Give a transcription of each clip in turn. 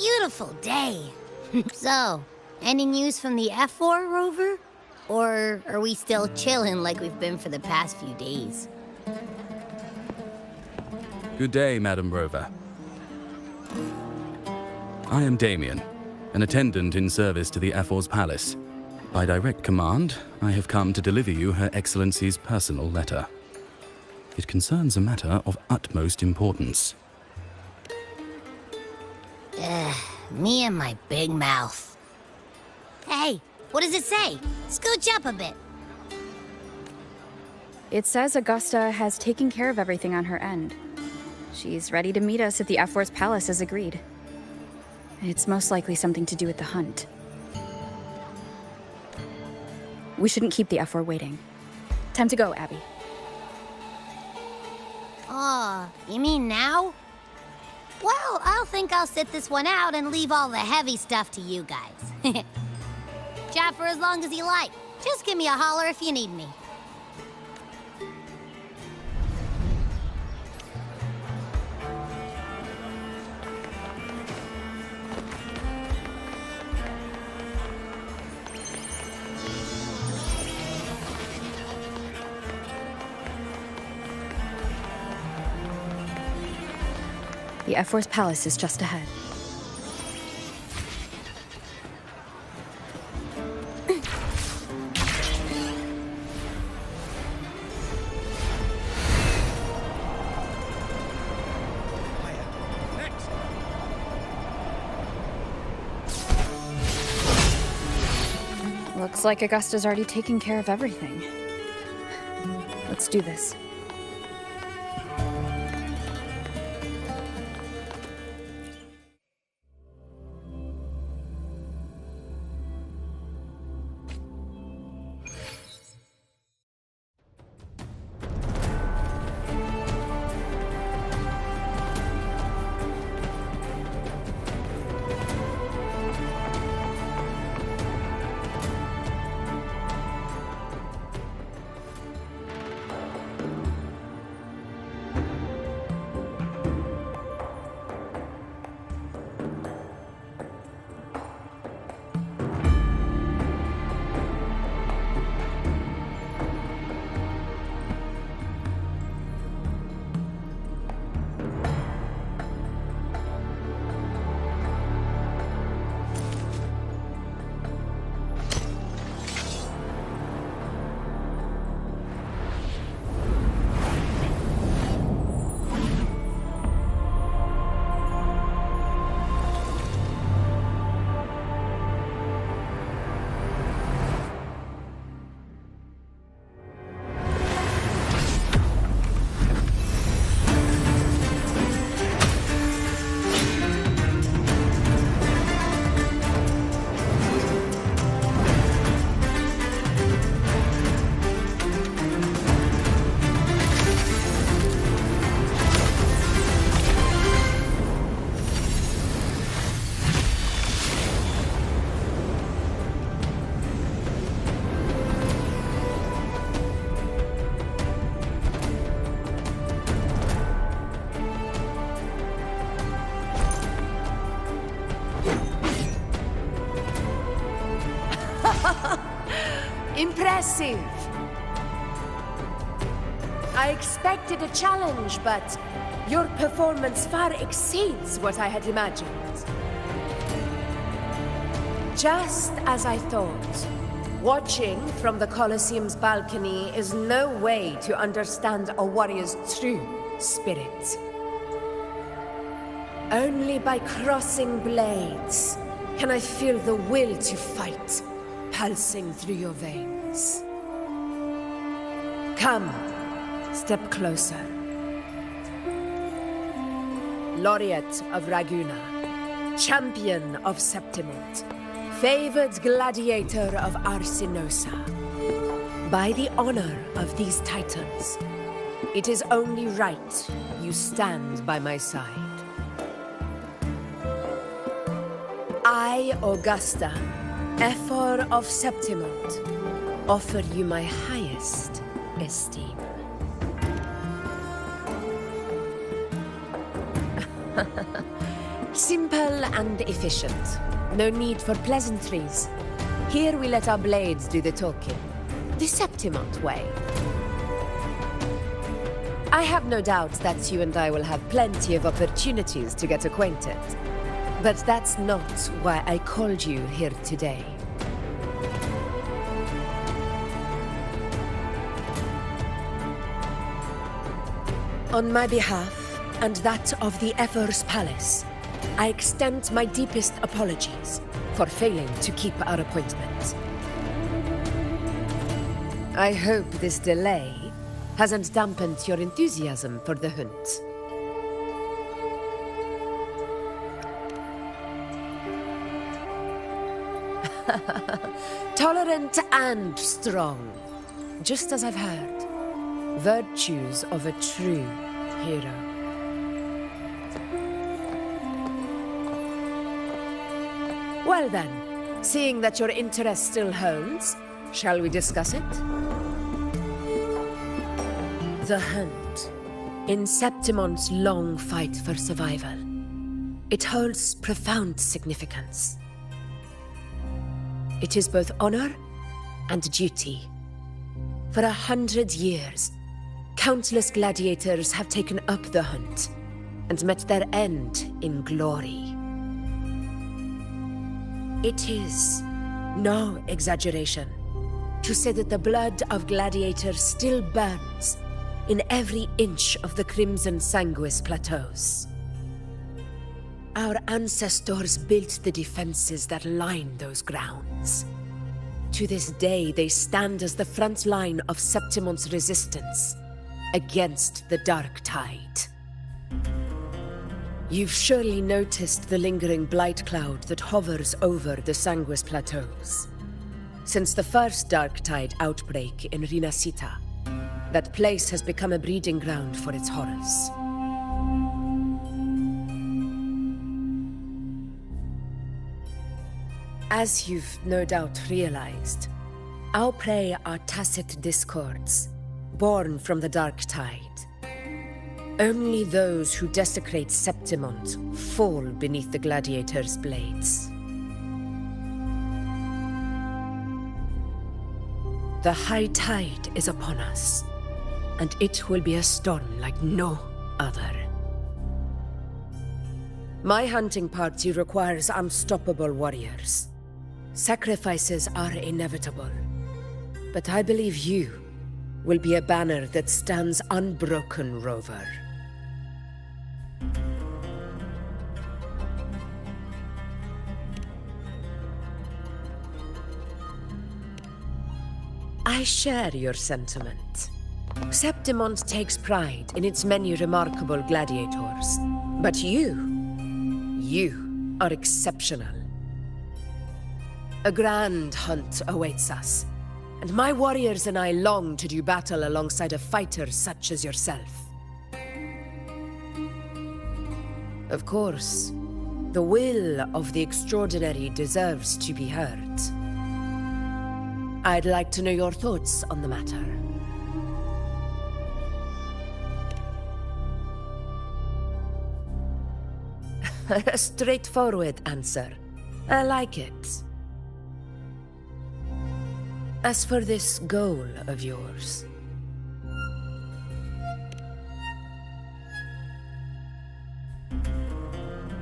beautiful day. So, any news from the F4 rover? Or are we still chilling like we've been for the past few days? Good day, Madam Rover. I am Damien, an attendant in service to the F4's palace. By direct command, I have come to deliver you Her Excellency's personal letter. It concerns a matter of utmost importance. Me and my big mouth. Hey, what does it say? Scooch up a bit. It says Augusta has taken care of everything on her end. She's ready to meet us at the F4's palace as agreed. It's most likely something to do with the hunt. We shouldn't keep the F4 waiting. Time to go, Abby. Oh, you mean now? Well, I'll sit this one out and leave all the heavy stuff to you guys. Chat for as long as you like. Just give me a holler if you need me. The F4's palace is just ahead. Looks like Augusta's already taken care of everything. Let's do this. Impressive! I expected a challenge, but your performance far exceeds what I had imagined. Just as I thought, watching from the Colosseum's balcony is no way to understand a warrior's true spirit. Only by crossing blades can I feel the will to fight pulsing through your veins. Come, step closer. Laureate of Raguna, champion of Septimont, favored gladiator of Arsinosa. By the honor of these titans, it is only right you stand by my side. I, Augusta, F4 of Septimont, offer you my highest esteem. Simple and efficient. No need for pleasantries. Here we let our blades do the talking. The Septimont way. I have no doubt that you and I will have plenty of opportunities to get acquainted. But that's not why I called you here today. On my behalf, and that of the Ever's Palace, I extend my deepest apologies for failing to keep our appointment. I hope this delay hasn't dampened your enthusiasm for the hunt. Tolerant and strong, just as I've heard. Virtues of a true hero. Well then, seeing that your interest still holds, shall we discuss it? The hunt. In Septimont's long fight for survival, it holds profound significance. It is both honor and duty. For 100 years, countless gladiators have taken up the hunt and met their end in glory. It is no exaggeration to say that the blood of gladiators still burns in every inch of the Crimson Sanguis plateaus. Our ancestors built the defenses that line those grounds. To this day, they stand as the front line of Septimont's resistance against the Dark Tide. You've surely noticed the lingering blight cloud that hovers over the Sanguis plateaus. Since the first Dark Tide outbreak in Rinascita, that place has become a breeding ground for its horrors. As you've no doubt realized, our prey are tacit discords, born from the Dark Tide. Only those who desecrate Septimont fall beneath the gladiators' blades. The high tide is upon us, and it will be a storm like no other. My hunting party requires unstoppable warriors. Sacrifices are inevitable, but I believe you will be a banner that stands unbroken, Rover. I share your sentiment. Septimont takes pride in its many remarkable gladiators, but you are exceptional. A grand hunt awaits us, and my warriors and I long to do battle alongside a fighter such as yourself. Of course, the will of the extraordinary deserves to be heard. I'd like to know your thoughts on the matter. A straightforward answer. I like it. As for this goal of yours...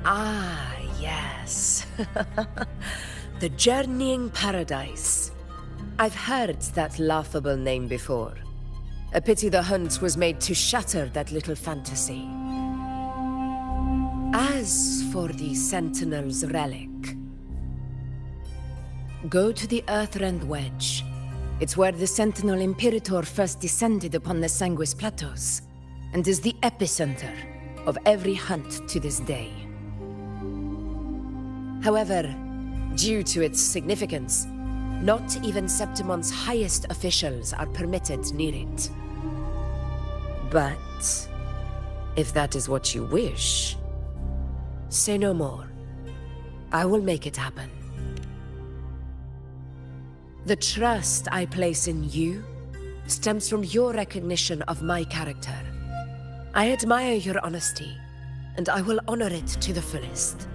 Ah, yes. The Journeying Paradise. I've heard that laughable name before. A pity the hunt was made to shatter that little fantasy. As for the Sentinel's relic, go to the Earthrend Wedge. It's where the Sentinel Imperator first descended upon the Sanguis Plateaus, and is the epicenter of every hunt to this day. However, due to its significance, not even Septimont's highest officials are permitted near it. But if that is what you wish, say no more. I will make it happen. The trust I place in you stems from your recognition of my character. I admire your honesty, and I will honor it to the fullest.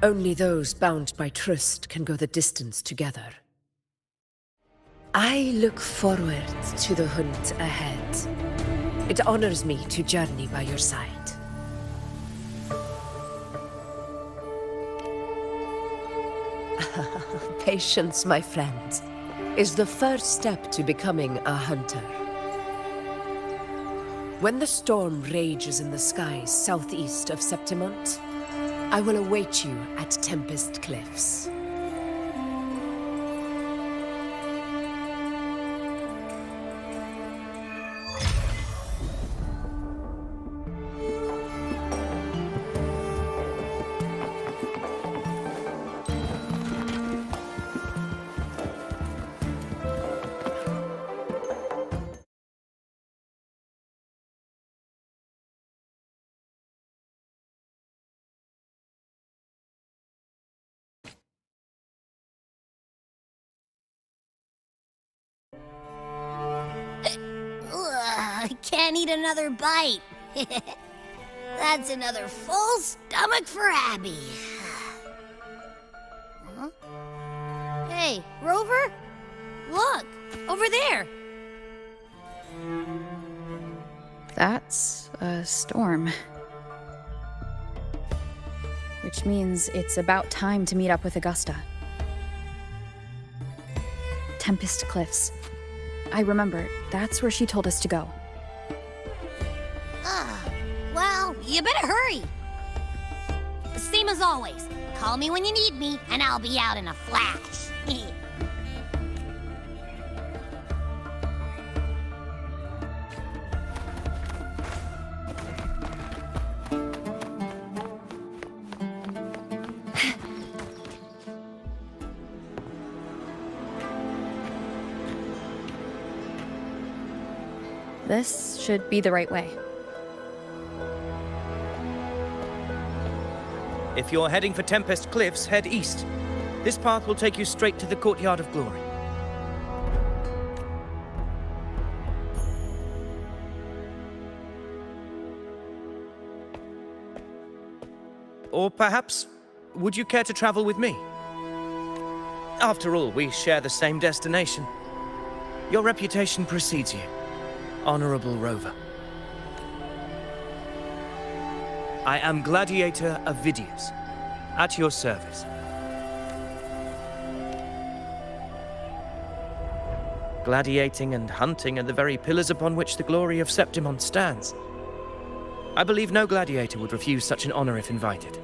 Only those bound by trust can go the distance together. I look forward to the hunt ahead. It honors me to journey by your side. Patience, my friend, is the first step to becoming a hunter. When the storm rages in the skies southeast of Septimont, I will await you at Tempest Cliffs. I can't eat another bite. That's another full stomach for Abby. Huh? Hey, Rover? Look, over there. That's a storm. Which means it's about time to meet up with Augusta. Tempest Cliffs. I remember, that's where she told us to go. Well, you better hurry. Same as always. Call me when you need me, and I'll be out in a flash. This should be the right way. If you're heading for Tempest Cliffs, head east. This path will take you straight to the Courtyard of Glory. Or perhaps, would you care to travel with me? After all, we share the same destination. Your reputation precedes you, Honorable Rover. I am Gladiator of Vidius, at your service. Gladiating and hunting are the very pillars upon which the glory of Septimont stands. I believe no gladiator would refuse such an honor if invited.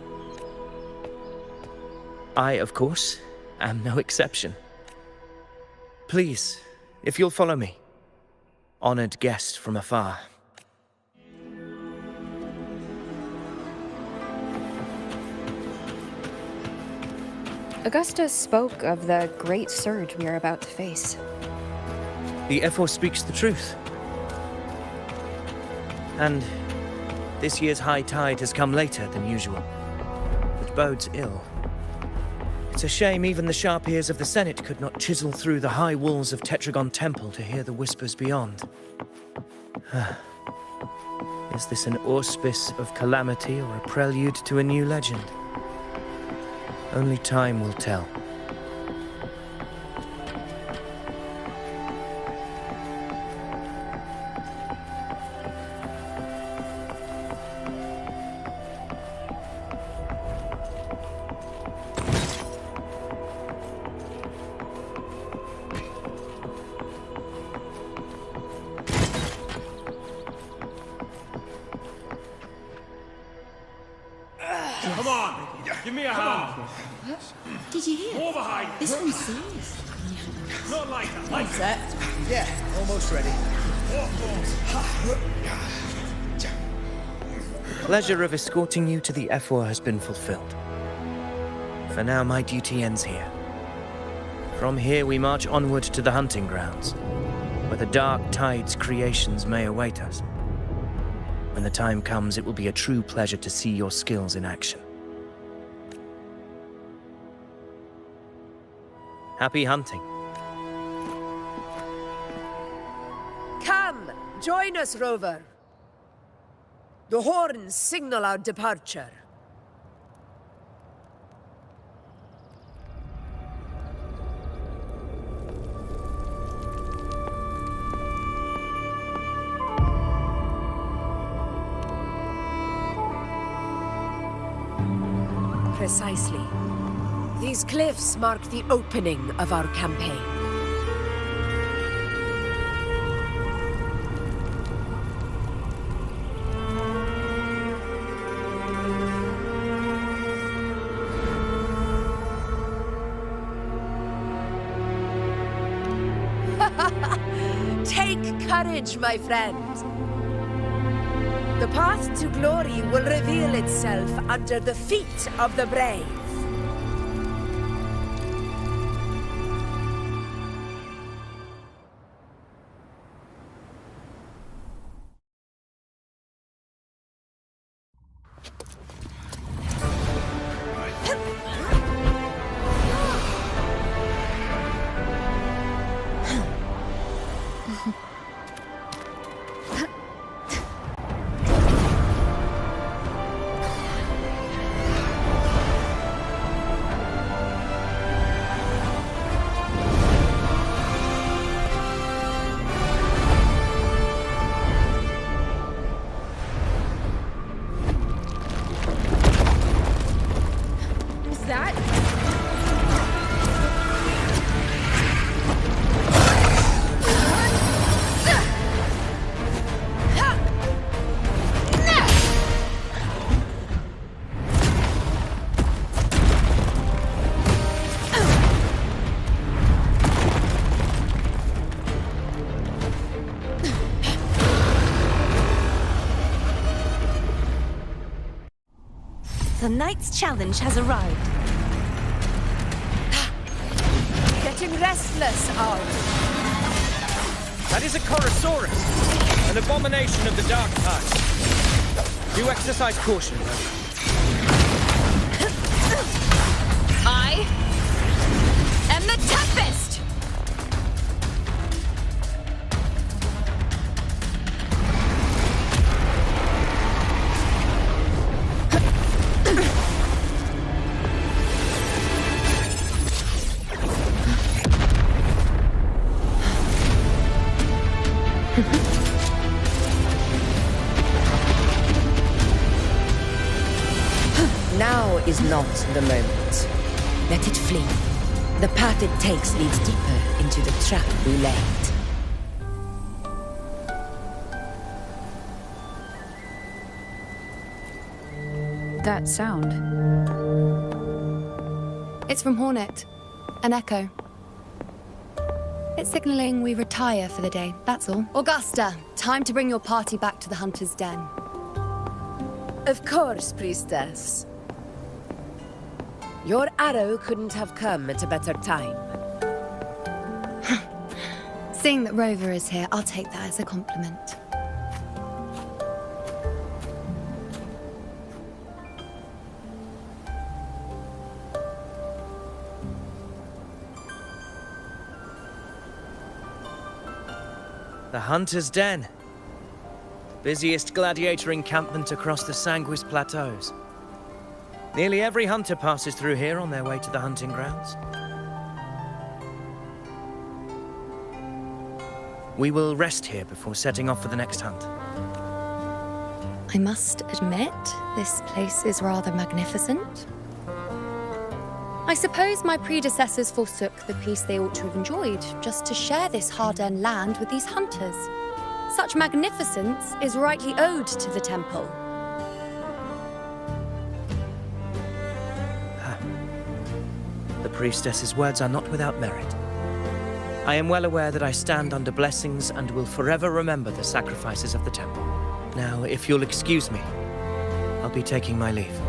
I, of course, am no exception. Please, if you'll follow me, honored guest from afar. Augusta spoke of the great surge we are about to face. The Ephor speaks the truth. And this year's high tide has come later than usual, which bodes ill. It's a shame even the sharp ears of the Senate could not chisel through the high walls of Tetragon Temple to hear the whispers beyond. Is this an auspice of calamity or a prelude to a new legend? Only time will tell. Come on, give me a hand. Did you hear? More behind. This one's serious. Not like that. Like that. Yeah, almost ready. The pleasure of escorting you to the Ephor has been fulfilled. For now, my duty ends here. From here, we march onward to the hunting grounds, where the dark tide's creations may await us. When the time comes, it will be a true pleasure to see your skills in action. Happy hunting. Come, join us, Rover. The horns signal our departure. precisely. These cliffs mark the opening of our campaign. Take courage, my friend. The path to glory will reveal itself under the feet of the brave. The knight's challenge has arrived. Getting restless, are we? That is a Chorosaurus, an abomination of the dark type. Do exercise caution, though. I am the Tempest! Now is not the moment. Let it flee. The path it takes leads deeper into the trap we laid. That sound. It's from Hornet. An echo. It's signaling we retire for the day, that's all. Augusta, time to bring your party back to the Hunter's Den. Of course, priestess. Your arrow couldn't have come at a better time. Seeing that Rover is here, I'll take that as a compliment. The Hunter's Den. Busiest gladiator encampment across the Sanguis Plateaus. Nearly every hunter passes through here on their way to the hunting grounds. We will rest here before setting off for the next hunt. I must admit, this place is rather magnificent. I suppose my predecessors forsook the peace they ought to have enjoyed, just to share this hard-earned land with these hunters. Such magnificence is rightly owed to the temple. The priestess's words are not without merit. I am well aware that I stand under blessings and will forever remember the sacrifices of the temple. Now, if you'll excuse me, I'll be taking my leave.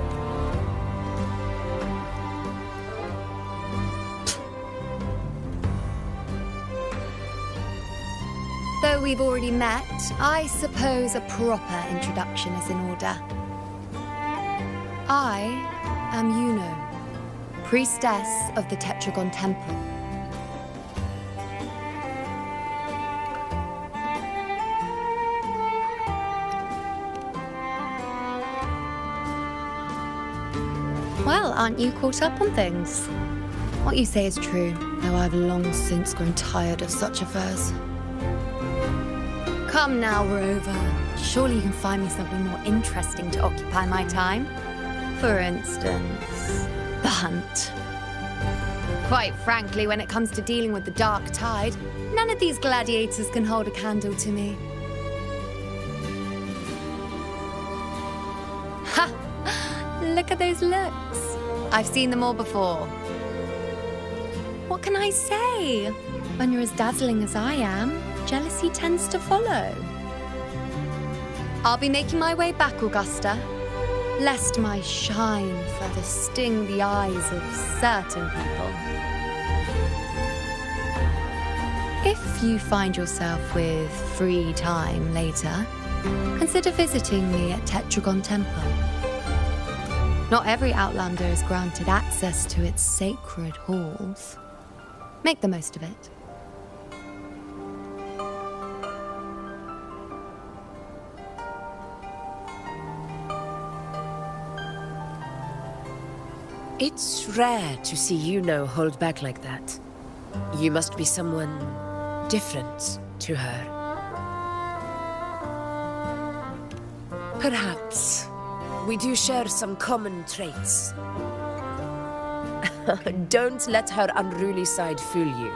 Though we've already met, I suppose a proper introduction is in order. I am Yuno, priestess of the Tetragon Temple. Well, aren't you caught up on things? What you say is true, though I've long since grown tired of such affairs. Come now, Rover. Surely you can find me something more interesting to occupy my time. For instance, the hunt. Quite frankly, when it comes to dealing with the dark tide, none of these gladiators can hold a candle to me. Ha! Look at those looks. I've seen them all before. What can I say? When you're as dazzling as I am, jealousy tends to follow. I'll be making my way back, Augusta, lest my shine further sting the eyes of certain people. If you find yourself with free time later, consider visiting me at Tetragon Temple. Not every Outlander is granted access to its sacred halls. Make the most of it. It's rare to see Yuno hold back like that. You must be someone different to her. Perhaps we do share some common traits. Don't let her unruly side fool you.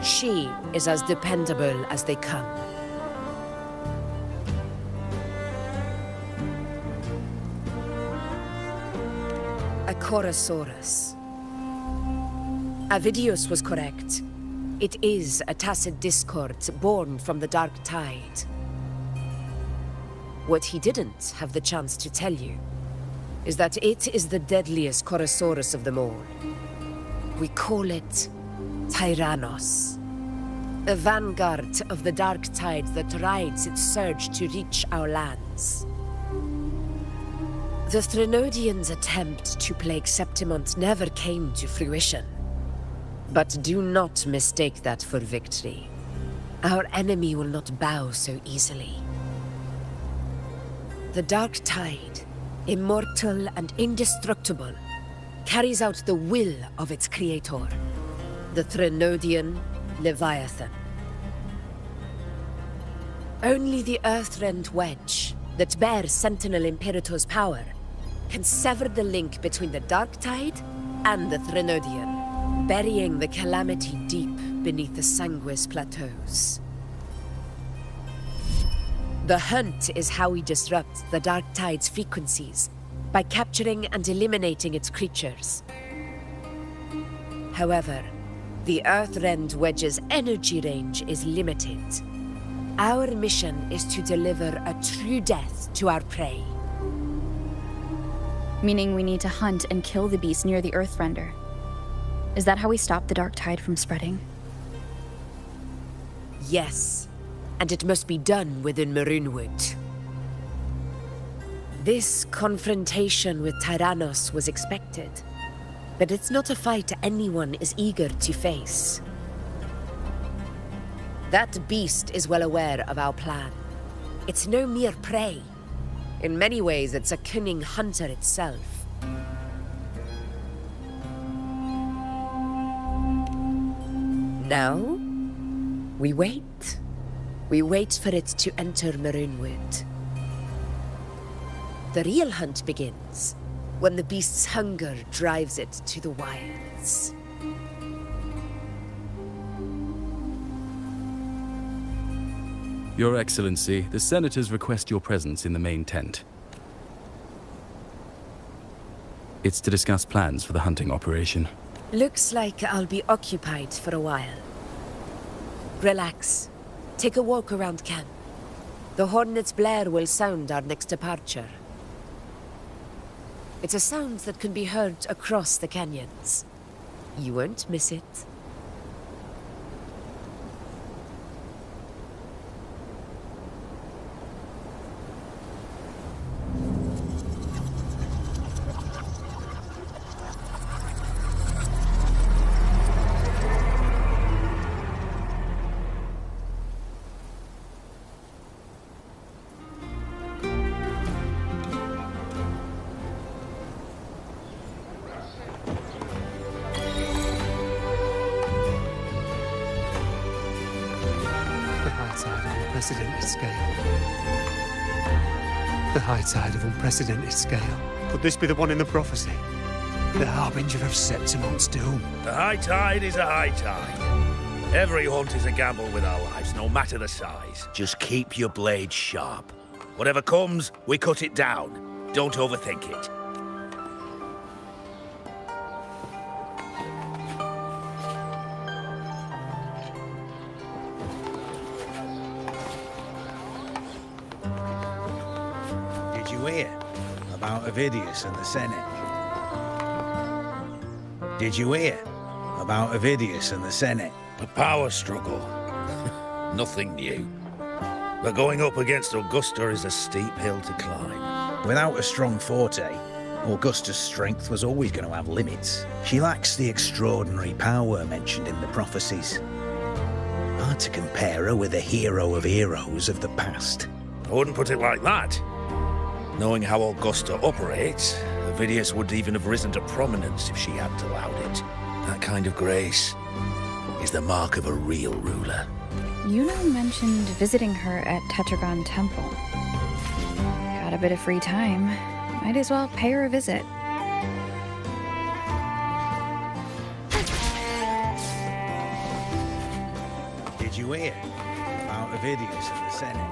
She is as dependable as they come. A Chorosaurus. Avidius was correct. It is a tacit discord born from the dark tide. What he didn't have the chance to tell you is that it is the deadliest Chorosaurus of them all. We call it Tyrannos. A vanguard of the dark tide that rides its surge to reach our lands. The Threnodians' attempt to plague Septimont never came to fruition. But do not mistake that for victory. Our enemy will not bow so easily. The dark tide, immortal and indestructible, carries out the will of its creator, the Threnodian Leviathan. Only the Earthrend Wedge, that bears Sentinel Imperator's power, can sever the link between the dark tide and the Threnodian, burying the calamity deep beneath the Sanguis plateaus. The hunt is how we disrupt the dark tide's frequencies, by capturing and eliminating its creatures. However, the Earthrend Wedge's energy range is limited. Our mission is to deliver a true death to our prey. Meaning we need to hunt and kill the beast near the Earthrender. Is that how we stop the dark tide from spreading? Yes, and it must be done within Maroonwood. This confrontation with Tyrannos was expected, but it's not a fight anyone is eager to face. That beast is well aware of our plan. It's no mere prey. In many ways, it's a cunning hunter itself. Now, we wait. We wait for it to enter Maroonwood. The real hunt begins when the beast's hunger drives it to the wilds. Your Excellency, the Senators request your presence in the main tent. It's to discuss plans for the hunting operation. Looks like I'll be occupied for a while. Relax. Take a walk around camp. The hornet's blare will sound our next departure. It's a sound that can be heard across the canyons. You won't miss it. The high tide of unprecedented scale Could this be the one in the prophecy? The harbinger of Septimon's doom? The high tide is a high tide. Every hunt is a gamble with our lives, no matter the size. Just keep your blade sharp. Whatever comes, we cut it down. Don't overthink it. Did you hear about Avidius and the Senate? Did you hear about Avidius and the Senate? A power struggle. Nothing new. But going up against Augusta is a steep hill to climb. Without a strong forte, Augusta's strength was always going to have limits. She lacks the extraordinary power mentioned in the prophecies. Hard to compare her with a hero of heroes of the past. I wouldn't put it like that. Knowing how Augusta operates, Avidius would even have risen to prominence if she hadn't allowed it. That kind of grace is the mark of a real ruler. Yuno mentioned visiting her at Tetragon Temple. Got a bit of free time. Might as well pay her a visit. Did you hear about Avidius and the Senate?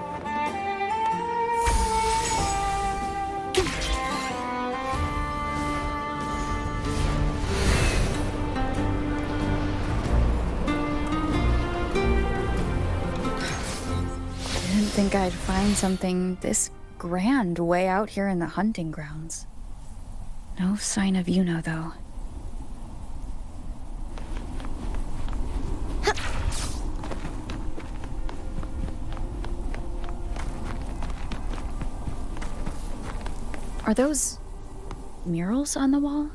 Didn't think I'd find something this grand way out here in the hunting grounds. No sign of Yuno, though. Are those murals on the wall?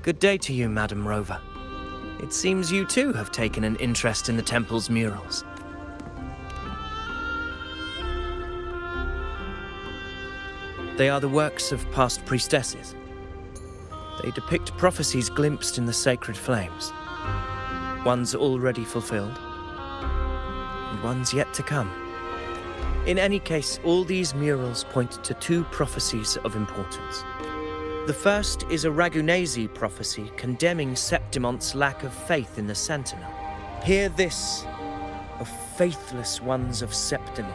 Good day to you, Madam Rover. It seems you too have taken an interest in the temple's murals. They are the works of past priestesses. They depict prophecies glimpsed in the sacred flames. Ones already fulfilled, and ones yet to come. In any case, all these murals point to two prophecies of importance. The first is a Ragunesi prophecy condemning Septimonte's lack of faith in the Sentinel. Hear this, O faithless ones of Septimont.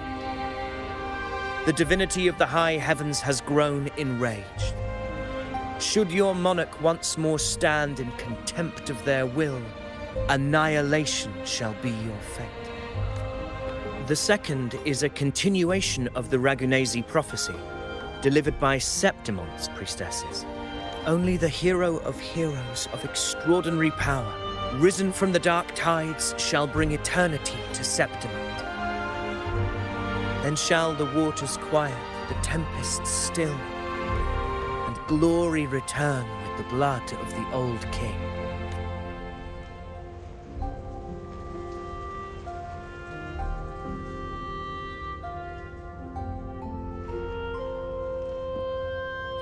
The divinity of the high heavens has grown enraged. Should your monarch once more stand in contempt of their will, annihilation shall be your fate. The second is a continuation of the Ragunesi prophecy, delivered by Septimonte's priestesses. Only the hero of heroes of extraordinary power, risen from the dark tides, shall bring eternity to Septimont. Then shall the waters quiet, the tempests still, and glory return with the blood of the old king.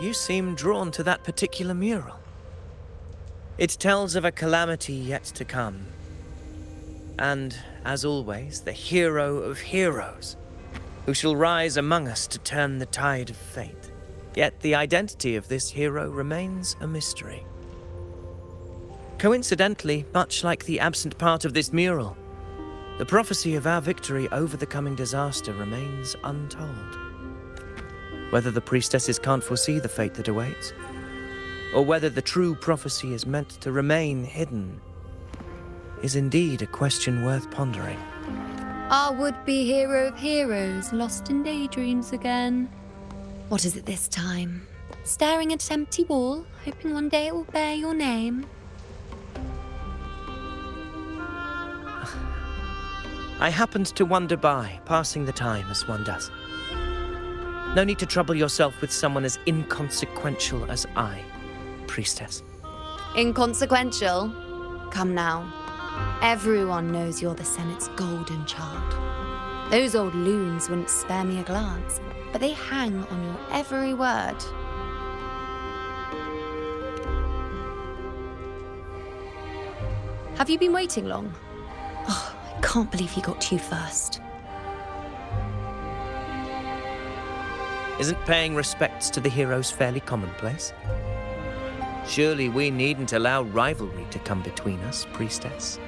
You seem drawn to that particular mural. It tells of a calamity yet to come. And, as always, the hero of heroes, who shall rise among us to turn the tide of fate. Yet the identity of this hero remains a mystery. Coincidentally, much like the absent part of this mural, the prophecy of our victory over the coming disaster remains untold. Whether the priestesses can't foresee the fate that awaits, or whether the true prophecy is meant to remain hidden, is indeed a question worth pondering. Our would-be hero of heroes, lost in daydreams again. What is it this time? Staring at an empty wall, hoping one day it will bear your name? I happened to wander by, passing the time as one does. No need to trouble yourself with someone as inconsequential as I, priestess. Inconsequential? Come now. Everyone knows you're the Senate's golden child. Those old loons wouldn't spare me a glance, but they hang on your every word. Have you been waiting long? Oh, I can't believe he got to you first. Isn't paying respects to the heroes fairly commonplace? Surely we needn't allow rivalry to come between us, priestess.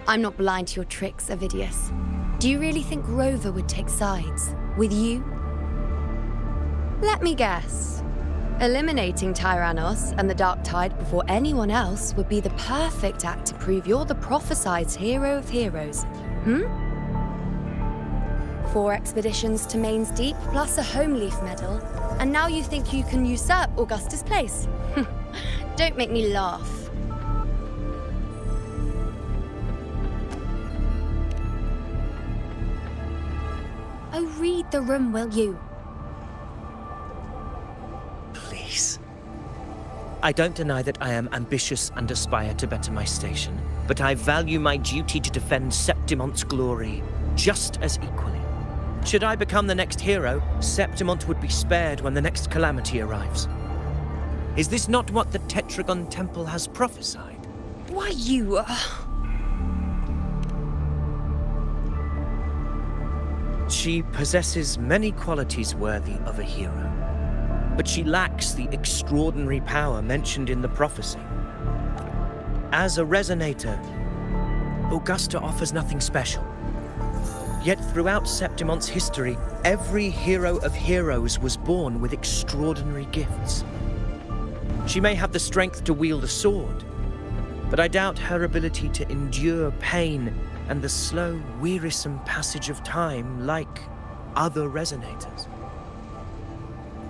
I'm not blind to your tricks, Avidius. Do you really think Rover would take sides with you? Let me guess. Eliminating Tyrannos and the Dark Tide before anyone else would be the perfect act to prove you're the prophesied hero of heroes. 4 expeditions to Main's Deep, plus a Home Leaf medal, and now you think you can usurp Augustus' place? Don't make me laugh. Oh, read the room, will you? Please. I don't deny that I am ambitious and aspire to better my station, but I value my duty to defend Septimonte's glory just as equally. Should I become the next hero, Septimont would be spared when the next calamity arrives. Is this not what the Tetragon Temple has prophesied? Why, you... She possesses many qualities worthy of a hero, but she lacks the extraordinary power mentioned in the prophecy. As a resonator, Augusta offers nothing special. Yet throughout Septimonte's history, every hero of heroes was born with extraordinary gifts. She may have the strength to wield a sword, but I doubt her ability to endure pain and the slow, wearisome passage of time like other resonators.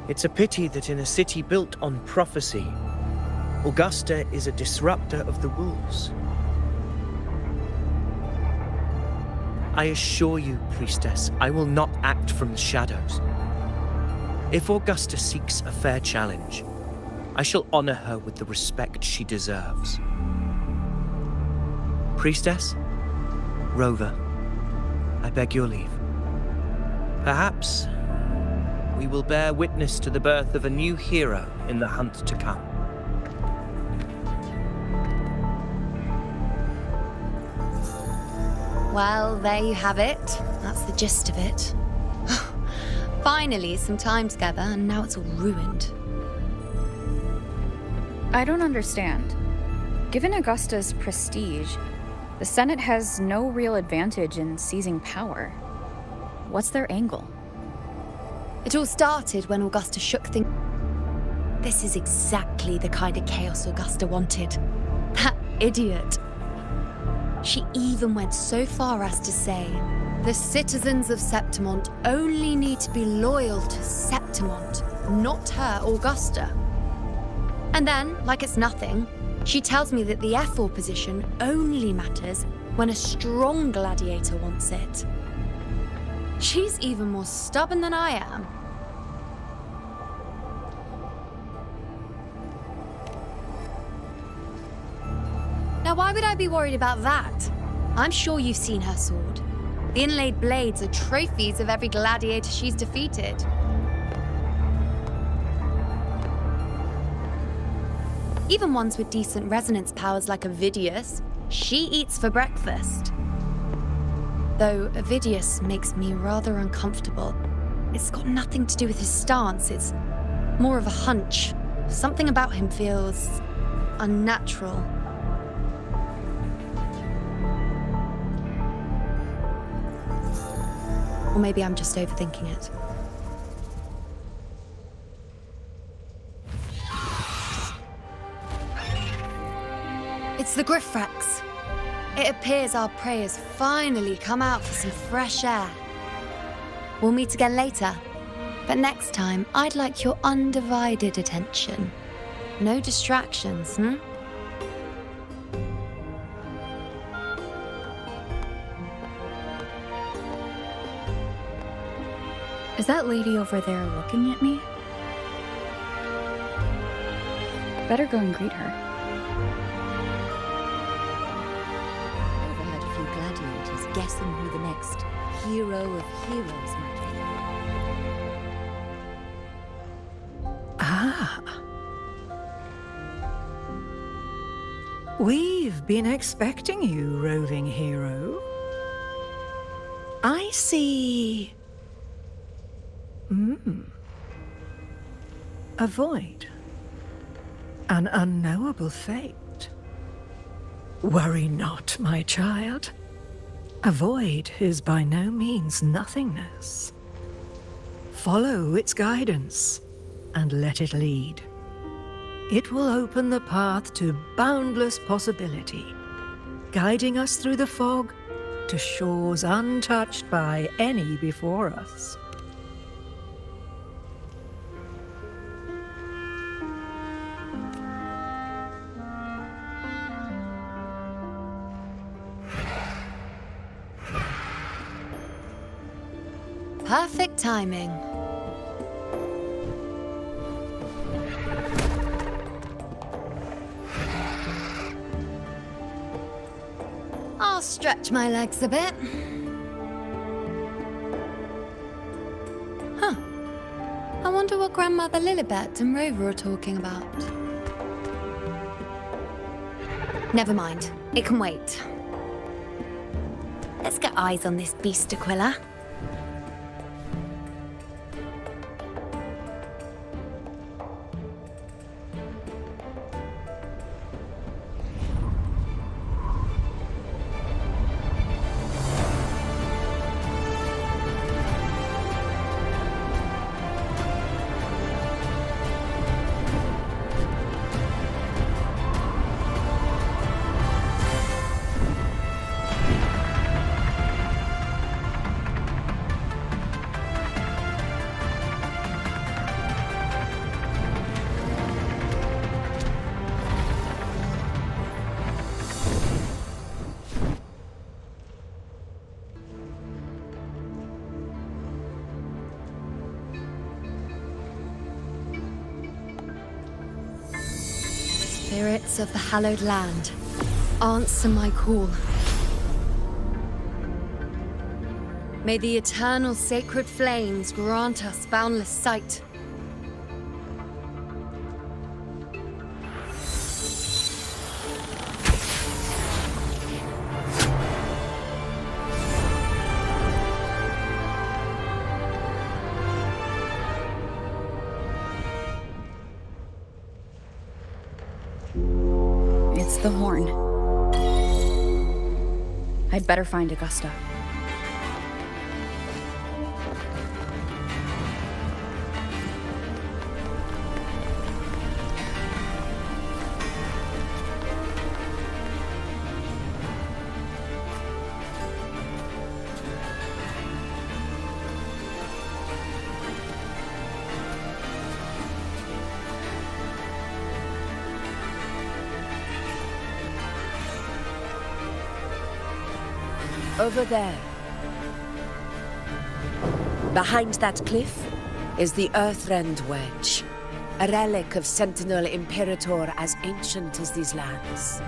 It's a pity that in a city built on prophecy, Augusta is a disruptor of the rules. I assure you, priestess, I will not act from the shadows. If Augusta seeks a fair challenge, I shall honor her with the respect she deserves. Priestess, Rover, I beg your leave. Perhaps we will bear witness to the birth of a new hero in the hunt to come. Well, there you have it. That's the gist of it. Finally, some time together, and now it's all ruined. I don't understand. Given Augusta's prestige, the Senate has no real advantage in seizing power. What's their angle? It all started when Augusta shook things. This is exactly the kind of chaos Augusta wanted. That idiot. She even went so far as to say, the citizens of Septimont only need to be loyal to Septimont, not her, Augusta. And then, like it's nothing, she tells me that the F4 position only matters when a strong gladiator wants it. She's even more stubborn than I am. Now, why would I be worried about that? I'm sure you've seen her sword. The inlaid blades are trophies of every gladiator she's defeated. Even ones with decent resonance powers like Avidius, she eats for breakfast. Though Avidius makes me rather uncomfortable. It's got nothing to do with his stance, it's more of a hunch. Something about him feels unnatural. Or maybe I'm just overthinking it. It's the Griffrax. It appears our prey has finally come out for some fresh air. We'll meet again later, but next time I'd like your undivided attention. No distractions, Is that lady over there looking at me? Better go and greet her. Overheard a few gladiators guessing who the next hero of heroes might be. Ah. We've been expecting you, roving hero. I see... A void. An unknowable fate. Worry not, my child. A void is by no means nothingness. Follow its guidance and let it lead. It will open the path to boundless possibility, guiding us through the fog to shores untouched by any before us. Perfect timing. I'll stretch my legs a bit. Huh. I wonder what Grandmother Lilibet and Rover are talking about. Never mind. It can wait. Let's get eyes on this beast, Aquila. Spirits of the hallowed land, answer my call. May the eternal sacred flames grant us boundless sight. It's the horn. I'd better find Augusta. Over there. Behind that cliff is the Earthrend Wedge, a relic of Sentinel Imperator as ancient as these lands.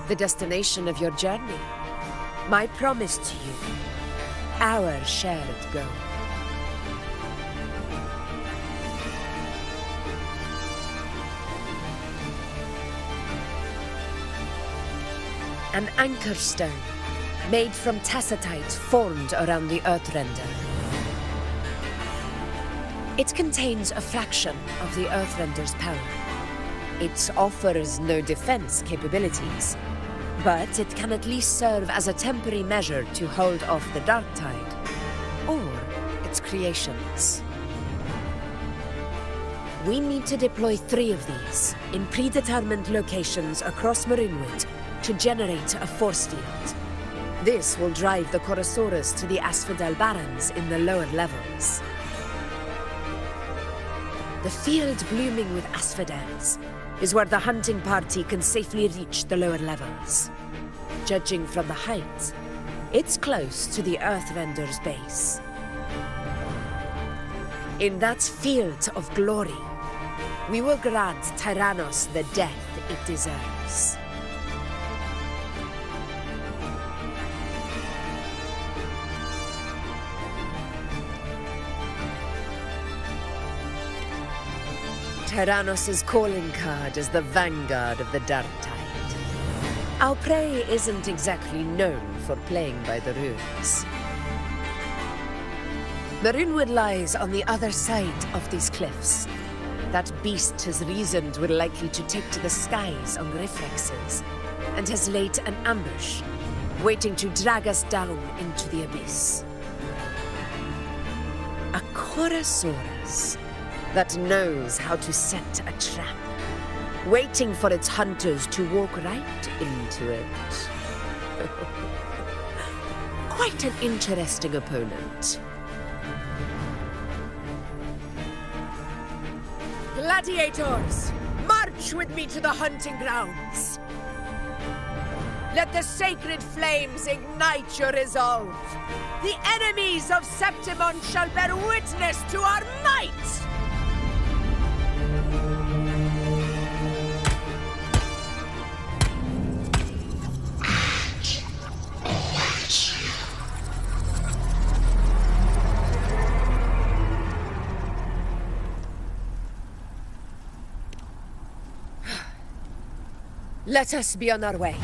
The destination of your journey, my promise to you, our shared goal. An anchor stone, made from tacitite formed around the Earthrender. It contains a fraction of the Earthrender's power. It offers no defense capabilities, but it can at least serve as a temporary measure to hold off the dark tide, or its creations. We need to deploy 3 of these in predetermined locations across Marinwood to generate a force field. This will drive the Chorosaurus to the Asphodel Barrens in the lower levels. The field blooming with asphodels is where the hunting party can safely reach the lower levels. Judging from the height, it's close to the Earthrender's base. In that field of glory, we will grant Tyrannos the death it deserves. Tyrannos' calling card is the vanguard of the Dark Tide. Our prey isn't exactly known for playing by the rules. Marinwood lies on the other side of these cliffs. That beast has reasoned we're likely to take to the skies on reflexes, and has laid an ambush, waiting to drag us down into the abyss. A Chorosaurus that knows how to set a trap, waiting for its hunters to walk right into it. Quite an interesting opponent. Gladiators, march with me to the hunting grounds. Let the sacred flames ignite your resolve. The enemies of Septimon shall bear witness to our might! Let us be on our way.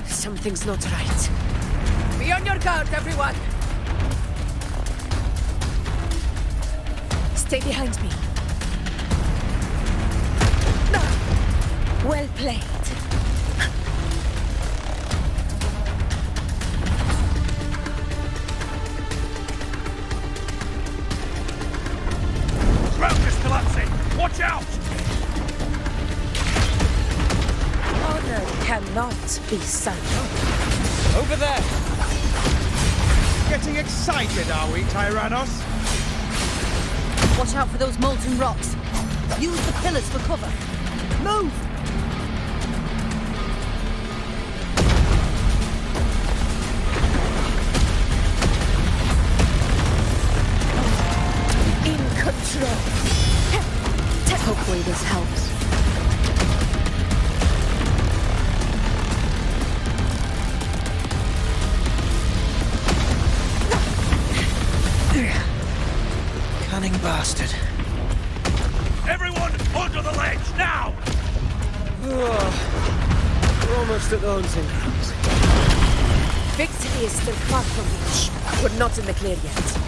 Something's not right. Be on your guard, everyone! Stay behind me. Well played. Watch out! Honor cannot be sunk. Over there! Getting excited, are we, Tyrannos? Watch out for those molten rocks. Use the pillars for cover. Move! control. Hopefully this helps. Cunning bastard. Everyone onto the ledge, now! We're almost at the hunting grounds. Victory is still far from reach. We're not in the clear yet.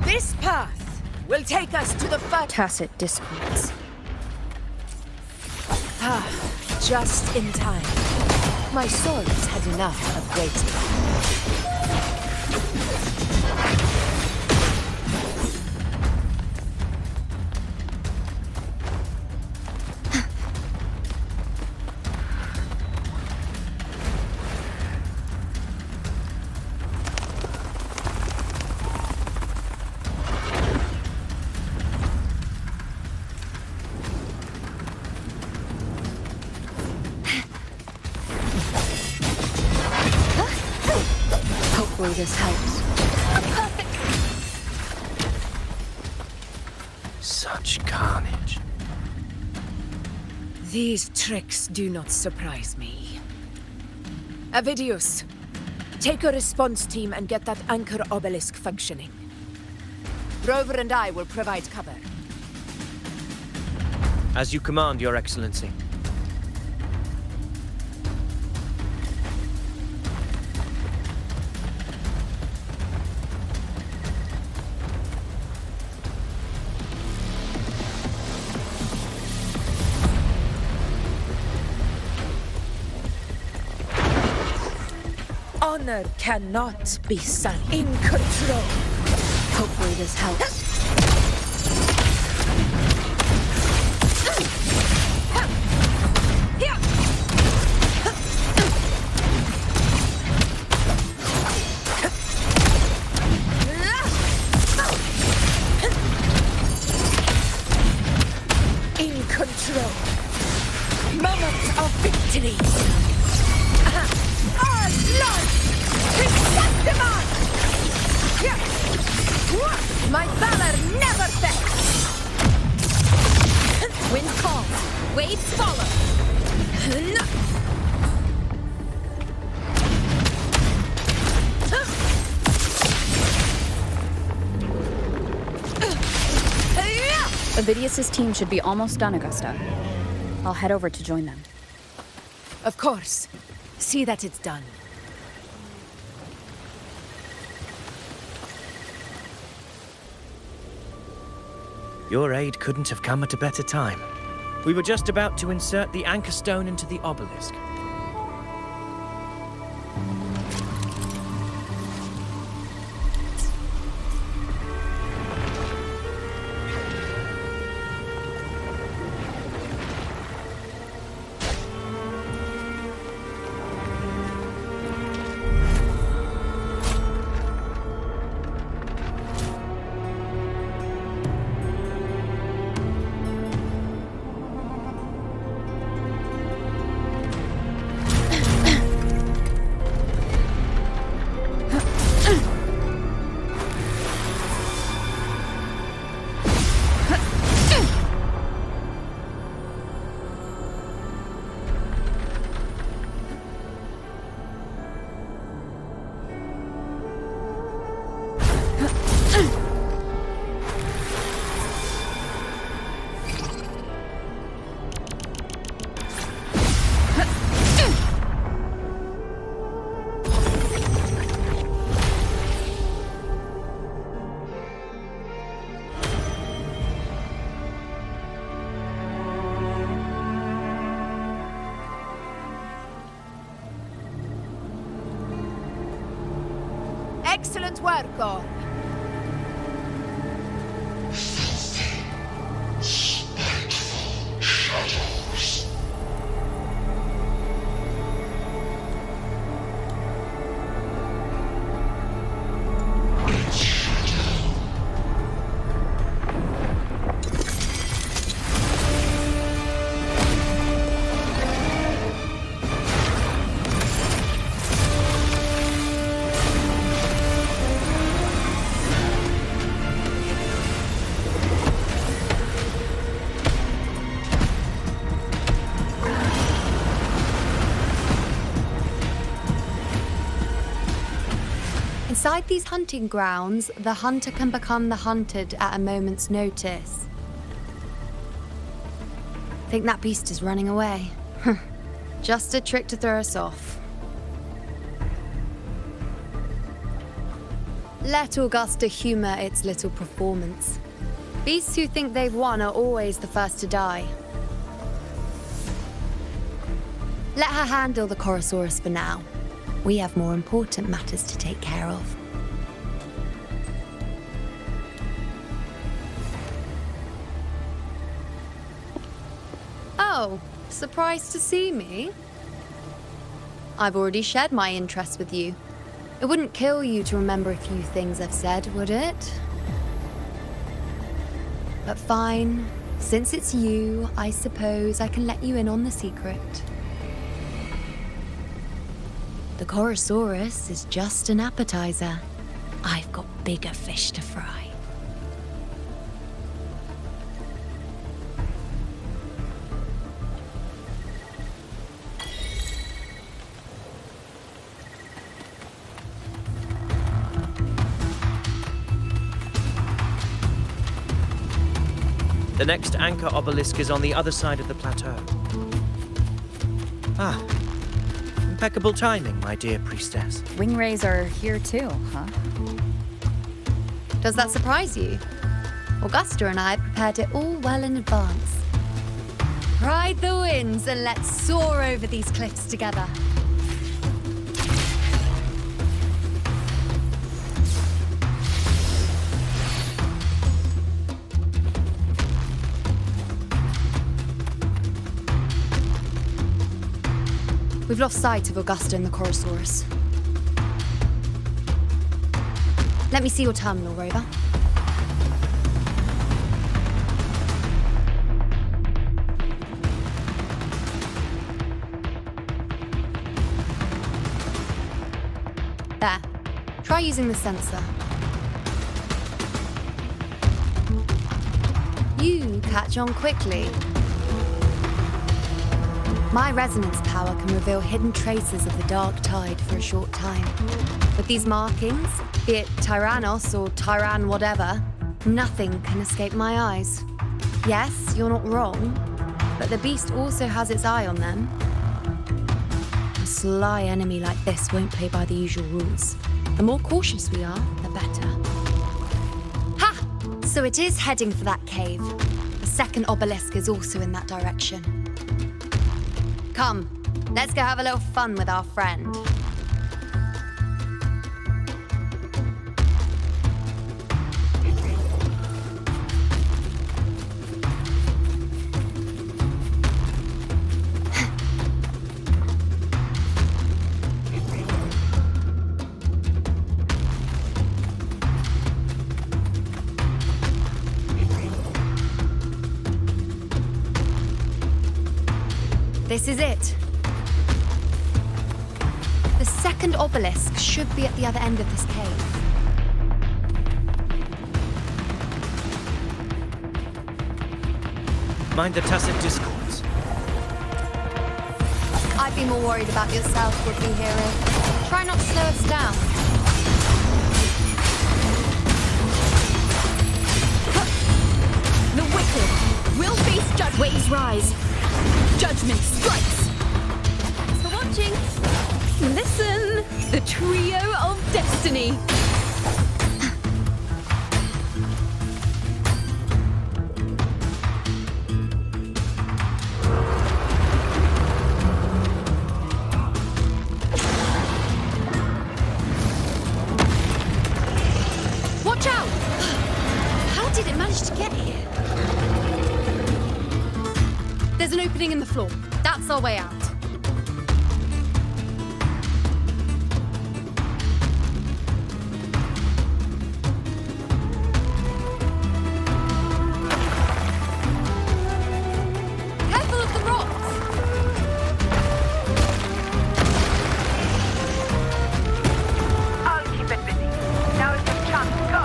This path will take us to the Tacit discords. Just in time. My swords had enough of waiting. Hopefully this helps. Such carnage. These tricks do not surprise me. Avidius, take a response team and get that anchor obelisk functioning. Rover and I will provide cover. As you command, Your Excellency. Honor cannot be sunk. In control. Hopefully this helps. In control. Moment of victory. Our Lord! Receptivon! My valor never fails! Wind calls, waves follow. Avidius's team should be almost done, Augusta. I'll head over to join them. Of course. See that it's done. Your aid couldn't have come at a better time. We were just about to insert the anchor stone into the obelisk. Excellent work, all. Inside these hunting grounds, the hunter can become the hunted at a moment's notice. Think that beast is running away? Just a trick to throw us off. Let Augusta humor its little performance. Beasts who think they've won are always the first to die. Let her handle the Chorosaurus for now. We have more important matters to take care of. Oh, surprised to see me? I've already shared my interest with you. It wouldn't kill you to remember a few things I've said, would it? But fine. Since it's you, I suppose I can let you in on the secret. The Chorosaurus is just an appetizer. I've got bigger fish to fry. The next anchor obelisk is on the other side of the plateau. Ah, impeccable timing, my dear priestess. Wingrays are here too, huh? Does that surprise you? Augusta and I prepared it all well in advance. Ride the winds and let's soar over these cliffs together. We've lost sight of Augusta and the Chorosaurus. Let me see your terminal, Rover. There. Try using the sensor. You catch on quickly. My resonance power can reveal hidden traces of the dark tide for a short time. With these markings, be it Tyrannos or Tyran whatever, nothing can escape my eyes. Yes, you're not wrong, but the beast also has its eye on them. A sly enemy like this won't play by the usual rules. The more cautious we are, the better. Ha! So it is heading for that cave. The second obelisk is also in that direction. Come, let's go have a little fun with our friend. This is it. The second obelisk should be at the other end of this cave. Mind the tacit discords. I'd be more worried about yourself, would-be hero. Try not to slow us down. The wicked will face judgment. Waves rise. Judgment strikes. Thanks for watching. Listen, the trio of destiny. There's an opening in the floor. That's our way out. Careful of the rocks! I'll keep it busy. Now is your chance. Go!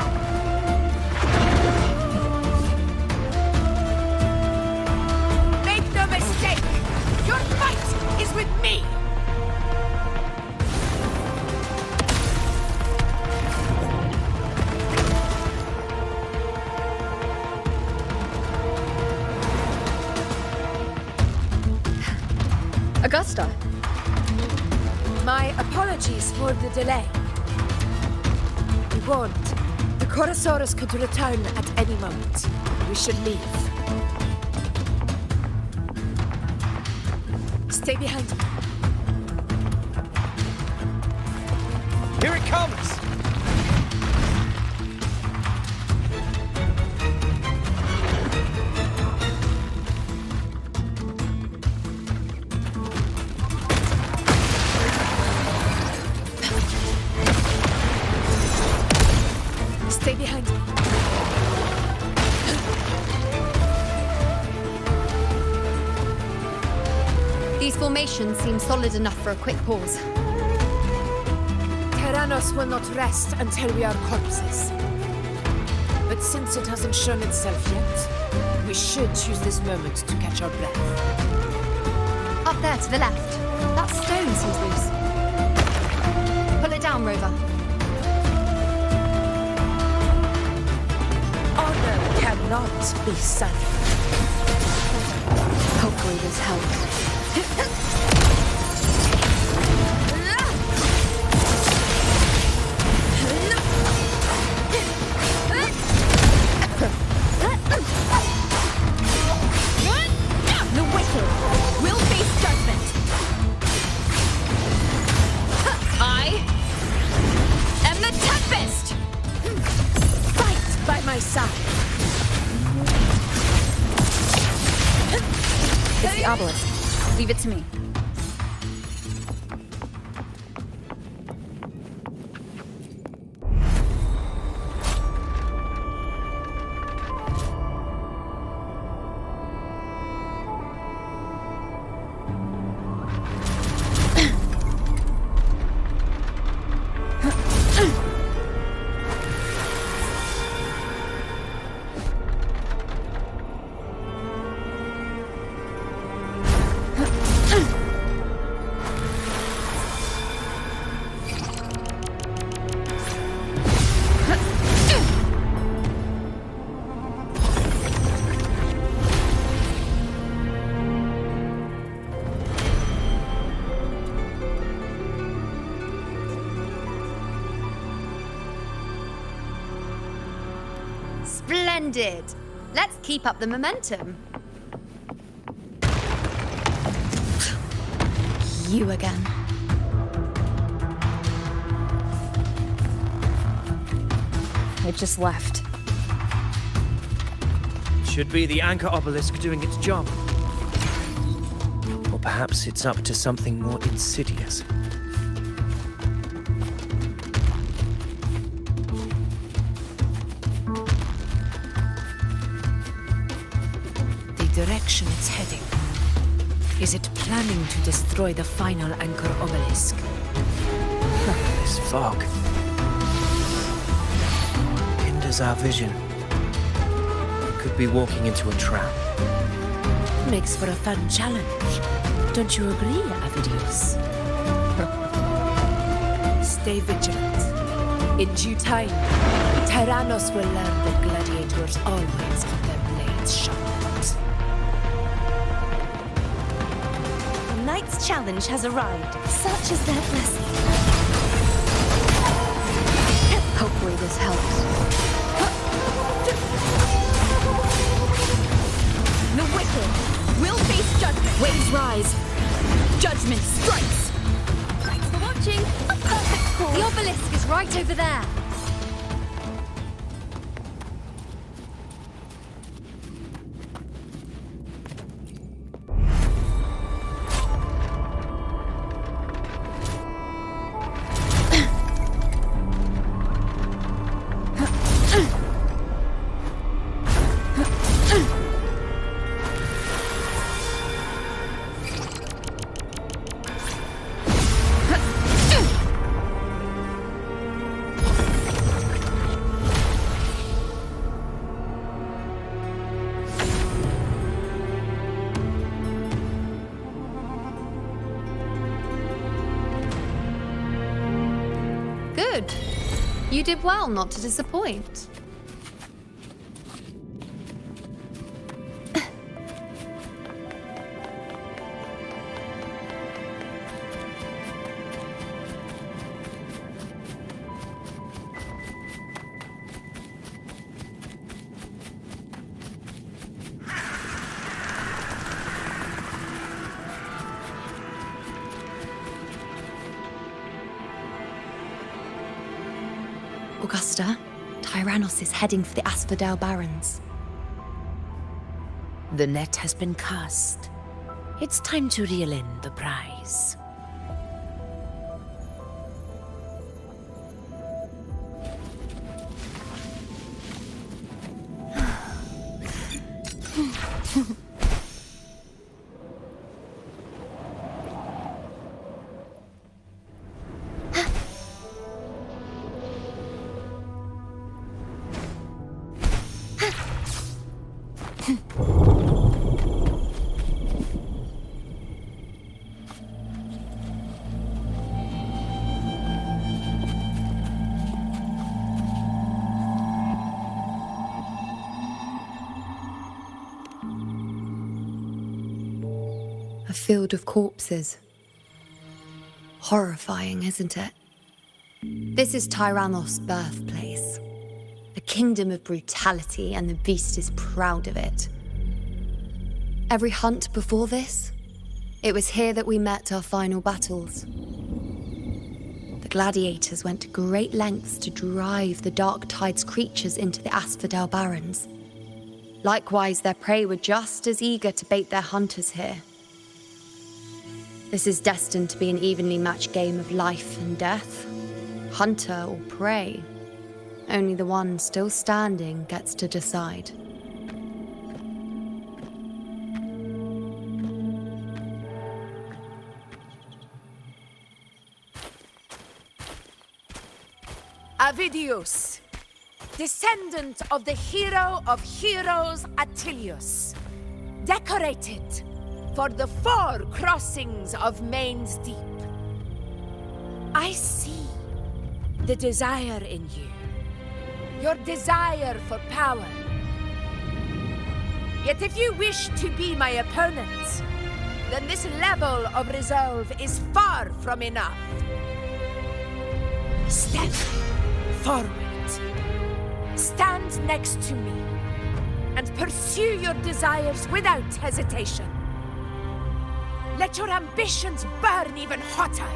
Make no mistake! Your fight is with me! Augusta. My apologies for the delay. We warned. The Chorosaurus could return at any moment. We should leave. Stay behind me. Here it comes! Stay behind me. These formations seem solid enough for a quick pause. Tyrannos will not rest until we are corpses. But since it hasn't shown itself yet, we should use this moment to catch our breath. Up there to the left. That stone seems loose. Pull it down, Rover. Honor cannot be sullied. Hopefully this helps. The wicked will face judgment. I am the Tempest! Fight by my side. It's the obelisk. Leave it to me. Splendid! Let's keep up the momentum. You again. It just left. Should be the anchor obelisk doing its job. Or perhaps it's up to something more insidious. The direction it's heading. Is it planning to destroy the final anchor obelisk? This fog hinders our vision. We could be walking into a trap. Makes for a fun challenge. Don't you agree, Avidius? Stay vigilant. In due time, Tyrannos will learn that gladiators always keep their blades sharpened. The knight's challenge has arrived. Such is their blessing. Hopefully this helps. The wicked will face judgment. Waves rise. Judgment strikes. Thanks for watching. A perfect call. The obelisk is right over there. You did well not to disappoint. Augusta, Tyrannos is heading for the Asphodel Barrens. The net has been cast. It's time to reel in the prize. A field of corpses. Horrifying, isn't it? This is Tyrannos' birthplace. A kingdom of brutality, and the beast is proud of it. Every hunt before this, it was here that we met our final battles. The gladiators went to great lengths to drive the Dark Tide's creatures into the Asphodel Barrens. Likewise, their prey were just as eager to bait their hunters here. This is destined to be an evenly matched game of life and death. Hunter or prey. Only the one still standing gets to decide. Avidius, descendant of the hero of heroes Attilius, decorated for the 4 crossings of Main's Deep. I see the desire in you, your desire for power. Yet if you wish to be my opponent, then this level of resolve is far from enough. Step forward. Stand next to me and pursue your desires without hesitation. Let your ambitions burn even hotter.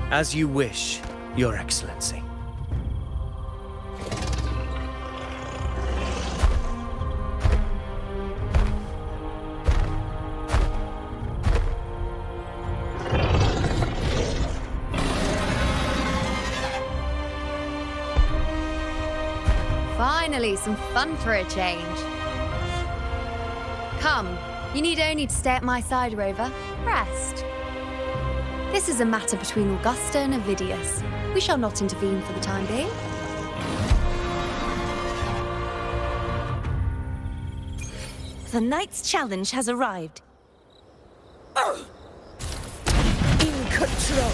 As you wish, Your Excellency. Finally, some fun for a change. Come, you need only to stay at my side, Rover. Rest. This is a matter between Augusta and Avidius. We shall not intervene for the time being. The knight's challenge has arrived. In control.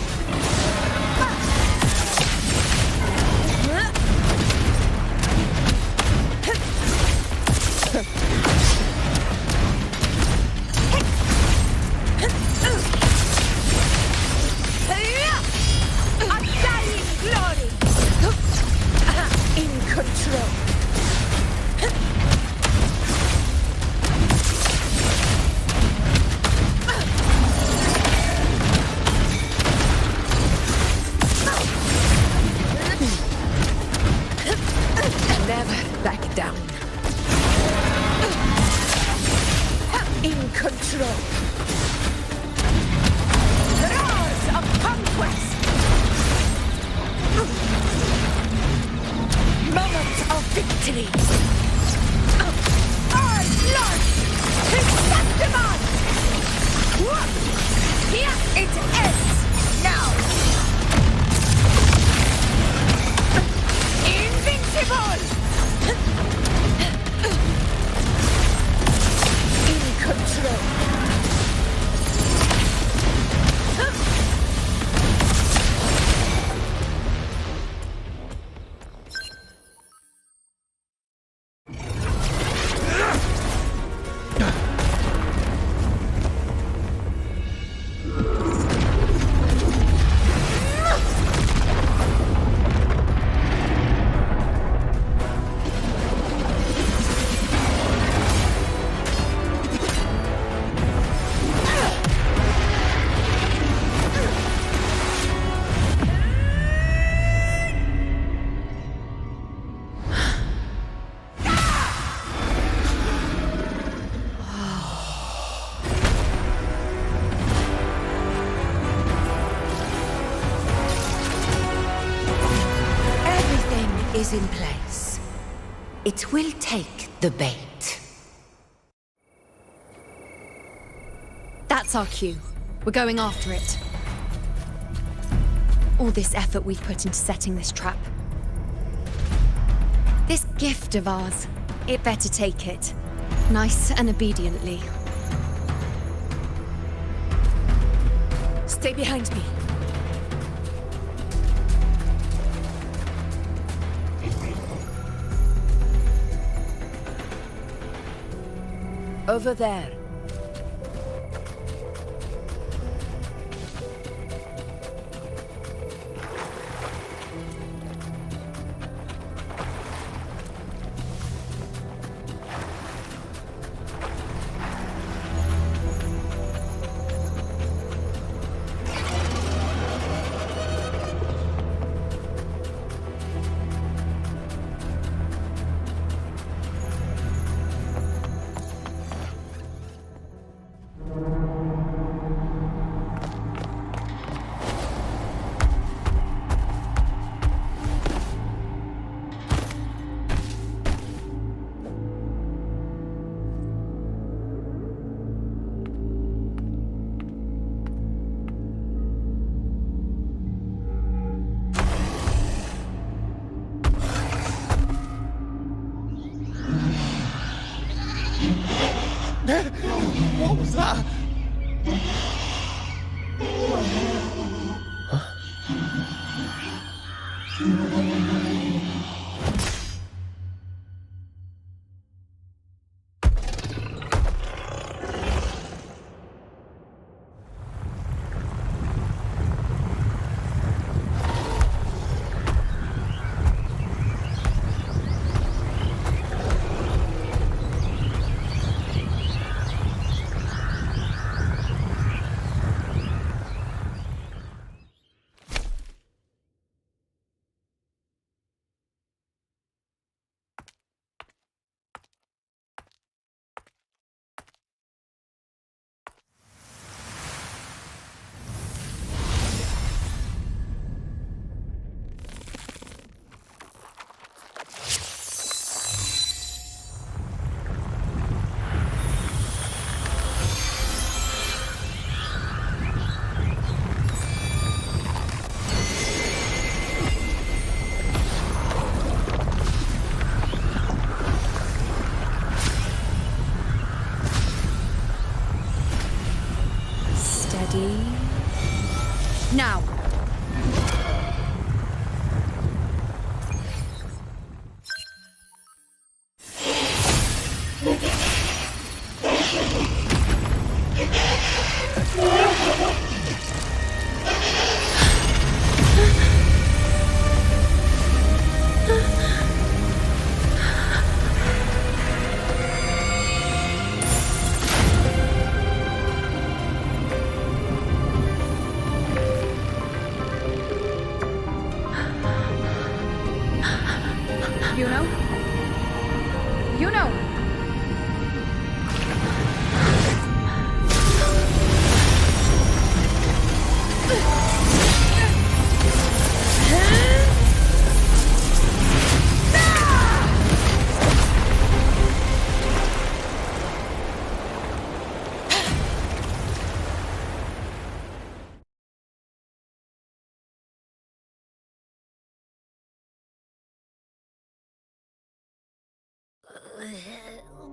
is in place. It will take the bait. That's our cue. We're going after it. All this effort we've put into setting this trap. This gift of ours, it better take it. Nice and obediently. Stay behind me. Over there. What was that? Now.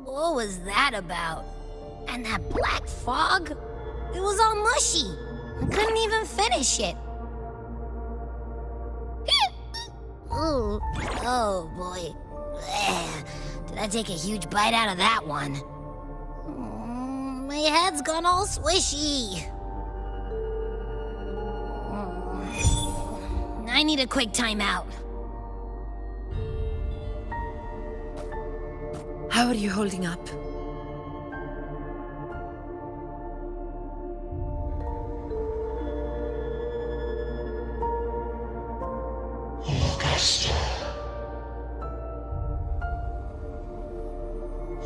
What was that about? And that black fog? It was all mushy. I couldn't even finish it. Ooh, oh boy. Did I take a huge bite out of that one? My head's gone all swishy. I need a quick timeout. How are you holding up? Augusta.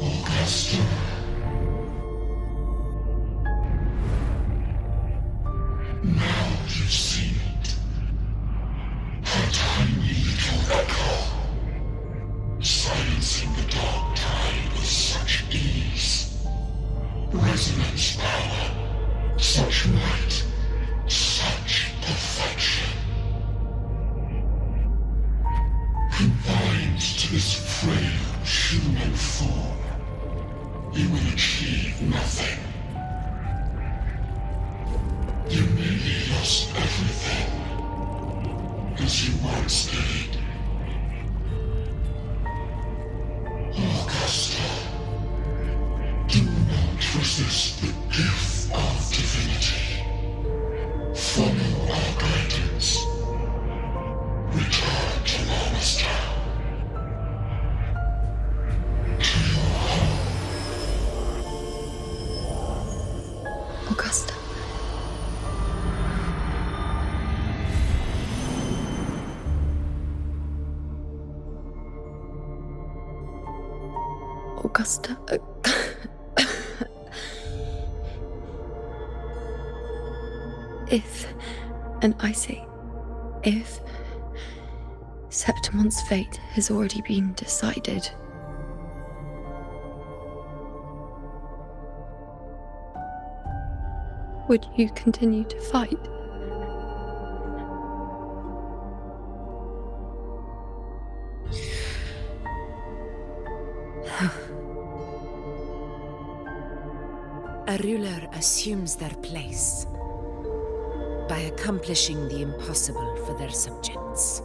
Augusta. Now you've seen it. Her tiny little echo. Silencing the dark tide with such ease. Resonance power, such might, such perfection. Confined to this frail human form, you will achieve nothing. You nearly lost everything, as you once did. Augusta, do not resist the gift of divinity. Follow our guidance. Return to Lannister. To your home. Augusta. Augusta. If, and I say, if Septimon's fate has already been decided, would you continue to fight? A ruler assumes their place by accomplishing the impossible for their subjects.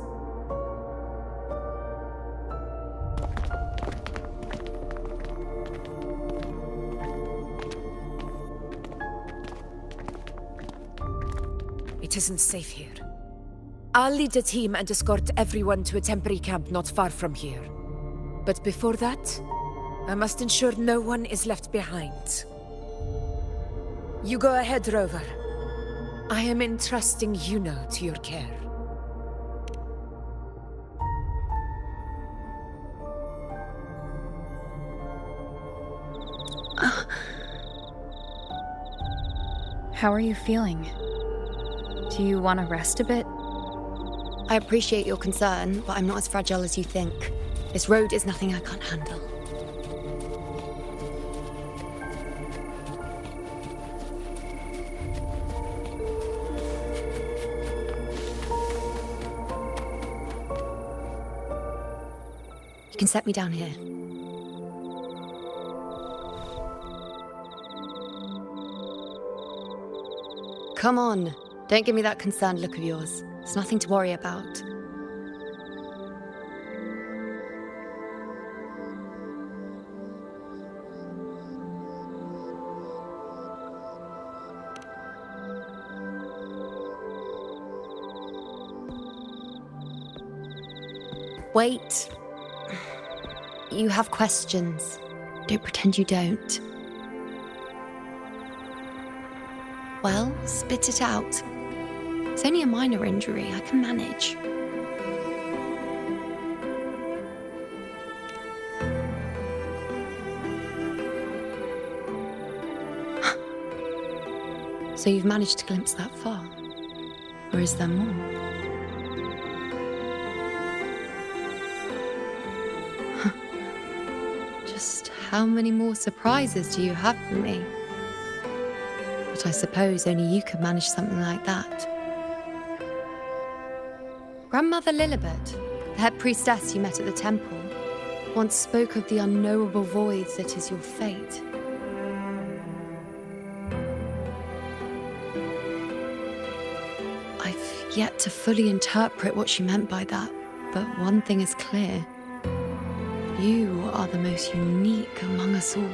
It isn't safe here. I'll lead a team and escort everyone to a temporary camp not far from here. But before that, I must ensure no one is left behind. You go ahead, Rover. I am entrusting Yuno to your care. How are you feeling? Do you want to rest a bit? I appreciate your concern, but I'm not as fragile as you think. This road is nothing I can't handle. You can set me down here. Come on. Don't give me that concerned look of yours. It's nothing to worry about. Wait. You have questions. Don't pretend you don't. Well, spit it out. It's only a minor injury. I can manage. So you've managed to glimpse that far? Or is there more? Just how many more surprises do you have for me? But I suppose only you could manage something like that. Grandmother Lilibet, the head priestess you met at the temple, once spoke of the unknowable voids that is your fate. I've yet to fully interpret what she meant by that, but one thing is clear. You are the most unique among us all.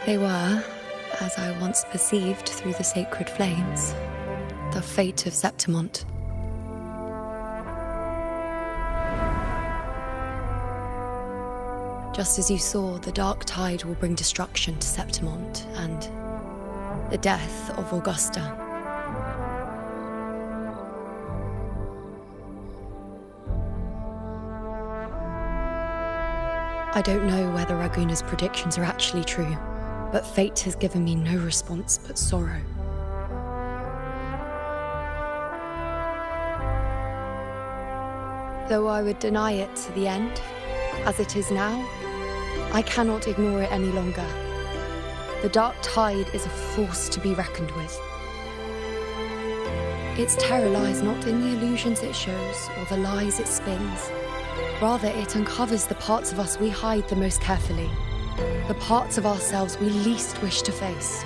They were, as I once perceived through the sacred flames, the fate of Septimont. Just as you saw, the dark tide will bring destruction to Septimont and the death of Augusta. I don't know whether Raguna's predictions are actually true, but fate has given me no response but sorrow. Though I would deny it to the end, as it is now, I cannot ignore it any longer. The dark tide is a force to be reckoned with. Its terror lies not in the illusions it shows or the lies it spins. Rather, it uncovers the parts of us we hide the most carefully, the parts of ourselves we least wish to face.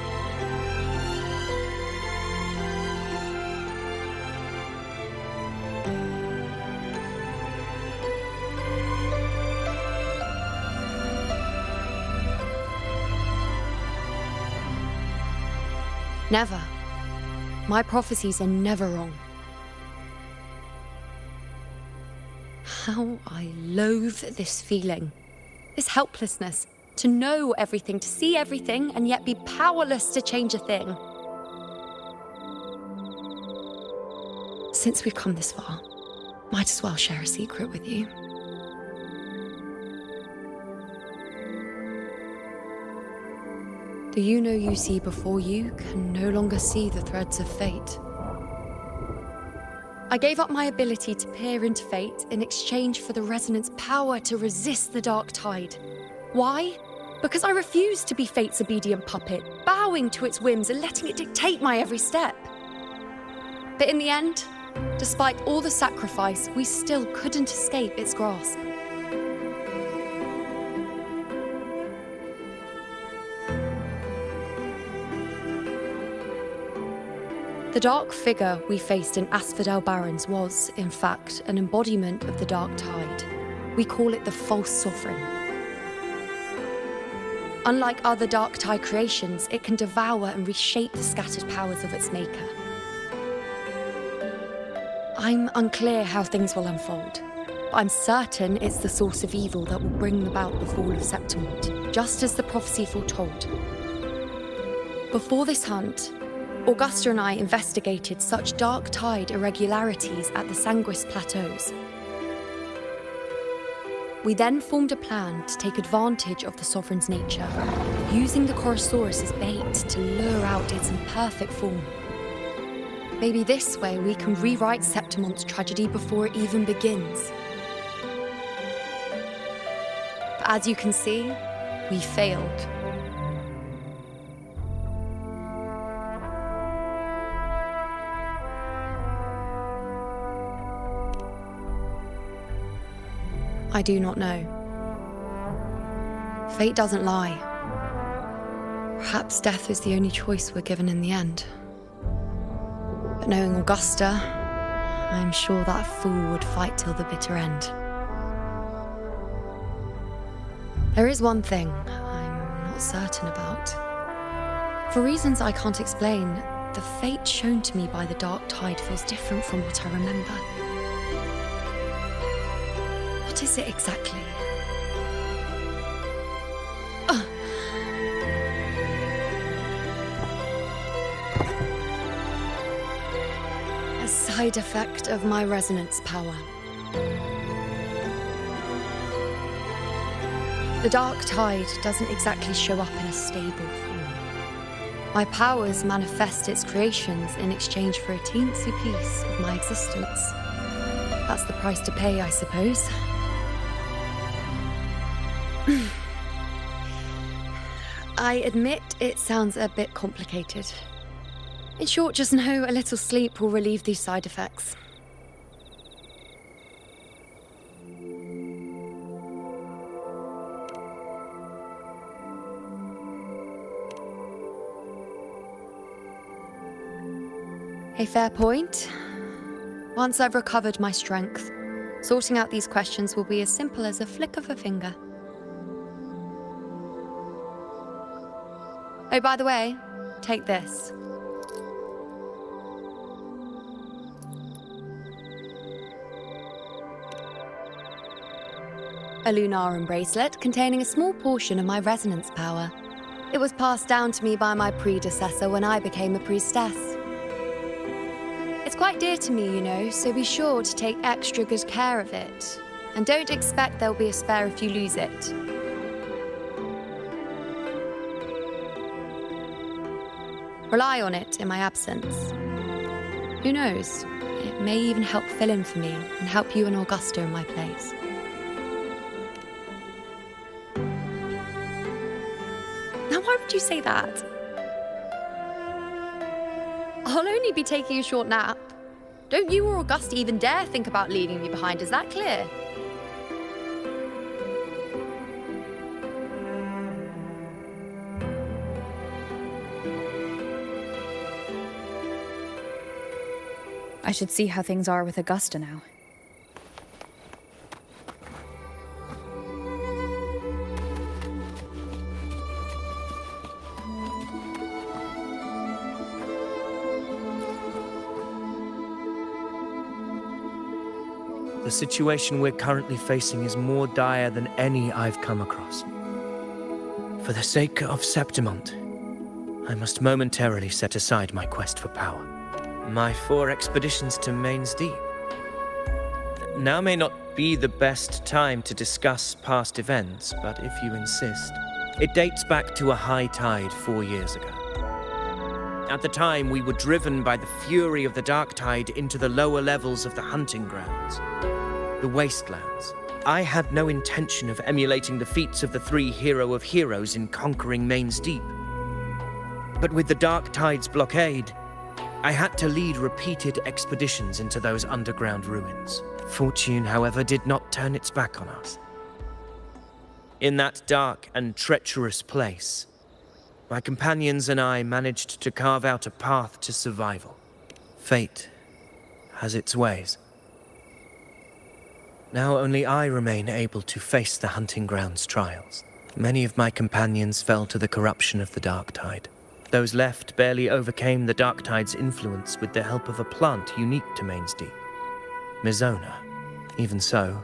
Never. My prophecies are never wrong. How I loathe this feeling, this helplessness, to know everything, to see everything, and yet be powerless to change a thing. Since we've come this far, might as well share a secret with you. The you see before you can no longer see the threads of fate. I gave up my ability to peer into fate in exchange for the resonance power to resist the dark tide. Why? Because I refused to be fate's obedient puppet, bowing to its whims and letting it dictate my every step. But in the end, despite all the sacrifice, we still couldn't escape its grasp. The dark figure we faced in Asphodel Barrens was, in fact, an embodiment of the dark tide. We call it the false sovereign. Unlike other dark tide creations, it can devour and reshape the scattered powers of its maker. I'm unclear how things will unfold, but I'm certain it's the source of evil that will bring about the fall of Septimont, just as the prophecy foretold. Before this hunt, Augusta and I investigated such dark tide irregularities at the Sanguis Plateaus. We then formed a plan to take advantage of the Sovereign's nature, using the Chorosaurus as bait to lure out its imperfect form. Maybe this way we can rewrite Septimont's tragedy before it even begins. But as you can see, we failed. I do not know. Fate doesn't lie. Perhaps death is the only choice we're given in the end. But knowing Augusta, I'm sure that fool would fight till the bitter end. There is one thing I'm not certain about. For reasons I can't explain, the fate shown to me by the dark tide feels different from what I remember. What is it exactly? A side effect of my resonance power. The dark tide doesn't exactly show up in a stable form. My powers manifest its creations in exchange for a teensy piece of my existence. That's the price to pay, I suppose. I admit it sounds a bit complicated. In short, just know a little sleep will relieve these side effects. A fair point. Once I've recovered my strength, sorting out these questions will be as simple as a flick of a finger. Oh, by the way, take this. A Lunarum bracelet containing a small portion of my resonance power. It was passed down to me by my predecessor when I became a priestess. It's quite dear to me, you know, so be sure to take extra good care of it. And don't expect there'll be a spare if you lose it. Rely on it in my absence. Who knows? It may even help fill in for me and help you and Augusta in my place. Now, why would you say that? I'll only be taking a short nap. Don't you or Augusta even dare think about leaving me behind, is that clear? I should see how things are with Augusta now. The situation we're currently facing is more dire than any I've come across. For the sake of Septimont, I must momentarily set aside my quest for power. My 4 expeditions to Main's Deep. Now may not be the best time to discuss past events, but if you insist, it dates back to a high tide 4 years ago. At the time, we were driven by the fury of the dark tide into the lower levels of the hunting grounds, the wastelands. I had no intention of emulating the feats of the 3 Hero of Heroes in conquering Main's Deep. But with the dark tide's blockade, I had to lead repeated expeditions into those underground ruins. Fortune, however, did not turn its back on us. In that dark and treacherous place, my companions and I managed to carve out a path to survival. Fate has its ways. Now only I remain able to face the hunting grounds trials. Many of my companions fell to the corruption of the dark tide. Those left barely overcame the dark tide's influence with the help of a plant unique to Main's Deep, Mizona. Even so,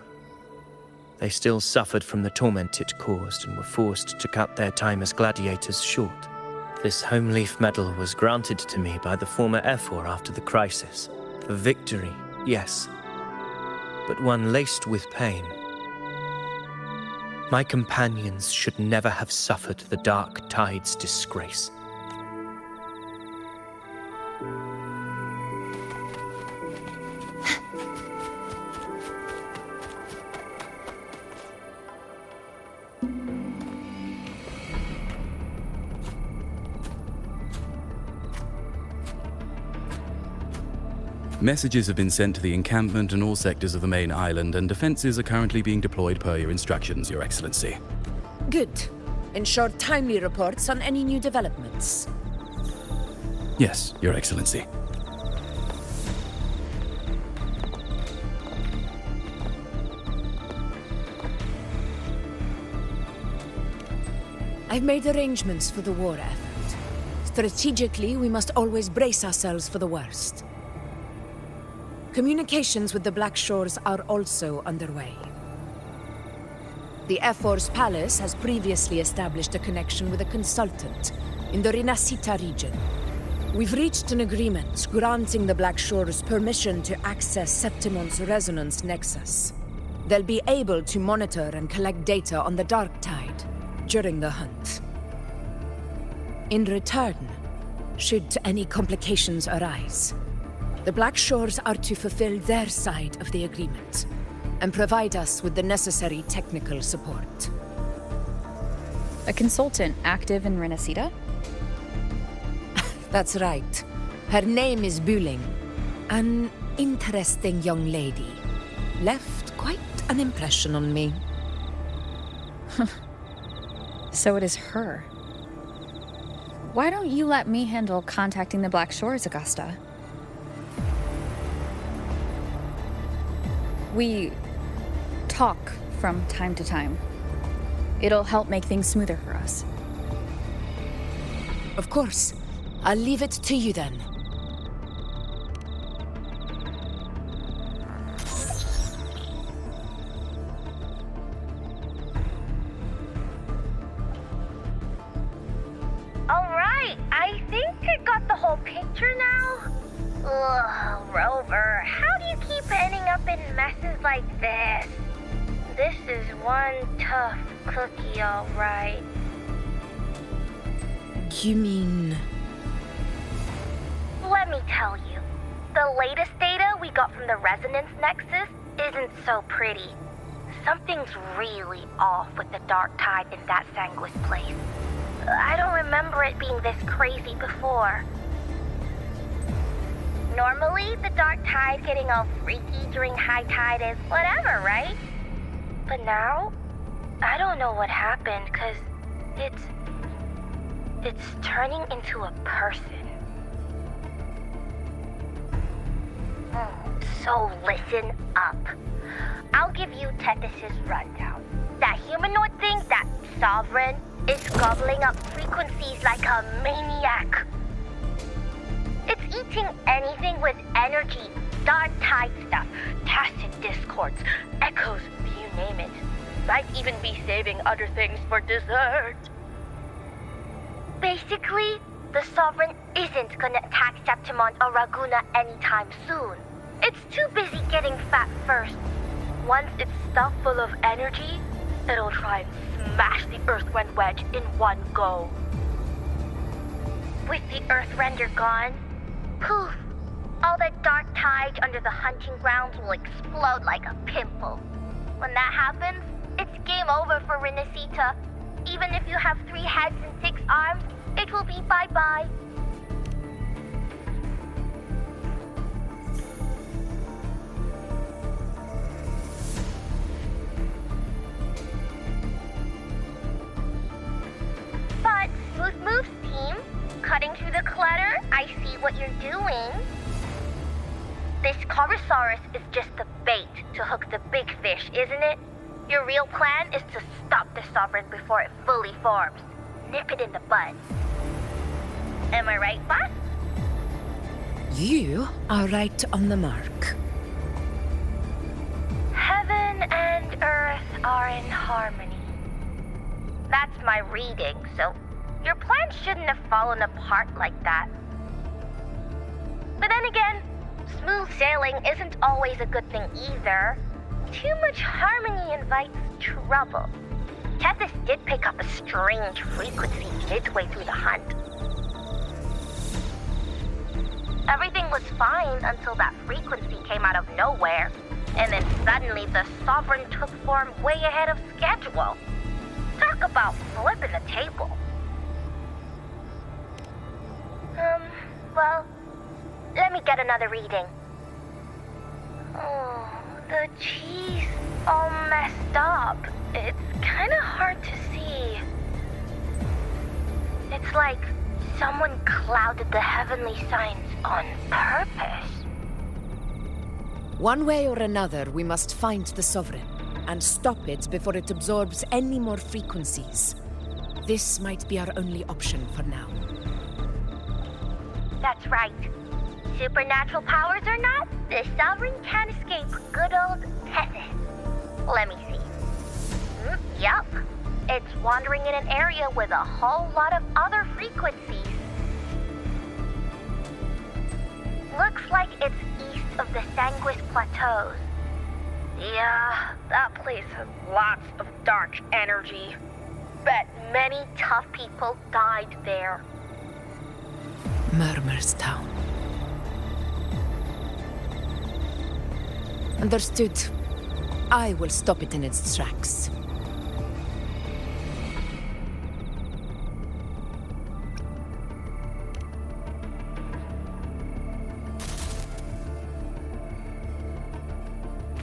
they still suffered from the torment it caused and were forced to cut their time as gladiators short. This home leaf medal was granted to me by the former Ephor after the crisis. A victory, yes, but one laced with pain. My companions should never have suffered the dark tide's disgrace. Messages have been sent to the encampment and all sectors of the main island, and defenses are currently being deployed per your instructions, Your Excellency. Good. Ensure timely reports on any new developments. Yes, Your Excellency. I've made arrangements for the war effort. Strategically, we must always brace ourselves for the worst. Communications with the Black Shores are also underway. The Ephor's palace has previously established a connection with a consultant in the Rinascita region. We've reached an agreement granting the Black Shores permission to access Septimont's resonance nexus. They'll be able to monitor and collect data on the Dark Tide during the hunt. In return, should any complications arise, the Black Shores are to fulfill their side of the agreement and provide us with the necessary technical support. A consultant active in Rinascita? That's right. Her name is Wuthering. An interesting young lady. Left quite an impression on me. So it is her. Why don't you let me handle contacting the Black Shores, Augusta? We talk from time to time. It'll help make things smoother for us. Of course. I'll leave it to you then. Alright, I think I got the whole picture now. Ugh, Rover, how do you keep ending up in messes like this? This is one tough cookie, alright. You mean... Let me tell you. The latest data we we got from the resonance nexus isn't so pretty. Something's really off with the dark tide in that Sanguis place. I don't remember it being this crazy before. Normally, the dark tide getting all freaky during high tide is whatever, right? But now, I don't know what happened, cause it's turning into a person. So listen up. I'll give you Tethys' rundown. That humanoid thing, that sovereign, is gobbling up frequencies like a maniac. It's eating anything with energy, dark tide stuff, tacit discords, echoes, you name it. Might even be saving other things for dessert. Basically, the Sovereign isn't gonna attack Septimon or Raguna anytime soon. It's too busy getting fat first. Once it's stuffed full of energy, it'll try and smash the Earthrend wedge in one go. With the Earthrender gone, poof, all the dark tide under the hunting grounds will explode like a pimple. When that happens, it's game over for Rinascita. Even if you have 3 heads and 6 arms, it will be bye-bye. But, Smooth Moves team, cutting through the clutter, I see what you're doing. This Corosaurus is just the bait to hook the big fish, isn't it? Your real plan is to stop the Sovereign before it fully forms. Nip it in the bud. Am I right, boss? You are right on the mark. Heaven and Earth are in harmony. That's my reading, so your plan shouldn't have fallen apart like that. But then again, smooth sailing isn't always a good thing either. Too much harmony invites trouble. Tethys did pick up a strange frequency midway through the hunt. Everything was fine until that frequency came out of nowhere, and then suddenly the Sovereign took form way ahead of schedule. Talk about flipping the table. Well, let me get another reading. Oh, the cheese all messed up. It's kind of hard to see. It's like someone clouded the heavenly signs on purpose. One way or another, we must find the Sovereign and stop it before it absorbs any more frequencies. This might be our only option for now. That's right. Supernatural powers or not, the Sovereign can't escape good old Tethys. Let me see. Yup. It's wandering in an area with a whole lot of other frequencies. Looks like it's east of the Sanguis Plateaus. Yeah, that place has lots of dark energy. Bet many tough people died there. Murmur's Town. Understood. I will stop it in its tracks.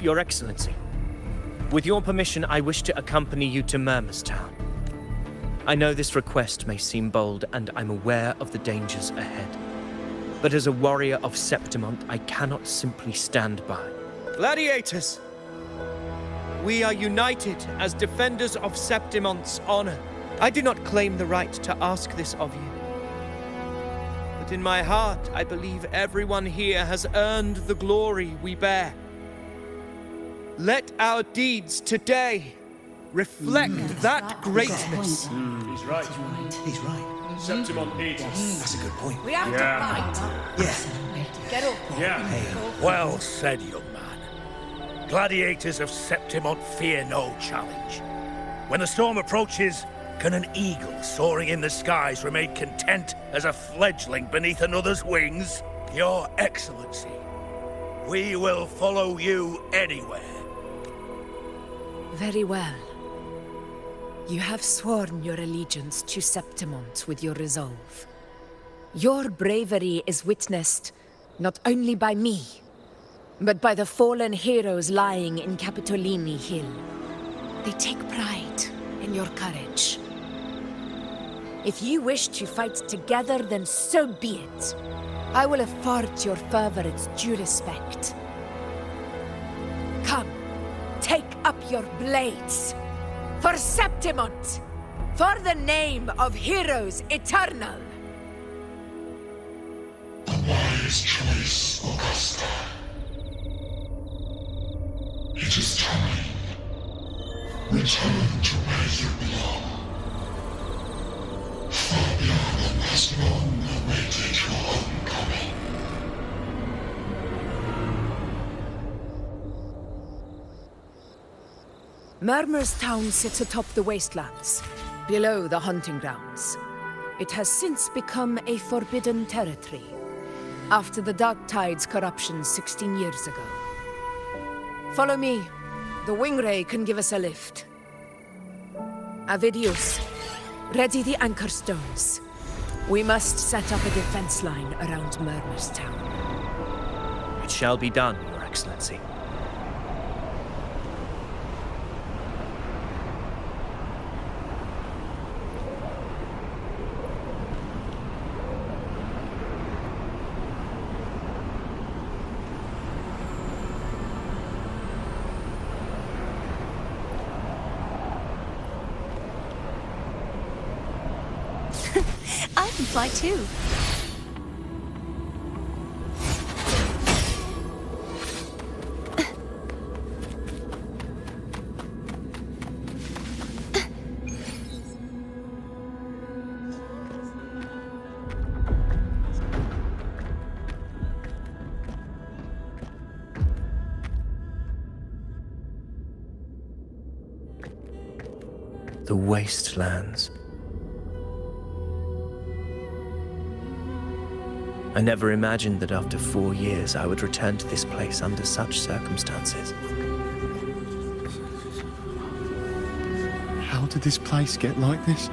Your Excellency, with your permission, I wish to accompany you to Murmur's Town. I know this request may seem bold, and I'm aware of the dangers ahead. But as a warrior of Septimont, I cannot simply stand by. Gladiators! We are united as defenders of Septimont's honor. I do not claim the right to ask this of you. But in my heart, I believe everyone here has earned the glory we bear. Let our deeds today reflect that greatness. He's right. He's right. Septimon needs us. That's a good point. We have to fight. Yeah. Get up. Yeah. Well said, young man. Gladiators of Septimont fear no challenge. When the storm approaches, can an eagle soaring in the skies remain content as a fledgling beneath another's wings? Your Excellency, We will follow you anywhere. Very well. You have sworn your allegiance to Septimont with your resolve. Your bravery is witnessed not only by me, but by the fallen heroes lying in Capitolini Hill. They take pride in your courage. If you wish to fight together, then so be it. I will afford your fervor its due respect. Come, take up your blades. For Septimont! For the name of heroes eternal! The wise choice, Augusta. It is time. Return to where you belong. Fabian has long awaited your homecoming. Murmur's town sits atop the wastelands, below the hunting grounds. It has since become a forbidden territory, after the Dark Tide's corruption 16 years ago. Follow me. The Wingray can give us a lift. Avidius, ready the anchor stones. We must set up a defense line around Murmur's town. It shall be done, Your Excellency. I can fly too. The wastelands. I never imagined that after 4 years I would return to this place under such circumstances. How did this place get like this?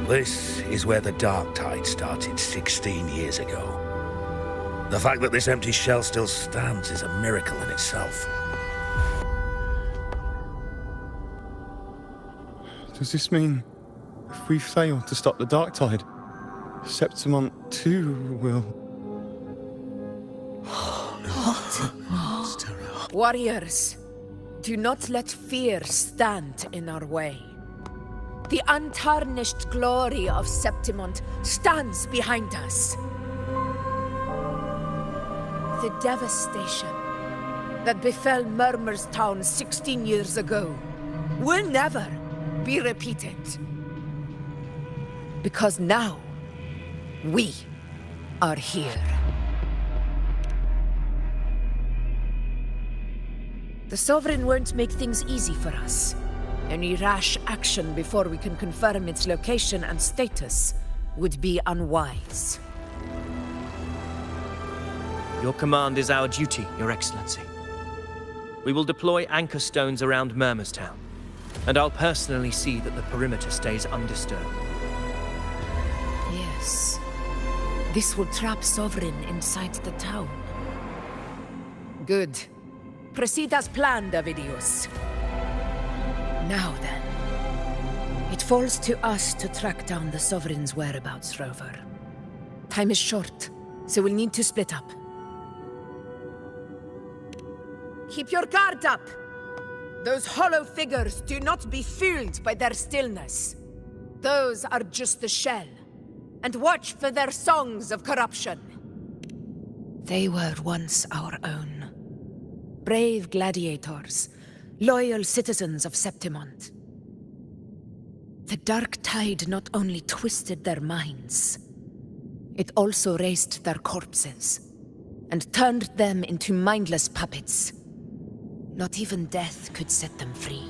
This is where the Dark Tide started 16 years ago. The fact that this empty shell still stands is a miracle in itself. Does this mean if we fail to stop the Dark Tide, Septimont too will... Warriors, do not let fear stand in our way. The untarnished glory of Septimont stands behind us. The devastation that befell Murmur's town 16 years ago will never be repeated. Because now, we are here. The Sovereign won't make things easy for us. Any rash action before we can confirm its location and status would be unwise. Your command is our duty, Your Excellency. We will deploy anchor stones around Murmur's town, and I'll personally see that the perimeter stays undisturbed. Yes. This will trap Sovereign inside the town. Good. Proceed as planned, Avidius. Now then. It falls to us to track down the Sovereign's whereabouts, Rover. Time is short, so we'll need to split up. Keep your guard up! Those hollow figures do not be fooled by their stillness. Those are just the shell. And watch for their songs of corruption. They were once our own. Brave gladiators, loyal citizens of Septimont. The Dark Tide not only twisted their minds, it also raised their corpses, and turned them into mindless puppets. Not even death could set them free.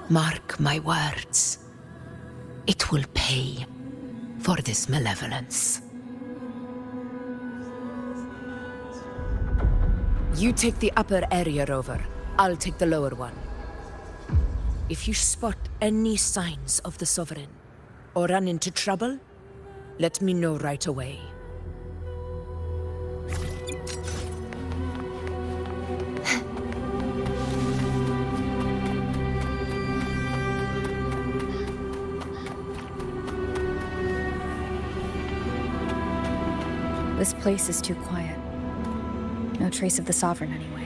Mark my words. It will pay for this malevolence. You take the upper area, Rover. I'll take the lower one. If you spot any signs of the Sovereign, or run into trouble, let me know right away. This place is too quiet. No trace of the Sovereign anyway.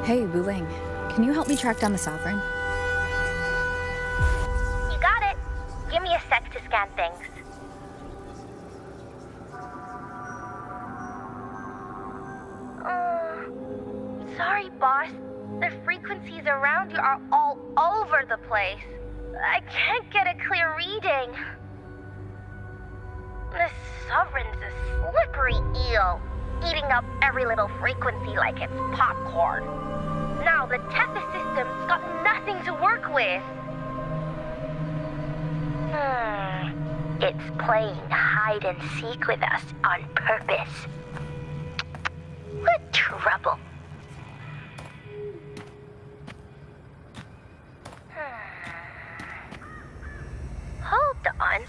Hey, Wuling, can you help me track down the Sovereign? You got it. Give me a sec to scan things. Sorry, boss. The frequencies around you are all over the place. I can't get a clear reading. The Sovereign's a slippery eel, eating up every little frequency like it's popcorn. Now the Tethys system's got nothing to work with. It's playing hide and seek with us on purpose. What trouble. Hold on.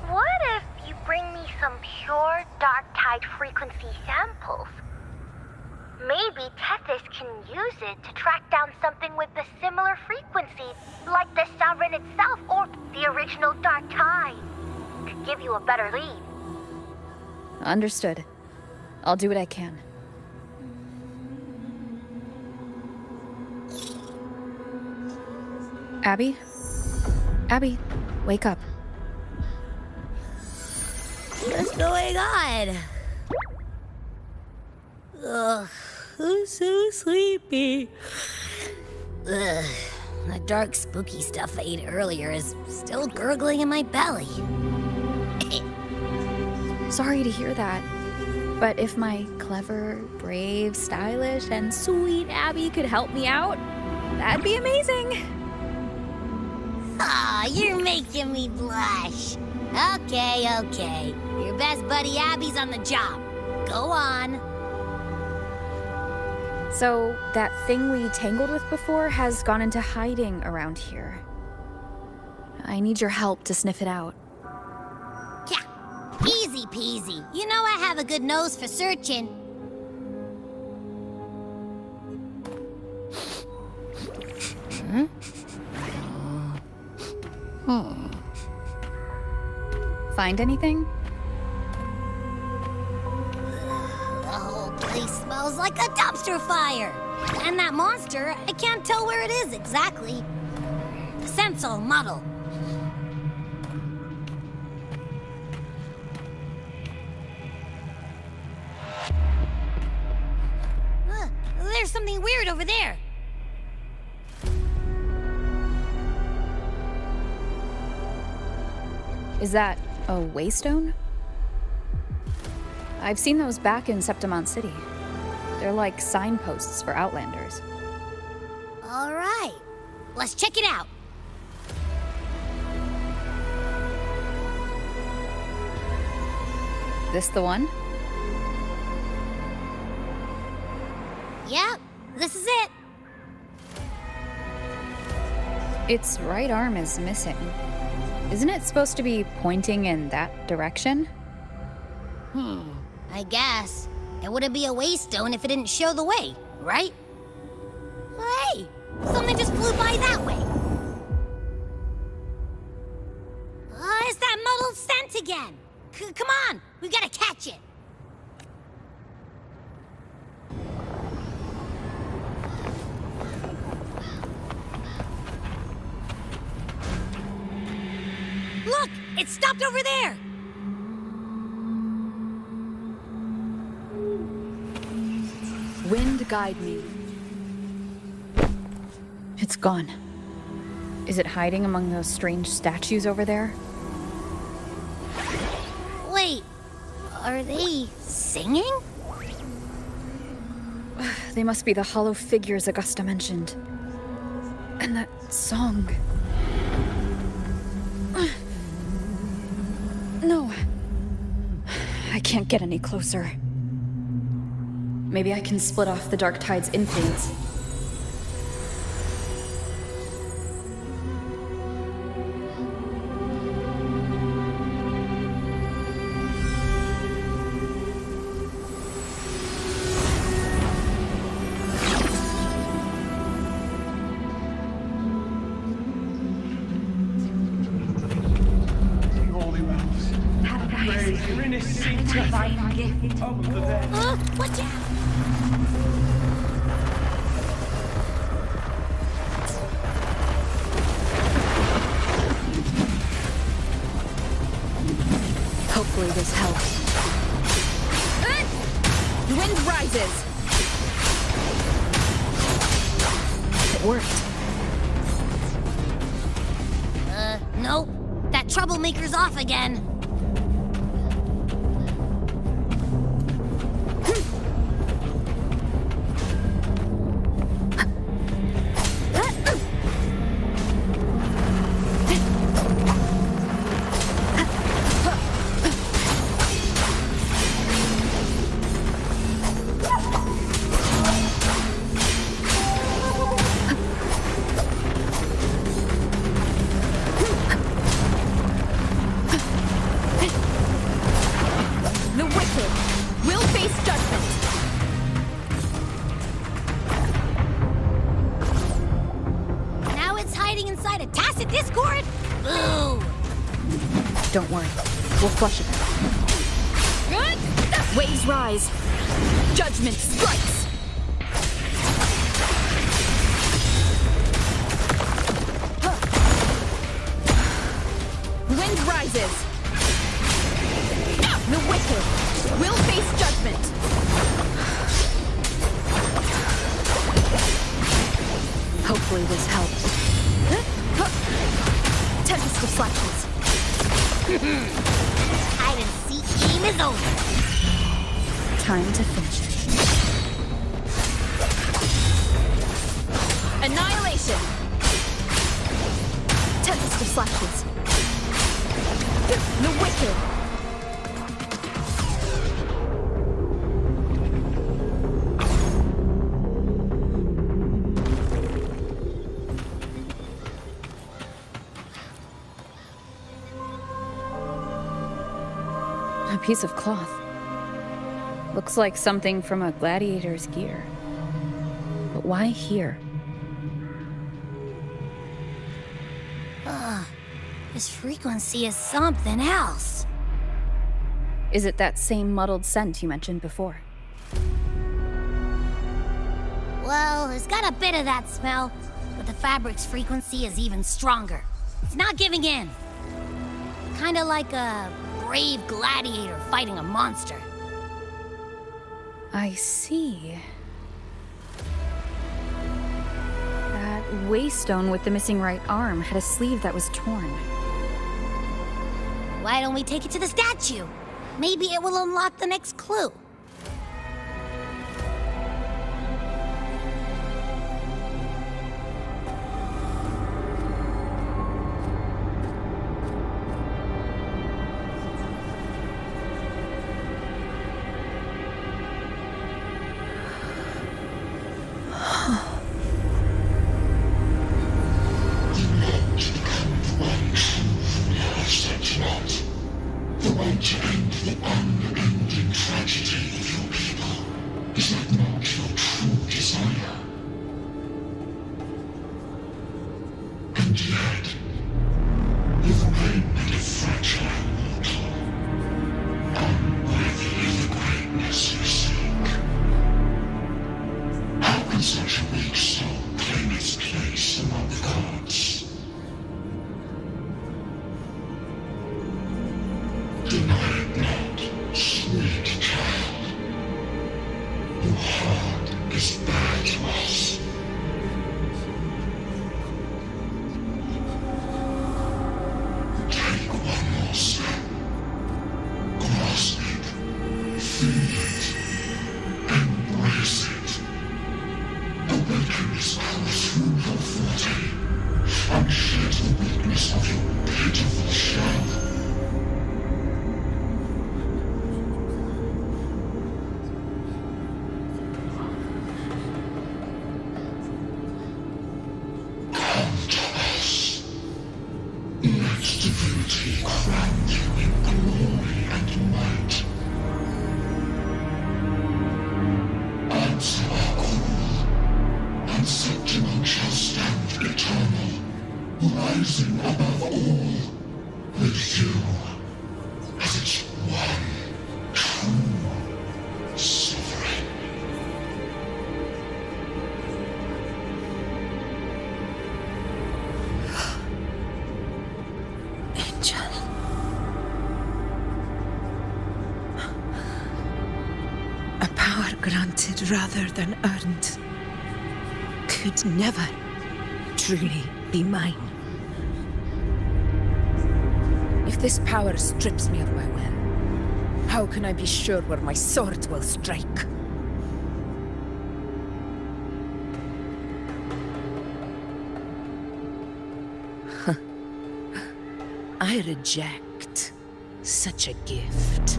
What if you bring me some pure dark-tide frequency samples? Maybe Tethys can use it to track down something with a similar frequency, like the Sovereign itself or the original Dark Tide. Could give you a better lead. Understood. I'll do what I can. Abby? Abby, wake up. What's going on? Ugh, I'm so sleepy. Ugh, the dark, spooky stuff I ate earlier is still gurgling in my belly. Sorry to hear that. But if my clever, brave, stylish, and sweet Abby could help me out, that'd be amazing. Aw, you're making me blush. Okay. Your best buddy Abby's on the job. Go on. So, that thing we tangled with before has gone into hiding around here. I need your help to sniff it out. Yeah, easy peasy. You know I have a good nose for searching. Find anything? The whole place smells like a dumpster fire. And that monster, I can't tell where it is exactly. The scent's all muddled. There's something weird over there. Is that a waystone? I've seen those back in Septimont City. They're like signposts for Outlanders. All right, let's check it out. This the one? Yep, this is it. Its right arm is missing. Isn't it supposed to be pointing in that direction? I guess. It wouldn't be a waystone if it didn't show the way, right? Hey, something just flew by that way. It's that muddled scent again. Come on, we've got to catch it. Look, it stopped over there. Wind guide me. It's gone. Is it hiding among those strange statues over there? Wait, are they singing? They must be the hollow figures Augusta mentioned. And that song. No. I can't get any closer. Maybe I can split off the Dark Tide's influence. Rinascita of the dead. Watch out! Hopefully this helps. The wind rises. It worked. Nope. That troublemaker's off again. Don't worry. We'll flush it out. Waves rise. Judgment strikes. Wind rises. The wicked will face judgment. Hopefully this helps. Tempest of flashes. Hide and seek game is over. Time to finish it. Annihilation. Tempest of flashes. The wicked. A piece of cloth. Looks like something from a gladiator's gear. But why here? This frequency is something else. Is it that same muddled scent you mentioned before? Well, there's got a bit of that smell, but the fabric's frequency is even stronger. It's not giving in. Kinda like a brave gladiator fighting a monster. I see. That waystone with the missing right arm had a sleeve that was torn. Why don't we take it to the statue? Maybe it will unlock the next clue. The way to end the unending tragedy. granted rather than earned, could never truly be mine. If this power strips me of my will, how can I be sure where my sword will strike? I reject such a gift.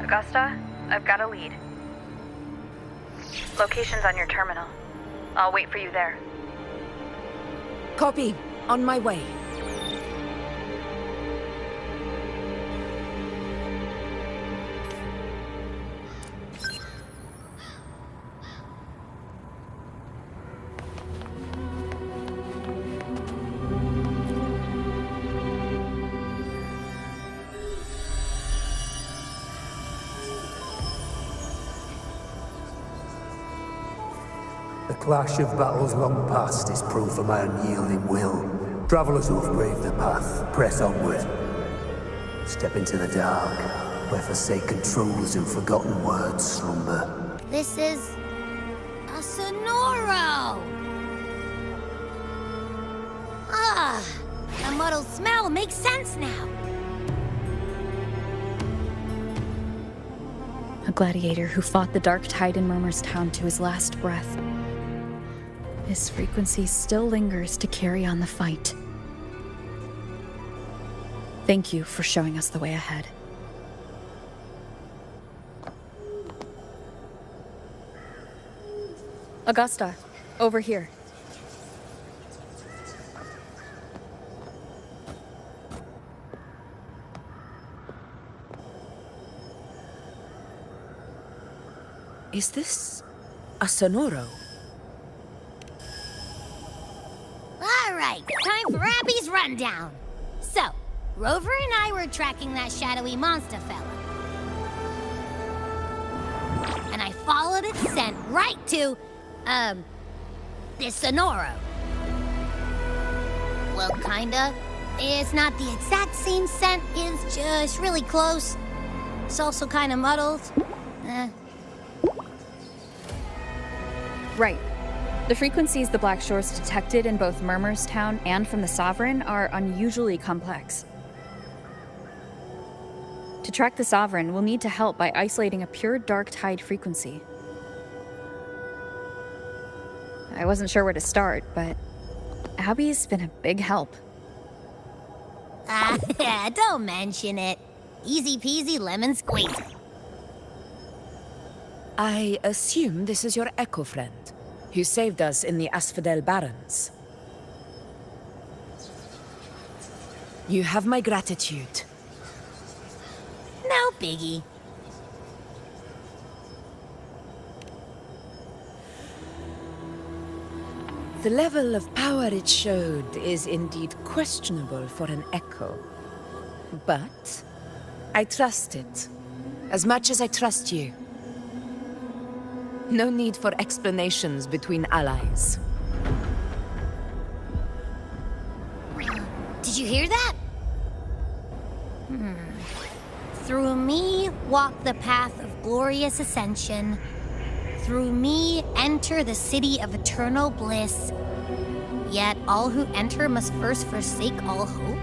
Augusta, I've got a lead. Location's on your terminal. I'll wait for you there. Copy. On my way. The clash of battles long past is proof of my unyielding will. Travellers who have braved the path, press onward. Step into the dark, where forsaken truths and forgotten words slumber. This is a Sonoro! Ah, the muddled smell makes sense now. A gladiator who fought the dark tide in Murmur's Town to his last breath. His frequency still lingers to carry on the fight. Thank you for showing us the way ahead. Augusta, over here. Is this a Sonoro? All right, time for Abby's rundown. So, Rover and I were tracking that shadowy monster fella. And I followed its scent right to, this Sonoro. Well, kinda. It's not the exact same scent, it's just really close. It's also kinda muddled. Right. The frequencies the Black Shores detected in both Murmur's Town and from the Sovereign are unusually complex. To track the Sovereign, we'll need to help by isolating a pure dark tide frequency. I wasn't sure where to start, but Abby's been a big help. Don't mention it. Easy peasy lemon squeezy. I assume this is your Echo friend, who saved us in the Asphodel Barrens. You have my gratitude. No biggie. The level of power it showed is indeed questionable for an Echo. But I trust it, as much as I trust you. No need for explanations between allies. Did you hear that? Through me walk the path of glorious ascension. Through me enter the city of eternal bliss. Yet all who enter must first forsake all hope.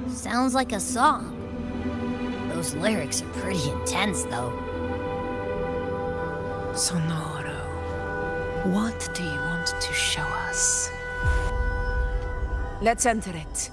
Sounds like a song. Those lyrics are pretty intense, though. Sonoro, what do you want to show us? Let's enter it.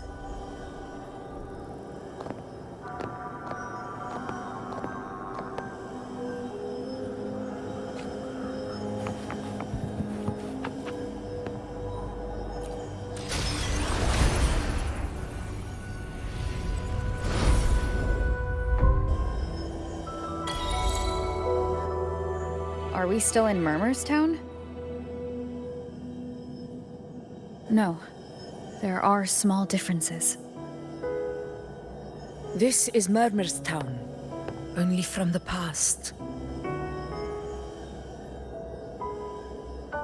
Are we still in Murmur's Town? No. There are small differences. This is Murmur's town, only from the past.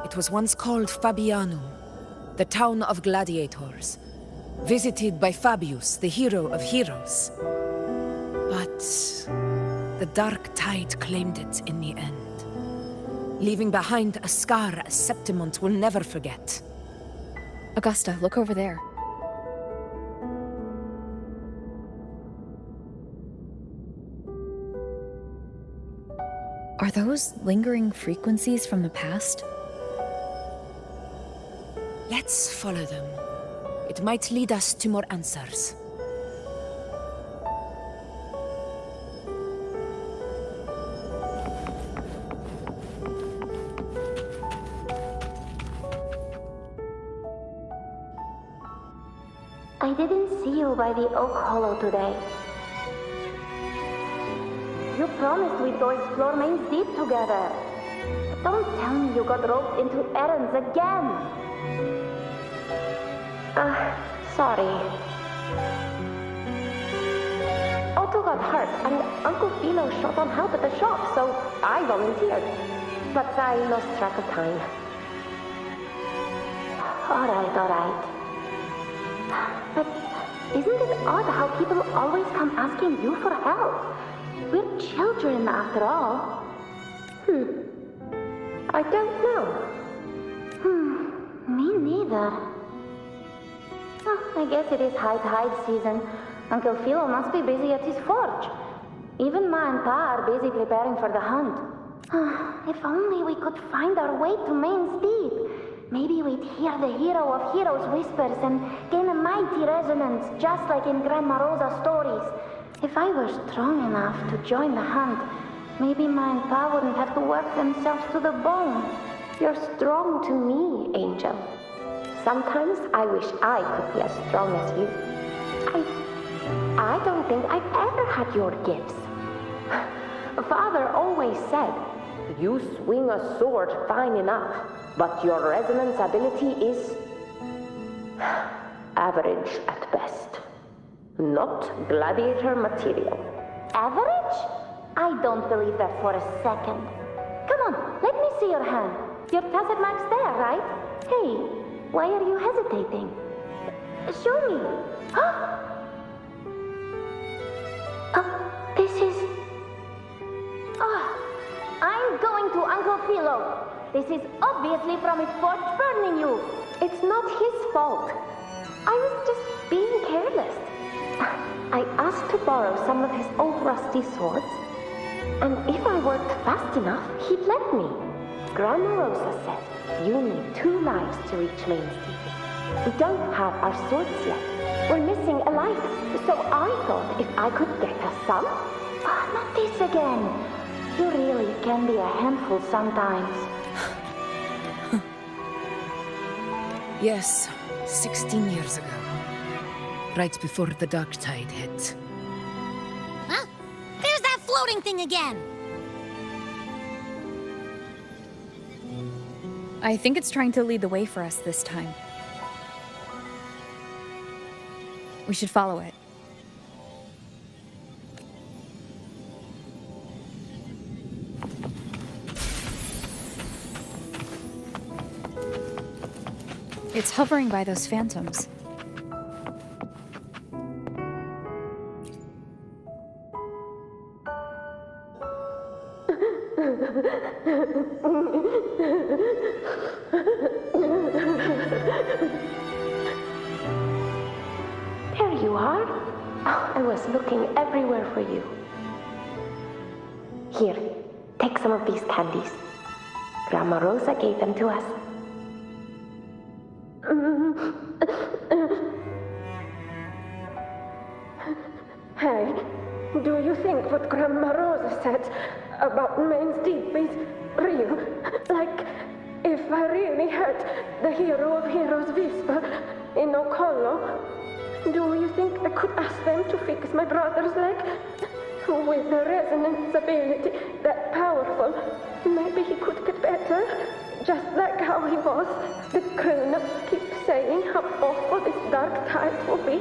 It was once called Fabianum, the town of gladiators, visited by Fabius, the hero of heroes. But the dark tide claimed it in the end, leaving behind a scar Septimont will never forget. Augusta, look over there. Are those lingering frequencies from the past? Let's follow them. It might lead us to more answers. I didn't see you by the Oak Hollow today. You promised we'd go explore Main's Deep together. But don't tell me you got roped into errands again. Sorry. Otto got hurt, and Uncle Philo shot on help at the shop, so I volunteered. But I lost track of time. Alright. But isn't it odd how people always come asking you for help? We're children, after all. I don't know. Me neither. I guess it is high tide season. Uncle Philo must be busy at his forge. Even Ma and Pa are busy preparing for the hunt. If only we could find our way to Main's Deep. Maybe we'd hear the hero of heroes whispers and gain a mighty resonance, just like in Grandma Rosa's stories. If I were strong enough to join the hunt, maybe Ma and Pa wouldn't have to work themselves to the bone. You're strong to me, Angel. Sometimes I wish I could be as strong as you. I don't think I've ever had your gifts. Father always said, you swing a sword fine enough, but your resonance ability is average at best. Not gladiator material. Average? I don't believe that for a second. Come on, let me see your hand. Your tacit mark's there, right? Hey, why are you hesitating? Show me. This is... I'm going to Uncle Philo. This is obviously from his forge burning you. It's not his fault. I was just being careless. I asked to borrow some of his old rusty swords, and if I worked fast enough, he'd let me. Grandma Rosa said you need 2 lives to reach Main's Deep. We don't have our swords yet. We're missing a life, so I thought if I could get us some... not this again. You really can be a handful sometimes. Yes, 16 years ago. Right before the dark tide hit. Huh? There's that floating thing again! I think it's trying to lead the way for us this time. We should follow it. It's hovering by those phantoms. There you are. Oh, I was looking everywhere for you. Here, take some of these candies. Grandma Rosa gave them to us. Hey, do you think what Grandma Rosa said about Main's Deep is real? Like, if I really heard the hero of heroes whisper in Oak Hollow, do you think I could ask them to fix my brother's leg? With a resonance ability that powerful, maybe he could get better. Just like how he was. The grown-ups keep saying how awful this dark tide will be.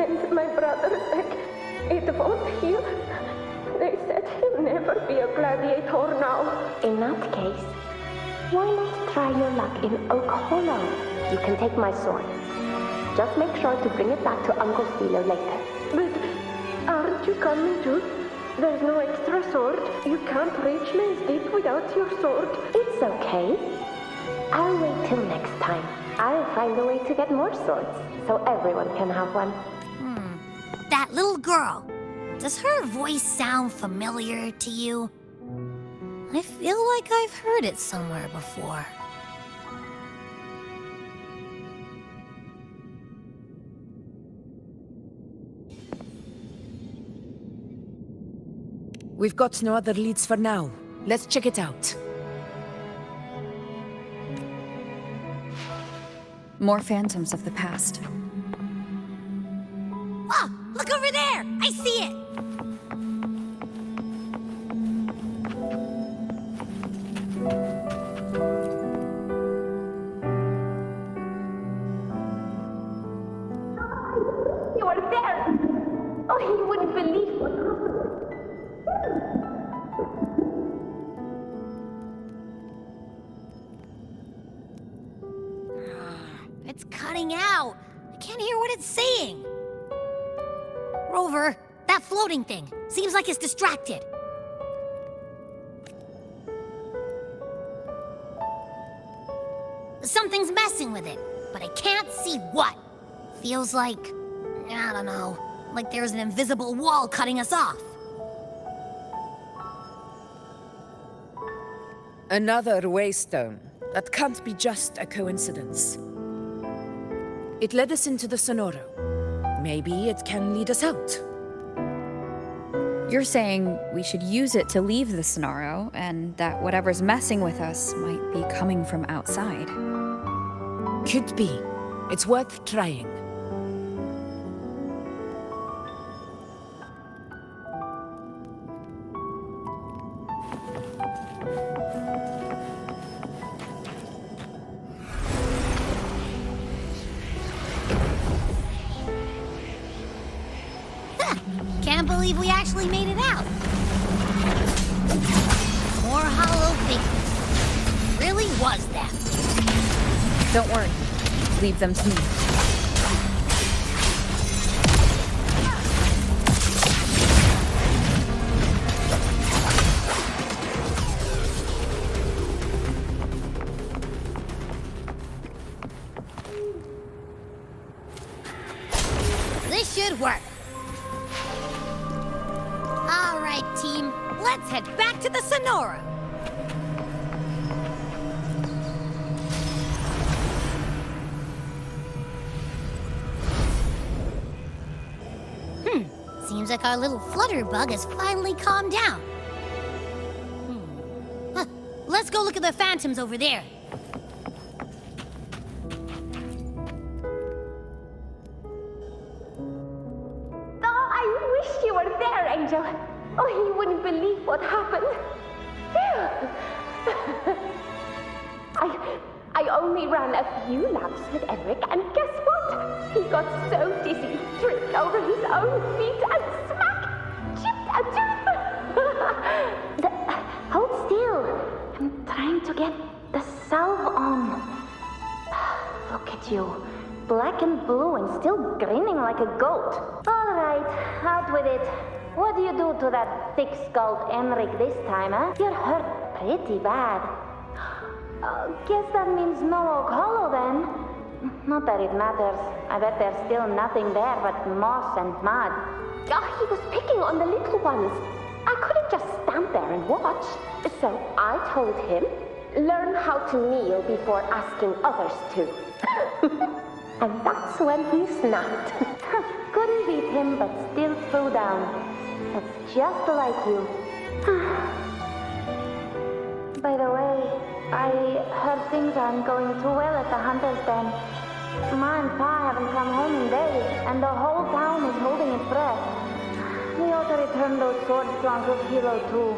And my brother's leg, It won't heal. They said he'll never be a gladiator now. In that case, why not try your luck in Oak Hollow? You can take my sword. Just make sure to bring it back to Uncle Philo later. But aren't you coming too? There's no extra sword. You can't reach Maze Deep without your sword. It's okay. I'll wait till next time. I'll find a way to get more swords, so everyone can have one. That little girl. Does her voice sound familiar to you? I feel like I've heard it somewhere before. We've got no other leads for now. Let's check it out. More phantoms of the past. Oh, look over there! I see it! You were there! Oh, you wouldn't believe what happened. It's cutting out. I can't hear what it's saying. Rover, that floating thing. Seems like it's distracted. Something's messing with it, but I can't see what. Feels like, I don't know, like there's an invisible wall cutting us off. Another waystone. That can't be just a coincidence. It led us into the Sonoro. Maybe it can lead us out. You're saying we should use it to leave the Sonoro, and that whatever's messing with us might be coming from outside. Could be. It's worth trying. Can't believe we actually made it out. More hollow figures. Really was them. Don't worry. Leave them to me. This should work. All right, team. Let's head back to the Sonora. Seems like our little flutterbug has finally calmed down. Let's go look at the phantoms over there. Oh, I wish you were there, Angel. Oh, you wouldn't believe what happened. I only ran a few laps with Eric, and guess what? He got so dizzy, tripped over his own feet, and smack! Chipped a tooth! Hold still. I'm trying to get the salve on. Look at you. Black and blue and still grinning like a goat. All right, out with it. What do you do to that thick-skulled Enric this time, huh? You're hurt pretty bad. Guess that means no Oak Hollow, then. Not that it matters. I bet there's still nothing there but moss and mud. He was picking on the little ones. I couldn't just stand there and watch. So I told him, learn how to kneel before asking others to. And that's when he snapped. Couldn't beat him, but still threw down. That's just like you. By the way, I heard things aren't going too well at the Hunter's Den. Ma and Pa haven't come home in days, and the whole town is holding its breath. We ought to return those swords to Uncle Philo, too.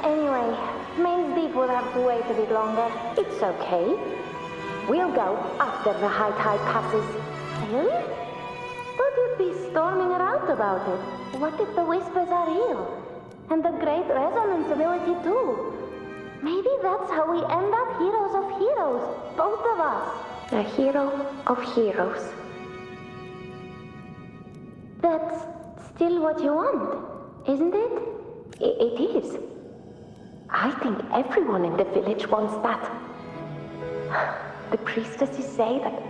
Anyway, Maze Deep will have to wait a bit longer. It's okay. We'll go after the high tide passes. Really? Thought you'd be storming her out about it. What if the whispers are real? And the great resonance ability too? Maybe that's how we end up heroes of heroes, both of us. A hero of heroes. That's still what you want, isn't it? It is. I think everyone in the village wants that. The priestesses say that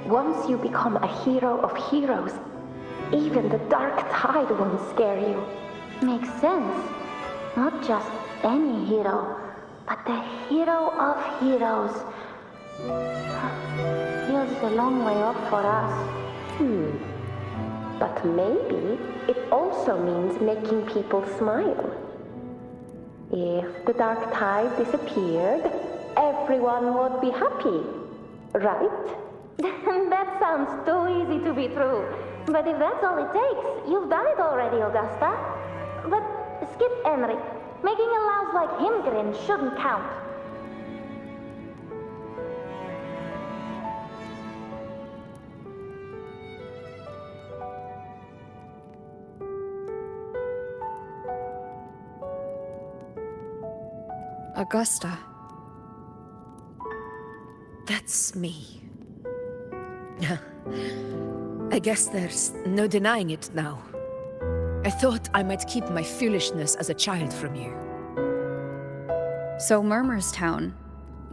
once you become a hero of heroes, even the dark tide won't scare you. Makes sense. Not just any hero, but the hero of heroes. Feels a long way off for us. But maybe it also means making people smile. If the dark tide disappeared, everyone would be happy, right? That sounds too easy to be true. But if that's all it takes, you've done it already, Augusta. But skip Enric. Making a louse like him grin shouldn't count. Augusta. That's me. I guess there's no denying it now. I thought I might keep my foolishness as a child from you. So Murmur's town,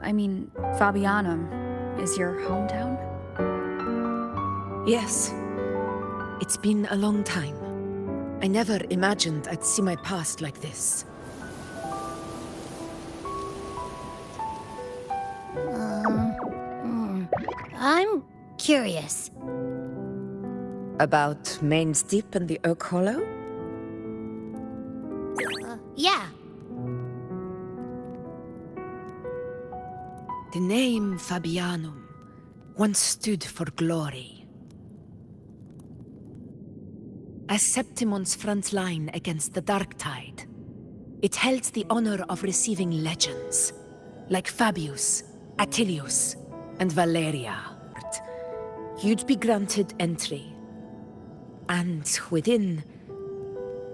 Fabianum, is your hometown? Yes. It's been a long time. I never imagined I'd see my past like this. I'm curious. About Main's Deep and the Oak Hollow? Yeah. The name Fabianum once stood for glory. As Septimon's front line against the Dark Tide, it held the honor of receiving legends, like Fabius, Attilius, and Valeria. You'd be granted entry, and within,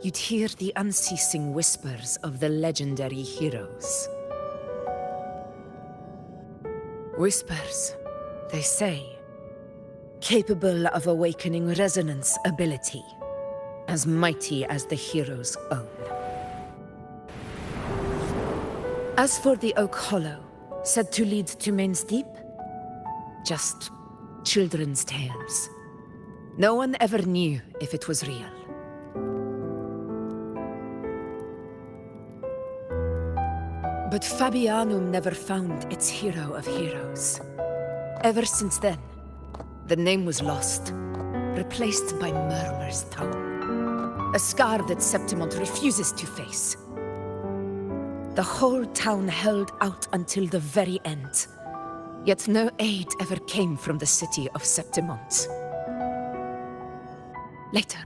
you'd hear the unceasing whispers of the legendary heroes. Whispers, they say, capable of awakening resonance ability, as mighty as the hero's own. As for the Oak Hollow, said to lead to Main's Deep, just children's tales. No one ever knew if it was real. But Fabianum never found its hero of heroes. Ever since then, the name was lost, replaced by Murmur's Town. A scar that Septimont refuses to face. The whole town held out until the very end, yet no aid ever came from the city of Septimont. Later,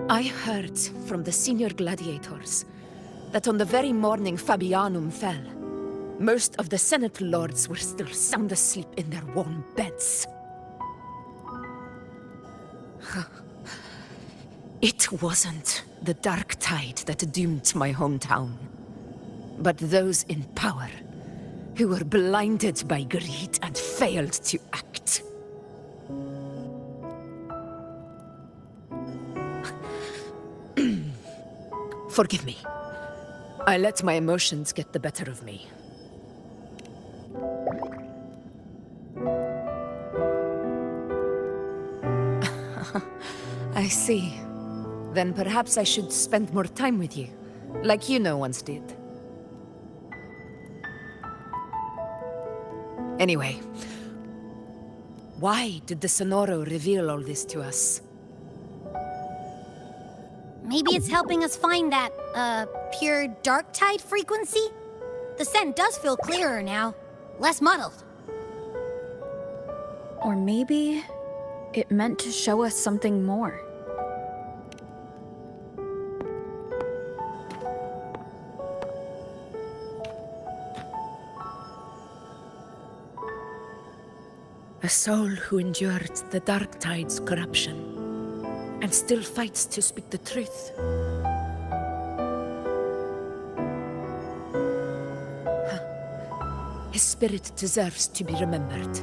I heard from the senior gladiators that on the very morning Fabianum fell, most of the Senate lords were still sound asleep in their warm beds. It wasn't the Dark Tide that doomed my hometown, but those in power who were blinded by greed and failed to act. Forgive me. I let my emotions get the better of me. I see. Then perhaps I should spend more time with you, like you once did. Anyway, why did the Sonoro reveal all this to us? Maybe it's helping us find that, pure dark tide frequency? The scent does feel clearer now, less muddled. Or maybe it meant to show us something more. A soul who endured the Dark Tide's corruption and still fights to speak the truth. His spirit deserves to be remembered.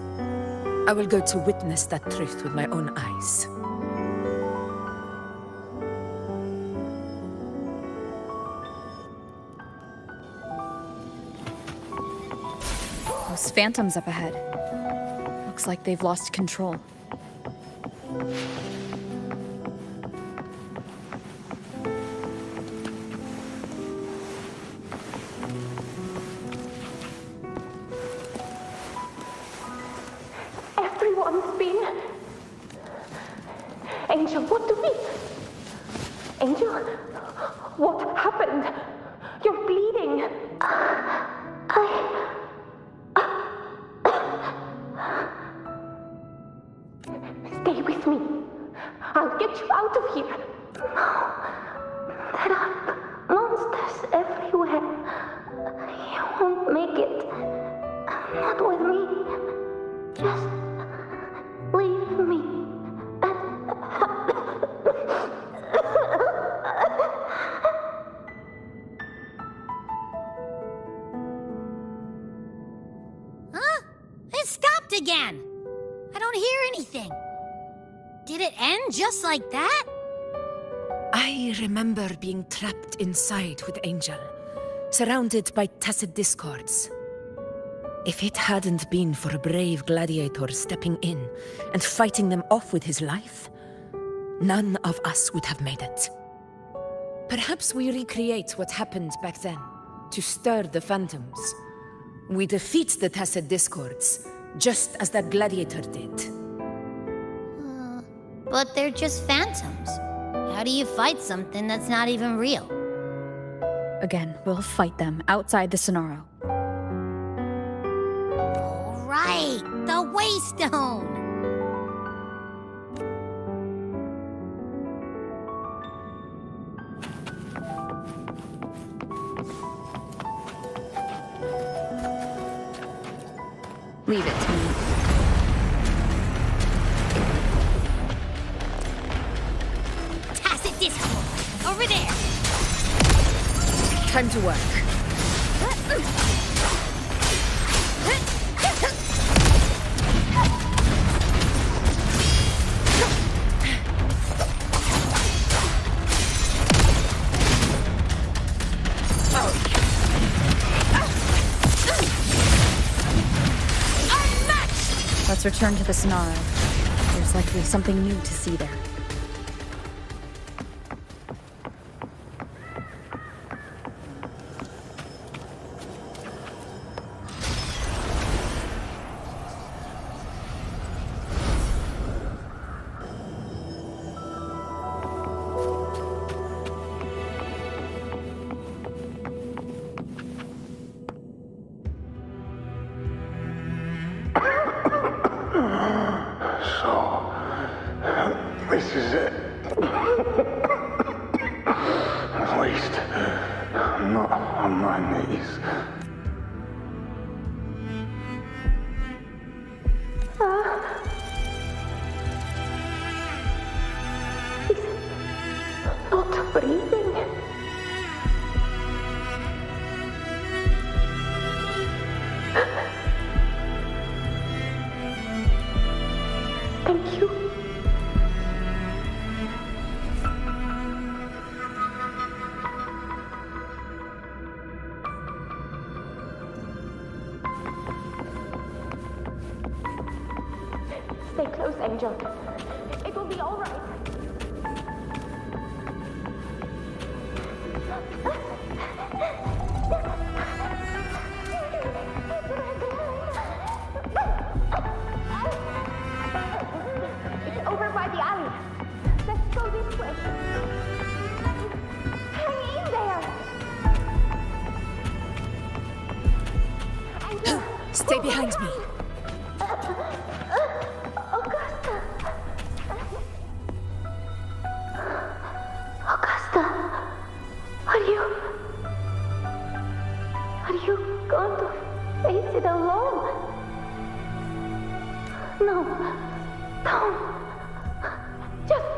I will go to witness that truth with my own eyes. Those phantoms up ahead. Looks like they've lost control. Everyone's been... Angel, what do we... Angel? What happened? You're bleeding. Stay with me. I'll get you out of here. No. There are monsters everywhere. You won't make it. Not with me. Just leave me. Huh? It stopped again. I don't hear anything. Did it end just like that? I remember being trapped inside with Angel, surrounded by tacit discords. If it hadn't been for a brave gladiator stepping in and fighting them off with his life, none of us would have made it. Perhaps we recreate what happened back then, to stir the phantoms. We defeat the tacit discords, just as that gladiator did. But they're just phantoms. How do you fight something that's not even real? Again, we'll fight them outside the Sonaro. Right, the Waystone! Leave it to me. Tacit Discord! Over there! Time to work. Let's return to the Sonaro. There's likely something new to see there. This is it. At least, I'm not on my knees. He's not breathing. Thank you. Stay close, Angel. It will be all right. It's over by the alley. Let's go this way. Hang in there. Angel. Stay behind me. Augusta, are you going to face it alone? No, don't. Just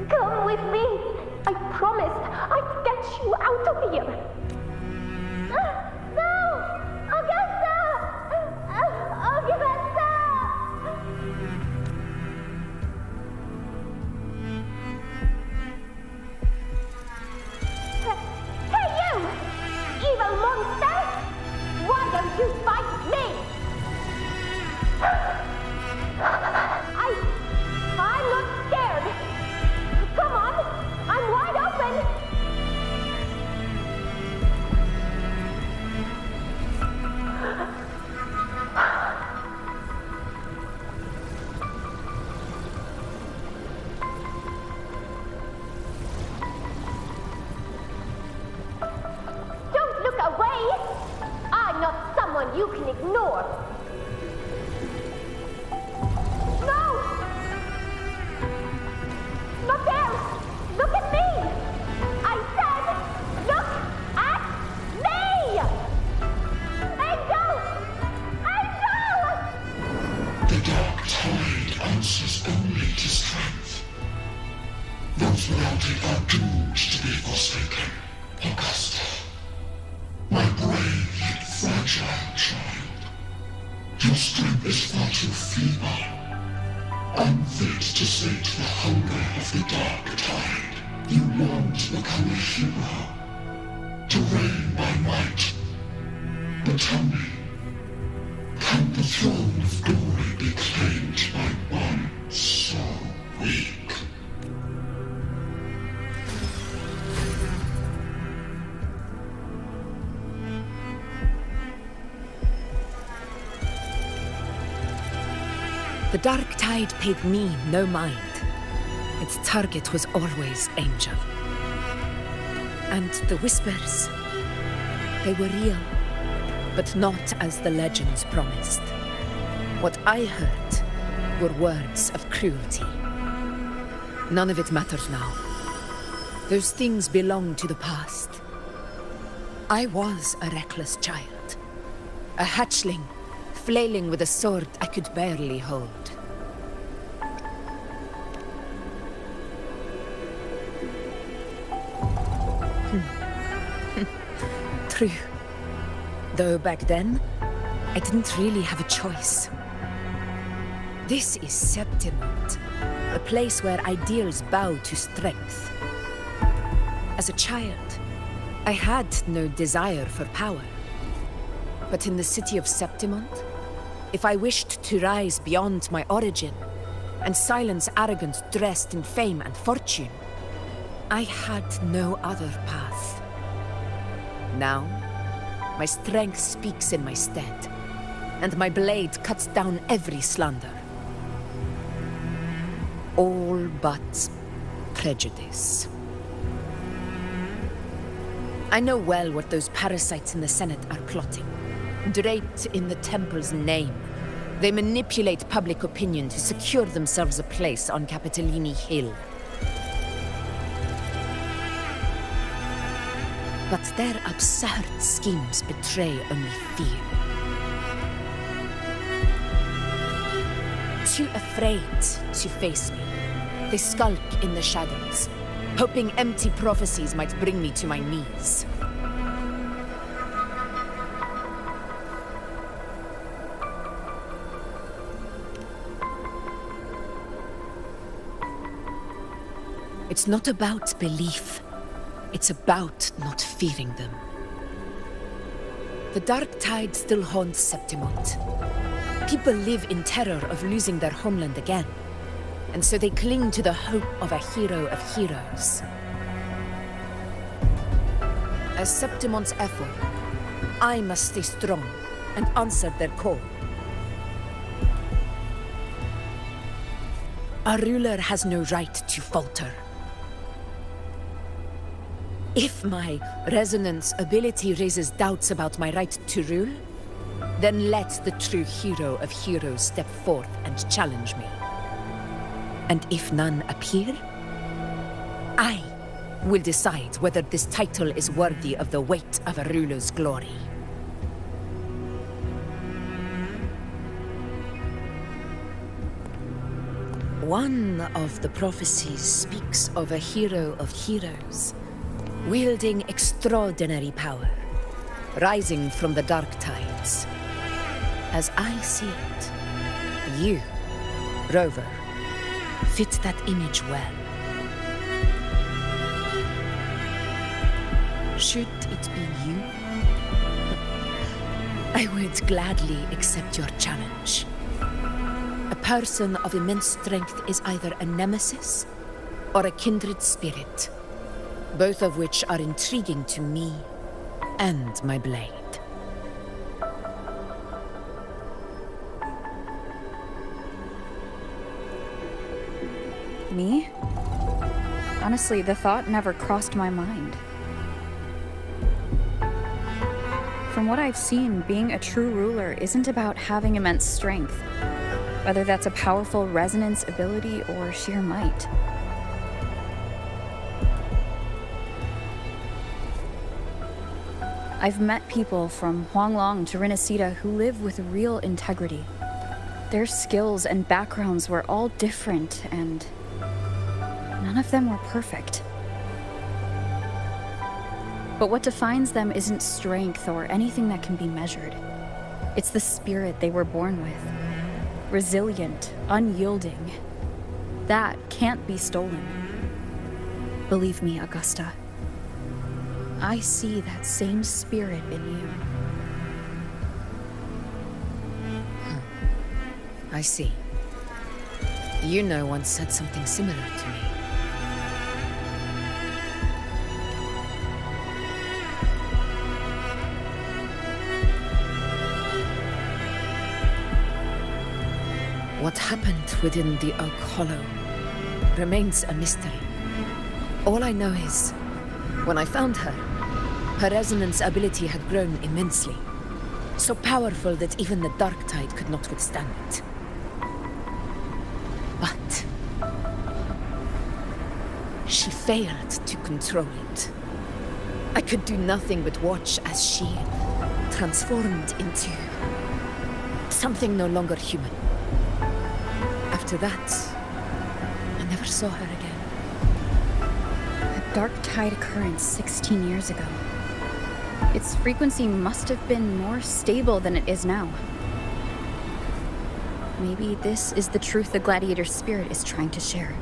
come please. I promised I'd get you out of here. No! Augusta! Augusta! Hey, you! Evil monster! Why don't you fight me? I'm not scared. Come on, I'm wide open. Don't look away. I'm not someone you can ignore. No! Not there! Look at me! I said, look at me! Angel! Angel! The dark tide answers only to strength. Those without it are doomed to be forsaken. Augusta, my brave yet fragile child. Your strength is far too feeble, unfit to sate the hunger of the dark tide. You long to become a hero, to reign by might. But tell me, can the throne of glory be claimed by one so weak? The dark tide paid me no mind. Its target was always Angel. And the whispers, they were real, but not as the legends promised. What I heard were words of cruelty. None of it matters now. Those things belong to the past. I was a reckless child, a hatchling, flailing with a sword I could barely hold. True. Though back then, I didn't really have a choice. This is Septimont, a place where ideals bow to strength. As a child, I had no desire for power. But in the city of Septimont, if I wished to rise beyond my origin and silence arrogance dressed in fame and fortune, I had no other path. Now, my strength speaks in my stead, and my blade cuts down every slander. All but prejudice. I know well what those parasites in the Senate are plotting. Draped in the Temple's name, they manipulate public opinion to secure themselves a place on Capitolini Hill. But their absurd schemes betray only fear. Too afraid to face me, they skulk in the shadows, hoping empty prophecies might bring me to my knees. It's not about belief. It's about not fearing them. The dark tide still haunts Septimont. People live in terror of losing their homeland again, and so they cling to the hope of a hero of heroes. As Septimont's effort, I must stay strong and answer their call. Our ruler has no right to falter. If my resonance ability raises doubts about my right to rule, then let the true hero of heroes step forth and challenge me. And if none appear, I will decide whether this title is worthy of the weight of a ruler's glory. One of the prophecies speaks of a hero of heroes, wielding extraordinary power, rising from the dark tides. As I see it, you, Rover, fit that image well. Should it be you, I would gladly accept your challenge. A person of immense strength is either a nemesis or a kindred spirit, both of which are intriguing to me and my blade. Me? Honestly, the thought never crossed my mind. From what I've seen, being a true ruler isn't about having immense strength, whether that's a powerful resonance ability or sheer might. I've met people from Huanglong to Rinascita who live with real integrity. Their skills and backgrounds were all different, and none of them were perfect. But what defines them isn't strength or anything that can be measured. It's the spirit they were born with. Resilient, unyielding. That can't be stolen. Believe me, Augusta. I see that same spirit in you. I see. Yuno once said something similar to me. What happened within the Oak Hollow remains a mystery. All I know is, when I found her, her resonance ability had grown immensely. So powerful that even the Dark Tide could not withstand it. But she failed to control it. I could do nothing but watch as she transformed into something no longer human. After that, I never saw her again. A Dark Tide occurrence 16 years ago. Its frequency must have been more stable than it is now. Maybe this is the truth the gladiator spirit is trying to share.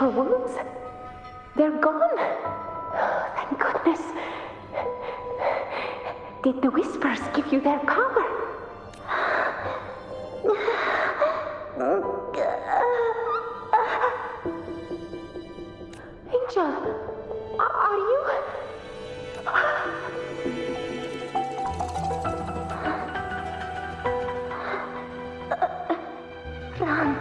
Your wounds? They're gone. Thank goodness. Did the whispers give you their power? Angel, are you? Run.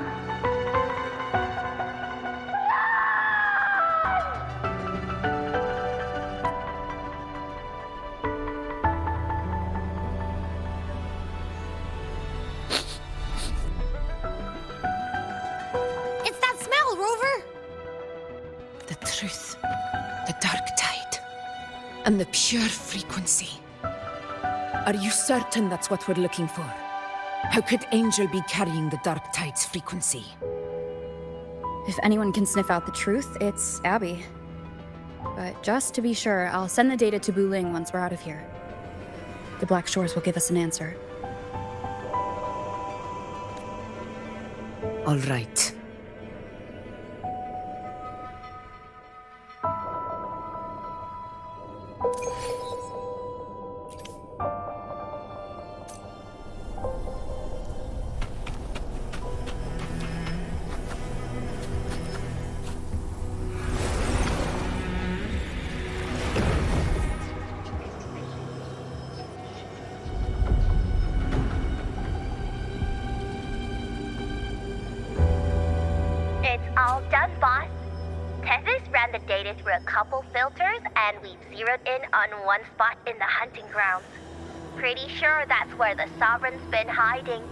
And the pure frequency. Are you certain that's what we're looking for? How could Angel be carrying the Dark Tide's frequency? If anyone can sniff out the truth, it's Abby. But just to be sure, I'll send the data to Buling once we're out of here. The Black Shores will give us an answer. All right. All done, boss. Tethys ran the data through a couple filters, and we've zeroed in on one spot in the hunting grounds. Pretty sure that's where the Sovereign's been hiding.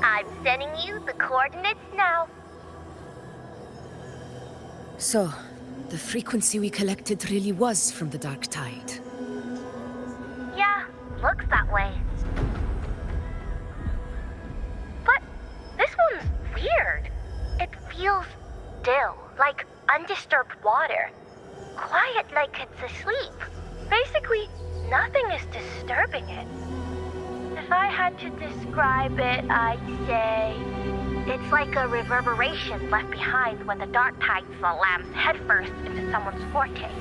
I'm sending you the coordinates now. So, the frequency we collected really was from the Dark Tide. Yeah, looks that way. But this one's weird. It feels still, like undisturbed water. Quiet like it's asleep. Basically, nothing is disturbing it. If I had to describe it, I'd say it's like a reverberation left behind when the Dark Tide slams headfirst into someone's forte.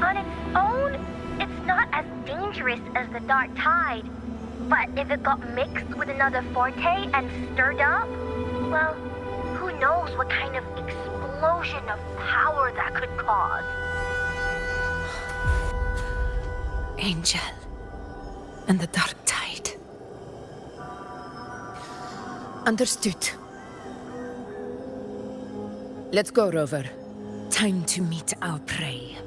On its own, it's not as dangerous as the Dark Tide, but if it got mixed with another forte and stirred up, well, who knows what kind of explosion of power that could cause. Angel and the Dark Tide. Understood. Let's go, Rover. Time to meet our prey.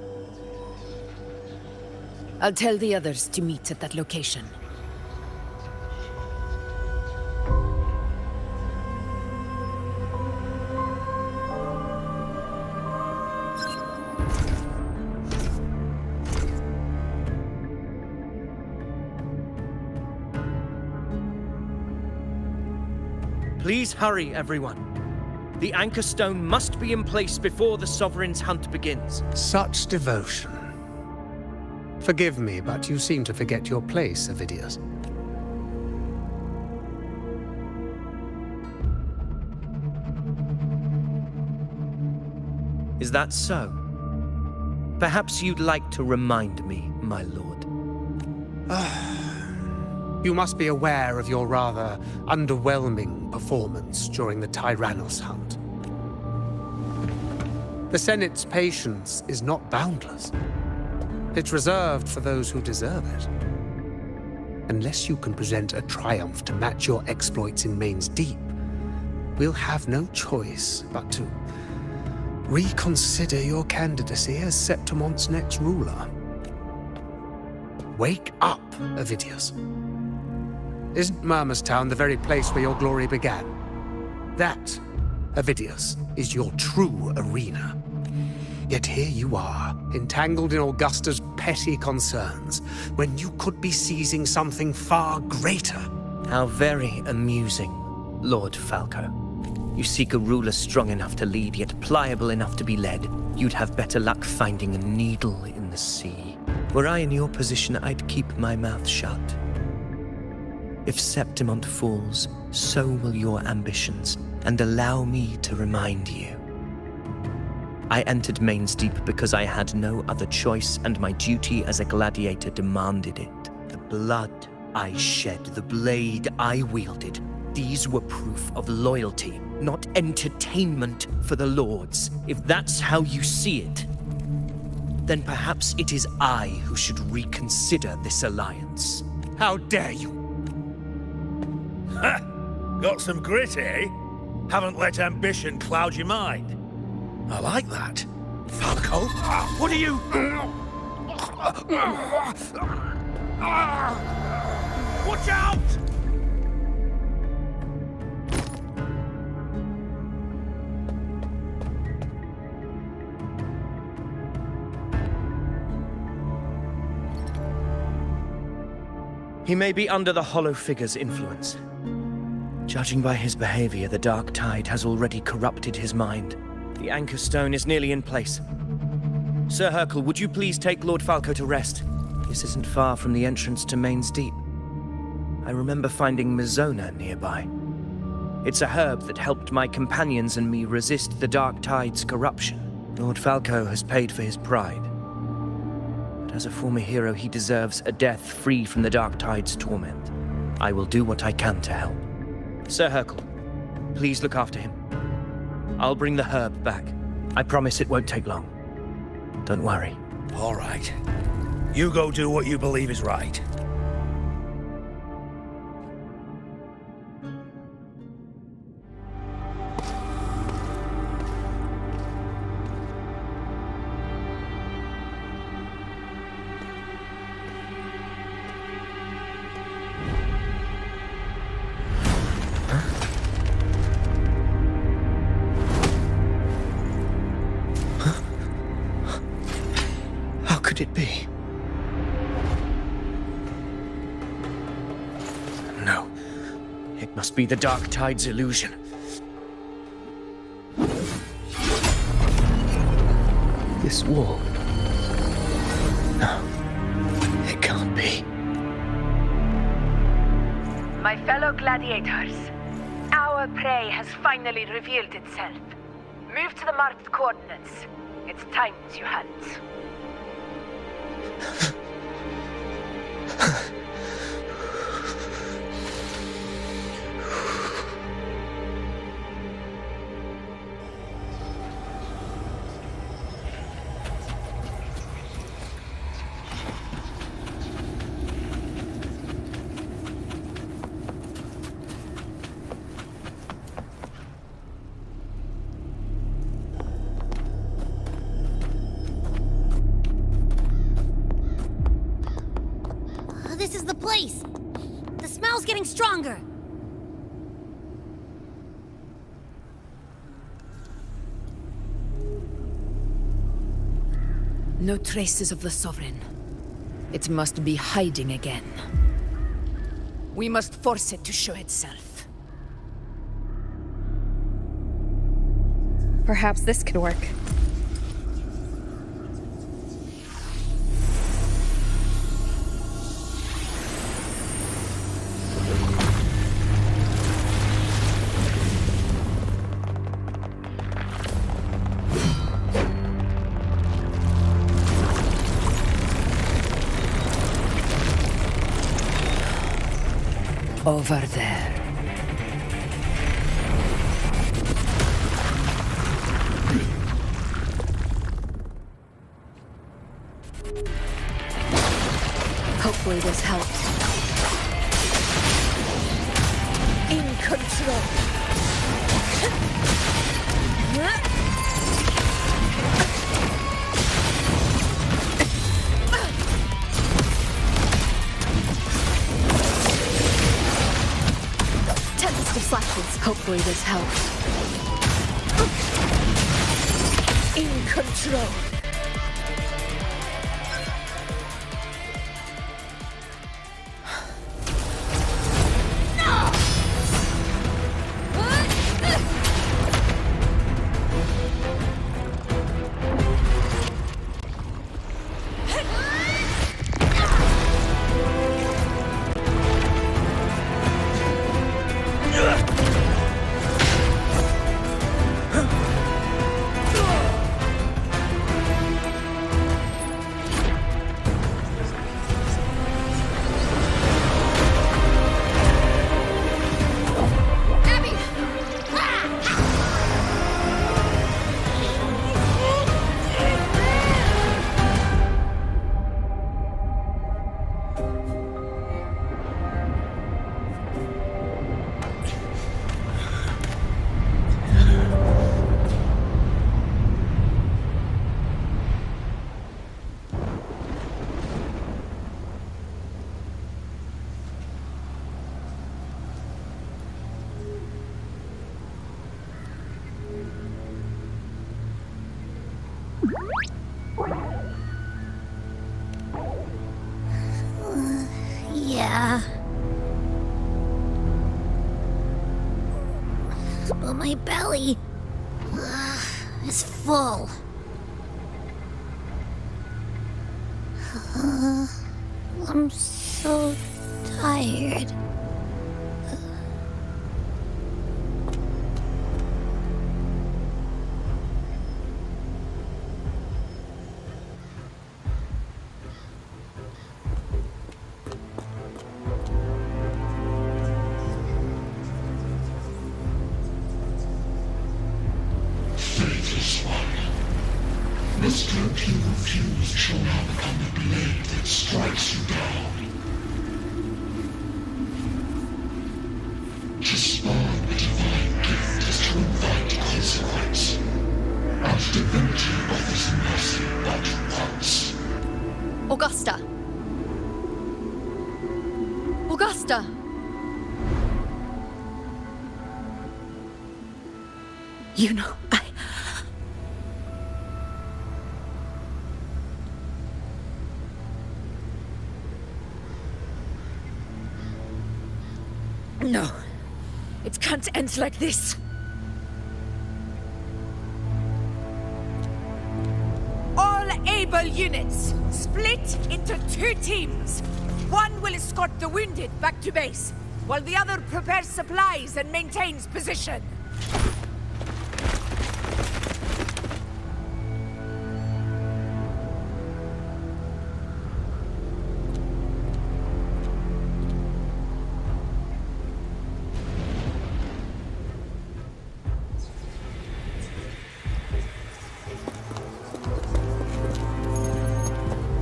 I'll tell the others to meet at that location. Please hurry, everyone. The anchor stone must be in place before the Sovereign's hunt begins. Such devotion. Forgive me, but you seem to forget your place, Avidius. Is that so? Perhaps you'd like to remind me, my lord. You must be aware of your rather underwhelming performance during the Tyrannos hunt. The Senate's patience is not boundless. It's reserved for those who deserve it. Unless you can present a triumph to match your exploits in Main's Deep, we'll have no choice but to reconsider your candidacy as Septimon's next ruler. Wake up, Avidius. Isn't Murmustown the very place where your glory began? That, Avidius, is your true arena. Yet here you are, entangled in Augusta's petty concerns, when you could be seizing something far greater. How very amusing, Lord Falco. You seek a ruler strong enough to lead, yet pliable enough to be led. You'd have better luck finding a needle in the sea. Were I in your position, I'd keep my mouth shut. If Septimont falls, so will your ambitions, and allow me to remind you. I entered Main's Deep because I had no other choice, and my duty as a gladiator demanded it. The blood I shed, the blade I wielded, these were proof of loyalty, not entertainment for the Lords. If that's how you see it, then perhaps it is I who should reconsider this alliance. How dare you! Ha! Got some grit, eh? Haven't let ambition cloud your mind. I like that. Falco, what are you... Watch out! He may be under the Hollow Figure's influence. Judging by his behavior, the Dark Tide has already corrupted his mind. The anchor stone is nearly in place. Sir Hercule, would you please take Lord Falco to rest? This isn't far from the entrance to Main's Deep. I remember finding Mizona nearby. It's a herb that helped my companions and me resist the Dark Tide's corruption. Lord Falco has paid for his pride. But as a former hero, he deserves a death free from the Dark Tide's torment. I will do what I can to help. Sir Hercule, please look after him. I'll bring the herb back. I promise it won't take long. Don't worry. All right. You go do what you believe is right. could it be? No. It must be the Dark Tide's illusion. This wall. No. It can't be. My fellow gladiators, our prey has finally revealed itself. Move to the marked coordinates. It's time to hunt. This is the place! The smell's getting stronger! No traces of the Sovereign. It must be hiding again. We must force it to show itself. Perhaps this could work. Over there. Hopefully this helps. In control. Flashes. Hopefully this helps. In control. Yeah. But my belly is full. I'm so tired. Faithless one, this cloak you refused shall now become the blade that strikes you down. To spawn a divine gift is to invite consequence, and divinity offers mercy but once. Augusta! Augusta! You know, No. It can't end like this. All able units, split into 2 teams. One will escort the wounded back to base, while the other prepares supplies and maintains position.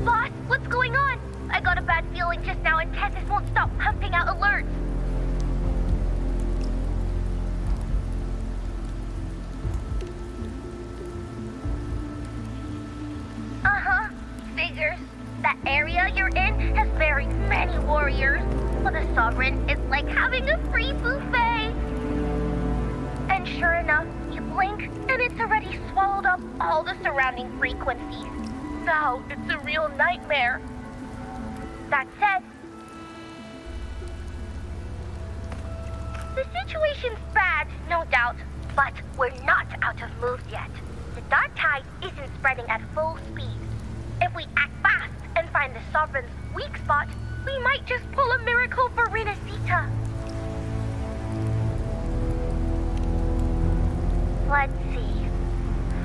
Boss, what's going on? I got a bad feeling just now and Tessus won't stop pumping out alerts. Uh-huh. Figures. That area you're in has very many warriors. But the Sovereign is like having a free buffet. And sure enough, you blink and it's already swallowed up all the surrounding frequencies. Now it's a real nightmare. That said, the situation's bad, no doubt, but we're not out of moves yet. The dark tide isn't spreading at full speed. If we act fast and find the Sovereign's weak spot, we might just pull a miracle for Rinascita. Let's see.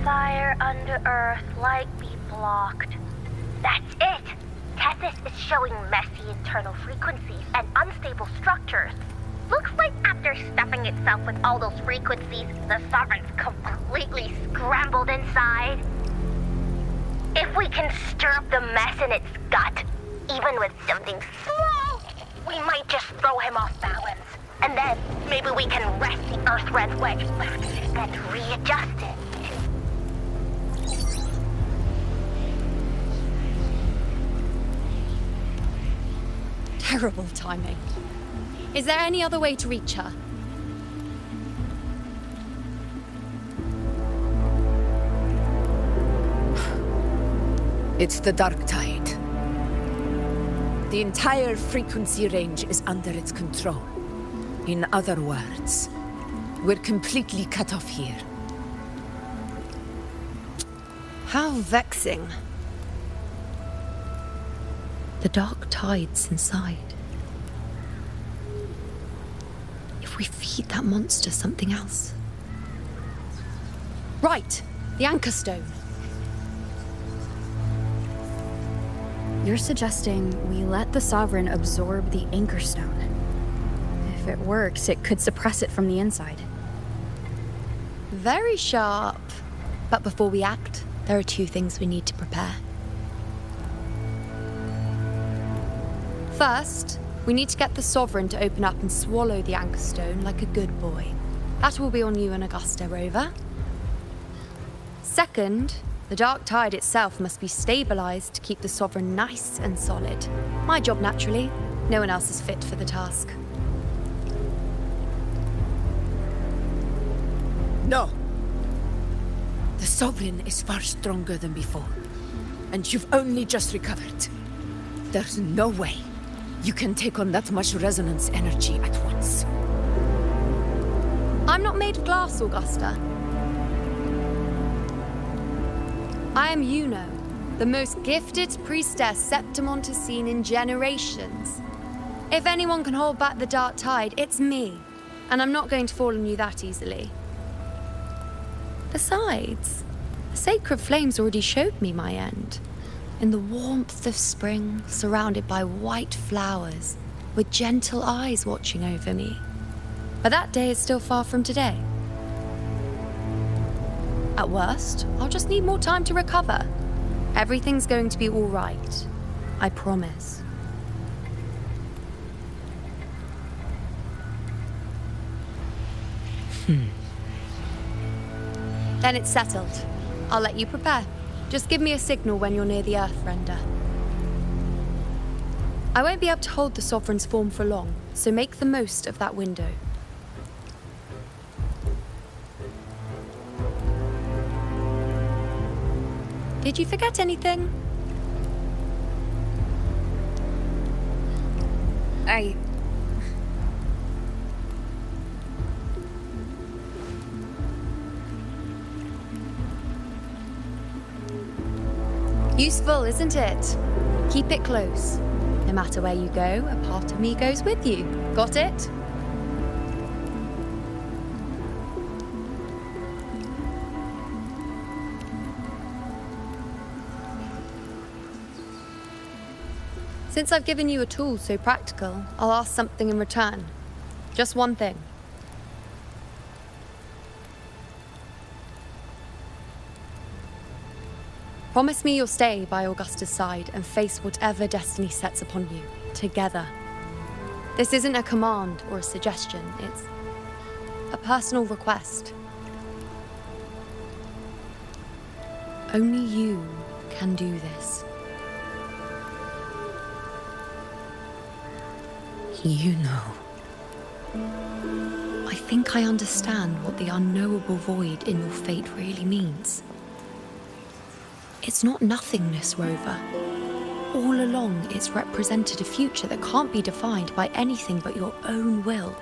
Fire under earth, light be blocked. That's it! Tessus is showing messy internal frequencies and unstable structures. Looks like after stuffing itself with all those frequencies, the Sovereign's completely scrambled inside. If we can stir up the mess in its gut, even with something small, we might just throw him off balance. And then maybe we can wrest the Earthred wedge back and readjust it. Terrible timing. Is there any other way to reach her? It's the dark tide. The entire frequency range is under its control. In other words, we're completely cut off here. How vexing. The dark tide's inside. If we feed that monster something else. Right, the Anchor Stone. You're suggesting we let the Sovereign absorb the Anchor Stone. If it works, it could suppress it from the inside. Very sharp. But before we act, there are 2 things we need to prepare. First, we need to get the Sovereign to open up and swallow the Anchor Stone like a good boy. That will be on you and Augusta, Rover. Second, the dark tide itself must be stabilized to keep the Sovereign nice and solid. My job, naturally. No one else is fit for the task. No. The Sovereign is far stronger than before. And you've only just recovered. There's no way you can take on that much resonance energy at once. I'm not made of glass, Augusta. I am Yuno, the most gifted priestess Septimont has seen in generations. If anyone can hold back the dark tide, it's me. And I'm not going to fall on you that easily. Besides, the sacred flames already showed me my end. In the warmth of spring, surrounded by white flowers, with gentle eyes watching over me. But that day is still far from today. At worst, I'll just need more time to recover. Everything's going to be all right. I promise. Then it's settled. I'll let you prepare. Just give me a signal when you're near the Earthrender. I won't be able to hold the Sovereign's form for long, so make the most of that window. Did you forget anything? Useful, isn't it? Keep it close. No matter where you go, a part of me goes with you. Got it? Since I've given you a tool so practical, I'll ask something in return. Just one thing. Promise me you'll stay by Augusta's side and face whatever destiny sets upon you, together. This isn't a command or a suggestion, it's a personal request. Only you can do this. You know. I think I understand what the unknowable void in your fate really means. It's not nothingness, Rover. All along, it's represented a future that can't be defined by anything but your own will.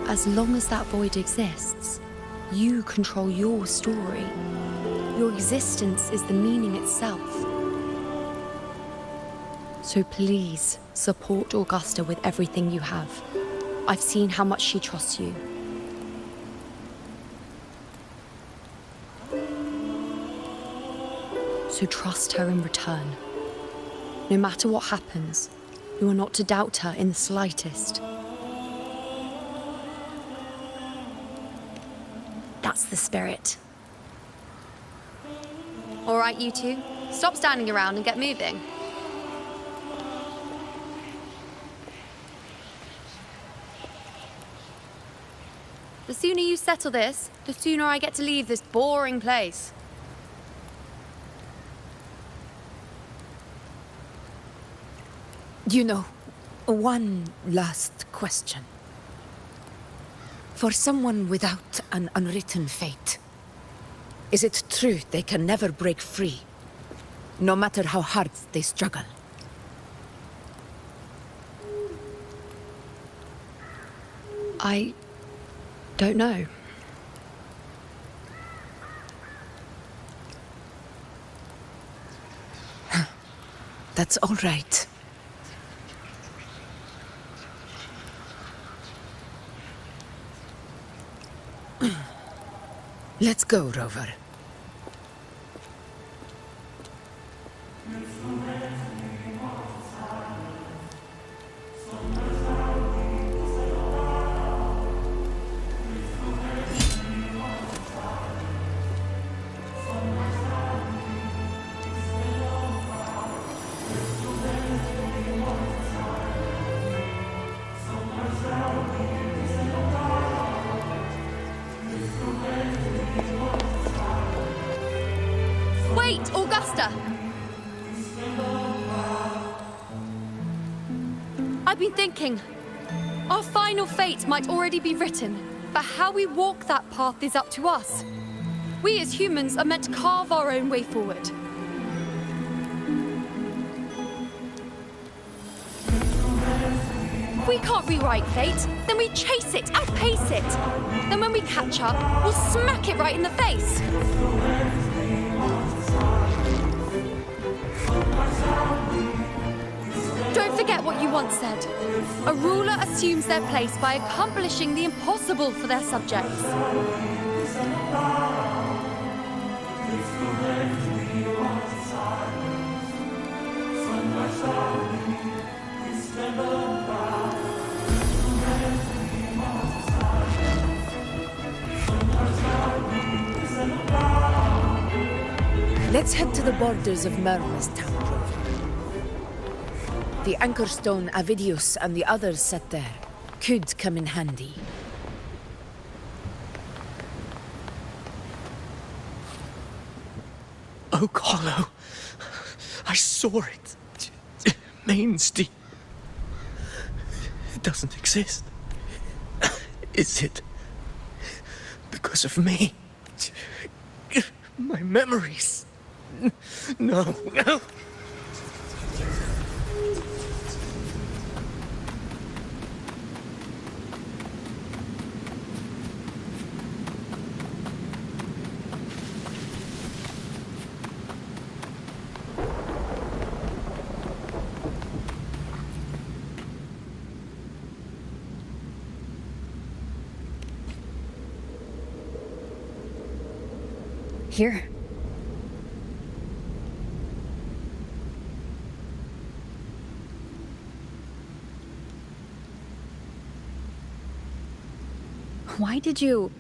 As long as that void exists, you control your story. Your existence is the meaning itself. So please, support Augusta with everything you have. I've seen how much she trusts you. So trust her in return. No matter what happens, you are not to doubt her in the slightest. That's the spirit. All right, you two. Stop standing around and get moving. The sooner you settle this, the sooner I get to leave this boring place. You know, one last question. For someone without an unwritten fate, is it true they can never break free, no matter how hard they struggle? I don't know. That's all right. Let's go, Rover. Wait, Augusta! I've been thinking. Our final fate might already be written, but how we walk that path is up to us. We as humans are meant to carve our own way forward. If we can't rewrite fate, then we chase it, outpace it. Then when we catch up, we'll smack it right in the face. Don't forget what you once said. A ruler assumes their place by accomplishing the impossible for their subjects. Let's head to the borders of Merma's town, Rover. The anchor stone Avidius and the others set there could come in handy. Oak Hollow. I saw it. Main's deep. It doesn't exist. Is it because of me? My memories. No. Here. Why did you...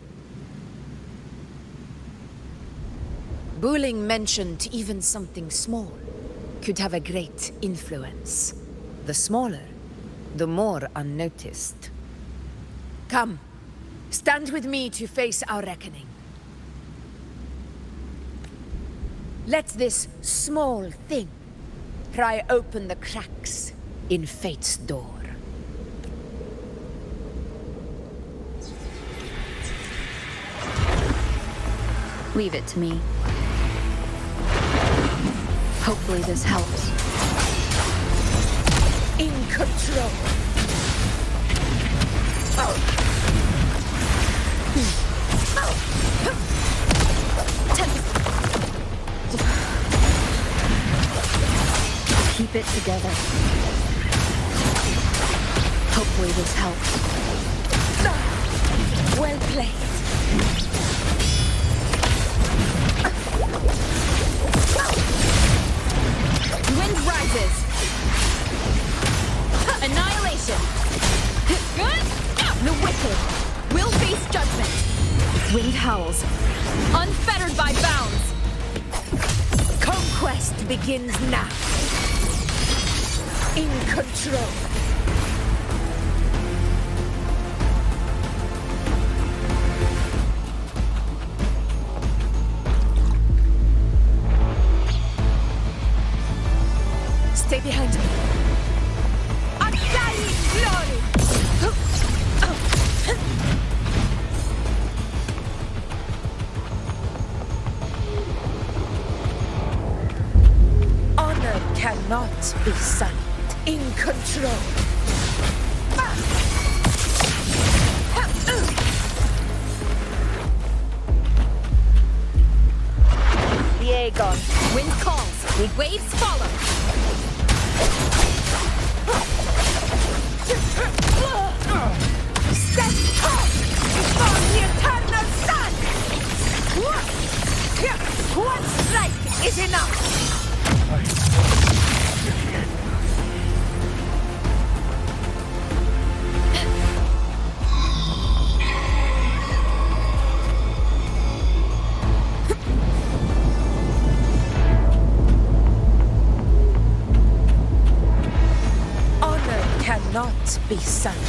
Buling mentioned even something small could have a great influence. The smaller, the more unnoticed. Come, stand with me to face our reckoning. Let this small thing pry open the cracks in fate's door. Leave it to me. Hopefully this helps. In control. Keep it together. Hopefully this helps. Well played. Wind rises. Annihilation. Good. The wicked will face judgment. Wind howls. Unfettered by bounds. Conquest begins now. In control. Stay behind me. Undying glory! Honor cannot be silent. In control. Aegon. Wind calls. Big waves follow. Stand tall before the eternal sun! One strike is enough! Cannot be silent.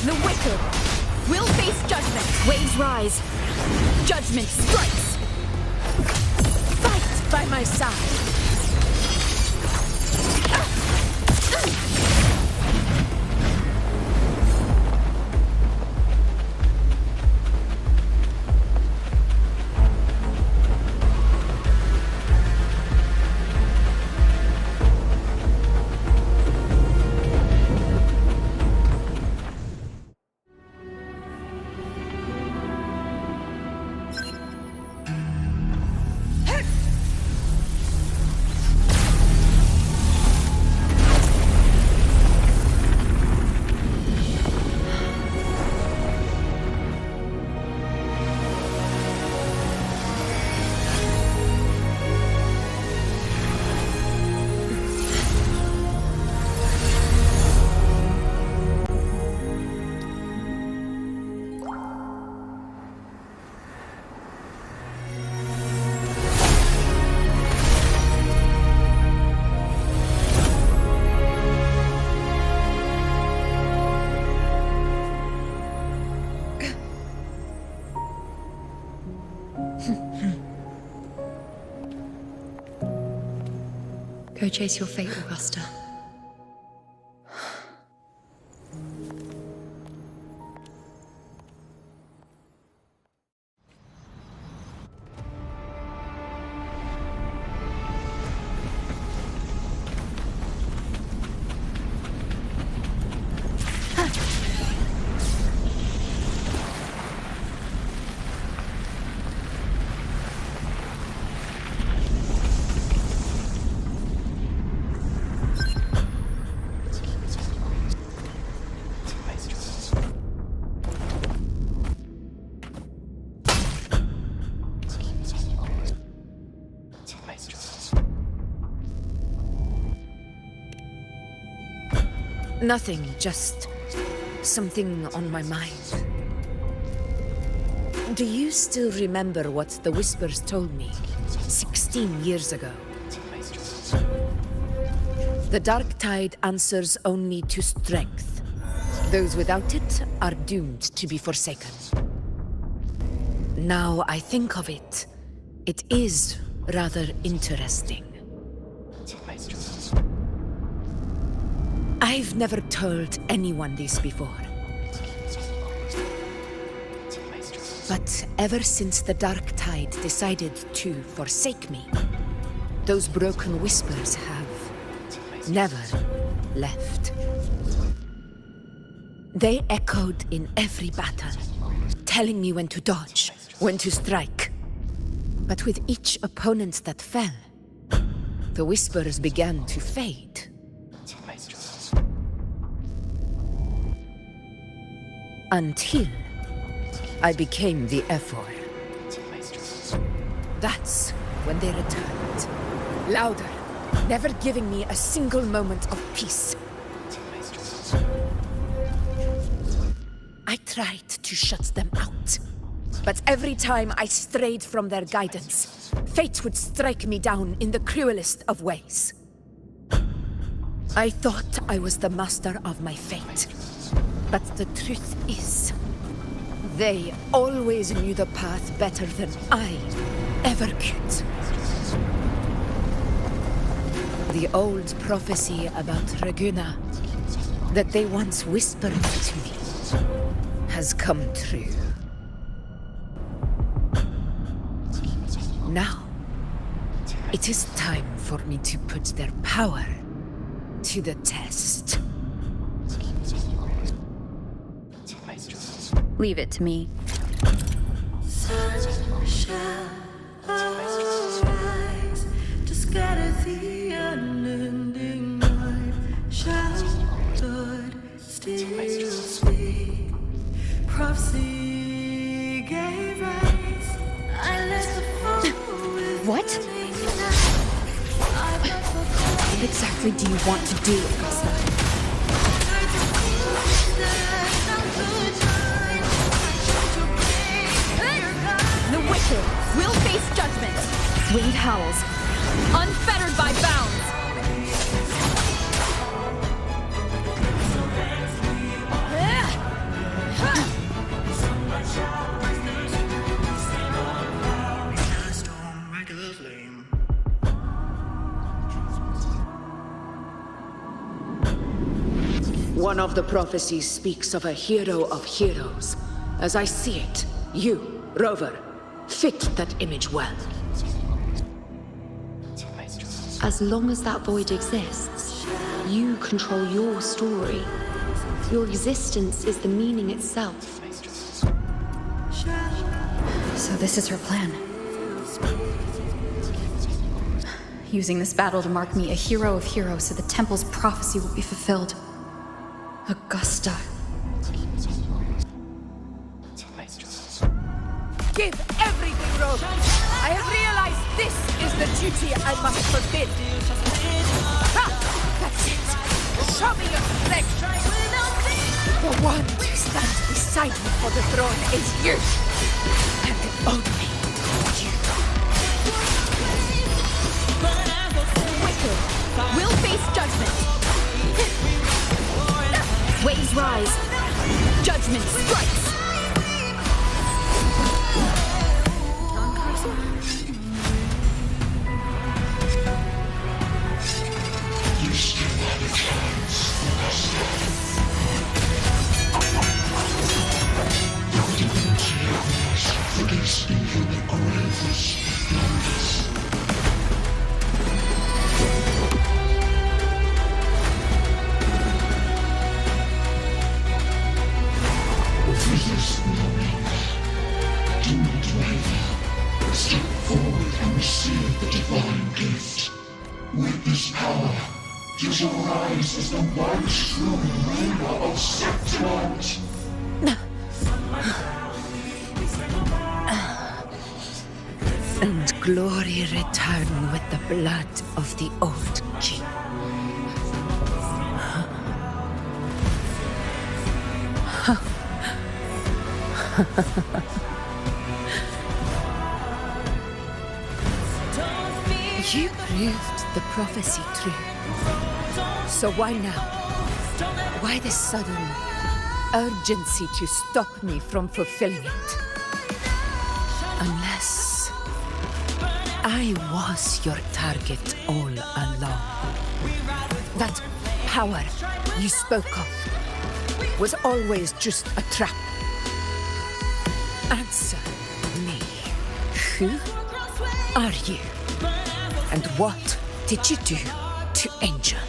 The wicked will face judgment. Waves rise. Judgment strikes. Fight by my side. Go chase your fate, Augusta. Nothing, just something on my mind. Do you still remember what the Whispers told me 16 years ago? The dark tide answers only to strength. Those without it are doomed to be forsaken. Now I think of it, it is rather interesting. I've never told anyone this before. But ever since the dark tide decided to forsake me, those broken whispers have never left. They echoed in every battle, telling me when to dodge, when to strike. But with each opponent that fell, the whispers began to fade. Until I became the Ephor. That's when they returned. Louder, never giving me a single moment of peace. I tried to shut them out. But every time I strayed from their guidance, fate would strike me down in the cruelest of ways. I thought I was the master of my fate. But the truth is, they always knew the path better than I ever could. The old prophecy about Raguna, that they once whispered to me, has come true. Now, it is time for me to put their power to the test. Leave it to me. Sun shall arise to scatter the unending night. Shall Lord still speak? Prophecy gave rise. I let the fall with What? What exactly do you want to do, Augusta? The wicked will face judgment. Winged howls. Unfettered by bounds. One of the prophecies speaks of a hero of heroes. As I see it, you, Rover, fit that image well. As long as that void exists, you control your story. Your existence is the meaning itself. So this is her plan. Using this battle to mark me a hero of heroes so the temple's prophecy will be fulfilled. Augusta. Give everything, Rover! I have realized this is the duty I must fulfill. Ha! That's it! Show me your strength! The one to stand beside me for the throne is you! And only you. The wicked will face judgment. Waves rise. Judgment strikes. You still have a chance, Augusta. Your divinity of yours forgets even the gravest blunders. Resist no longer. Do not waver. Step forward and receive the divine gift. With this power, you shall rise as the one true ruler of Septimont. And glory return with the blood of the old king. You proved the prophecy true. So why now? Why this sudden urgency to stop me from fulfilling it? Unless I was your target all along. That power you spoke of was always just a trap. Answer me. Who are you? And what did you do to Angel?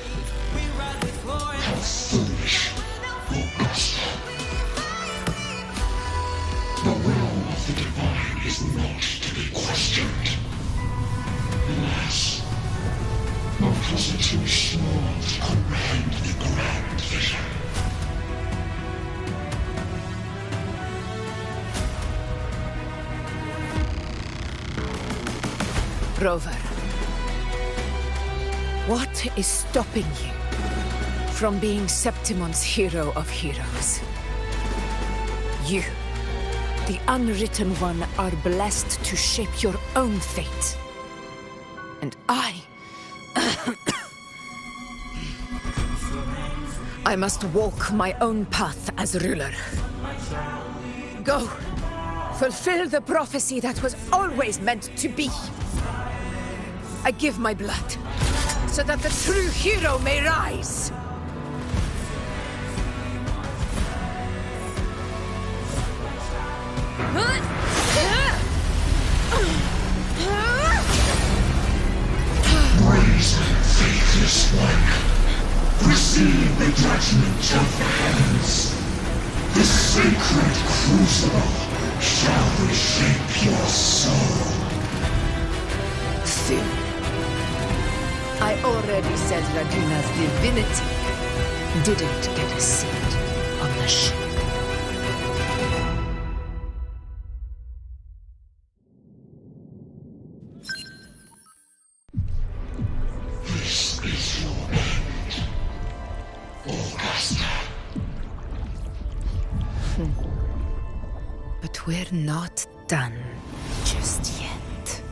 How foolish, Augusta. The will of the divine is not to be questioned. Alas, because it's too small to comprehend the grand vision. Rover, what is stopping you from being Septimon's hero of heroes? You, the unwritten one, are blessed to shape your own fate. And I must walk my own path as ruler. Go, fulfill the prophecy that was always meant to be. I give my blood, so that the true hero may rise. Brazen, faithless one, receive the judgment of the heavens. The sacred crucible shall reshape your soul. Soon. I already said Raguna's divinity didn't get a seat on the ship. This is your end, Augusta. But we're not done just yet.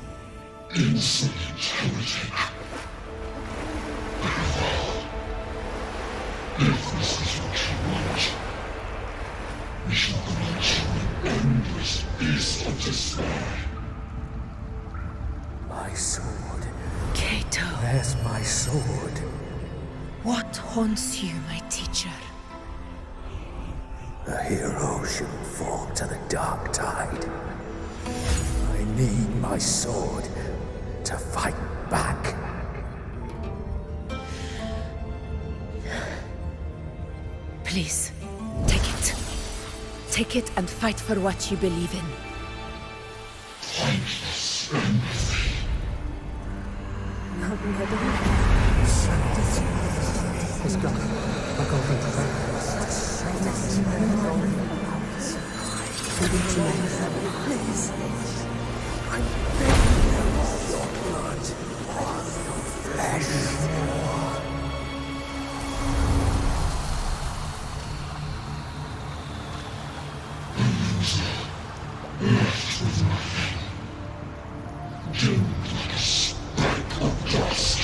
Insolent heretic. If this is what you want, we shall grant you an endless peace of despair. My sword. Kato. Where's my sword? What haunts you, my teacher? A hero shouldn't fall to the dark tide. I need my sword to fight back. Please, take it. Take it and fight for what you believe in. Thankless empathy. It's gone. I'll go for the Please. I'm begging you, your blood, your flesh. Left with nothing. Doomed like a speck of dust.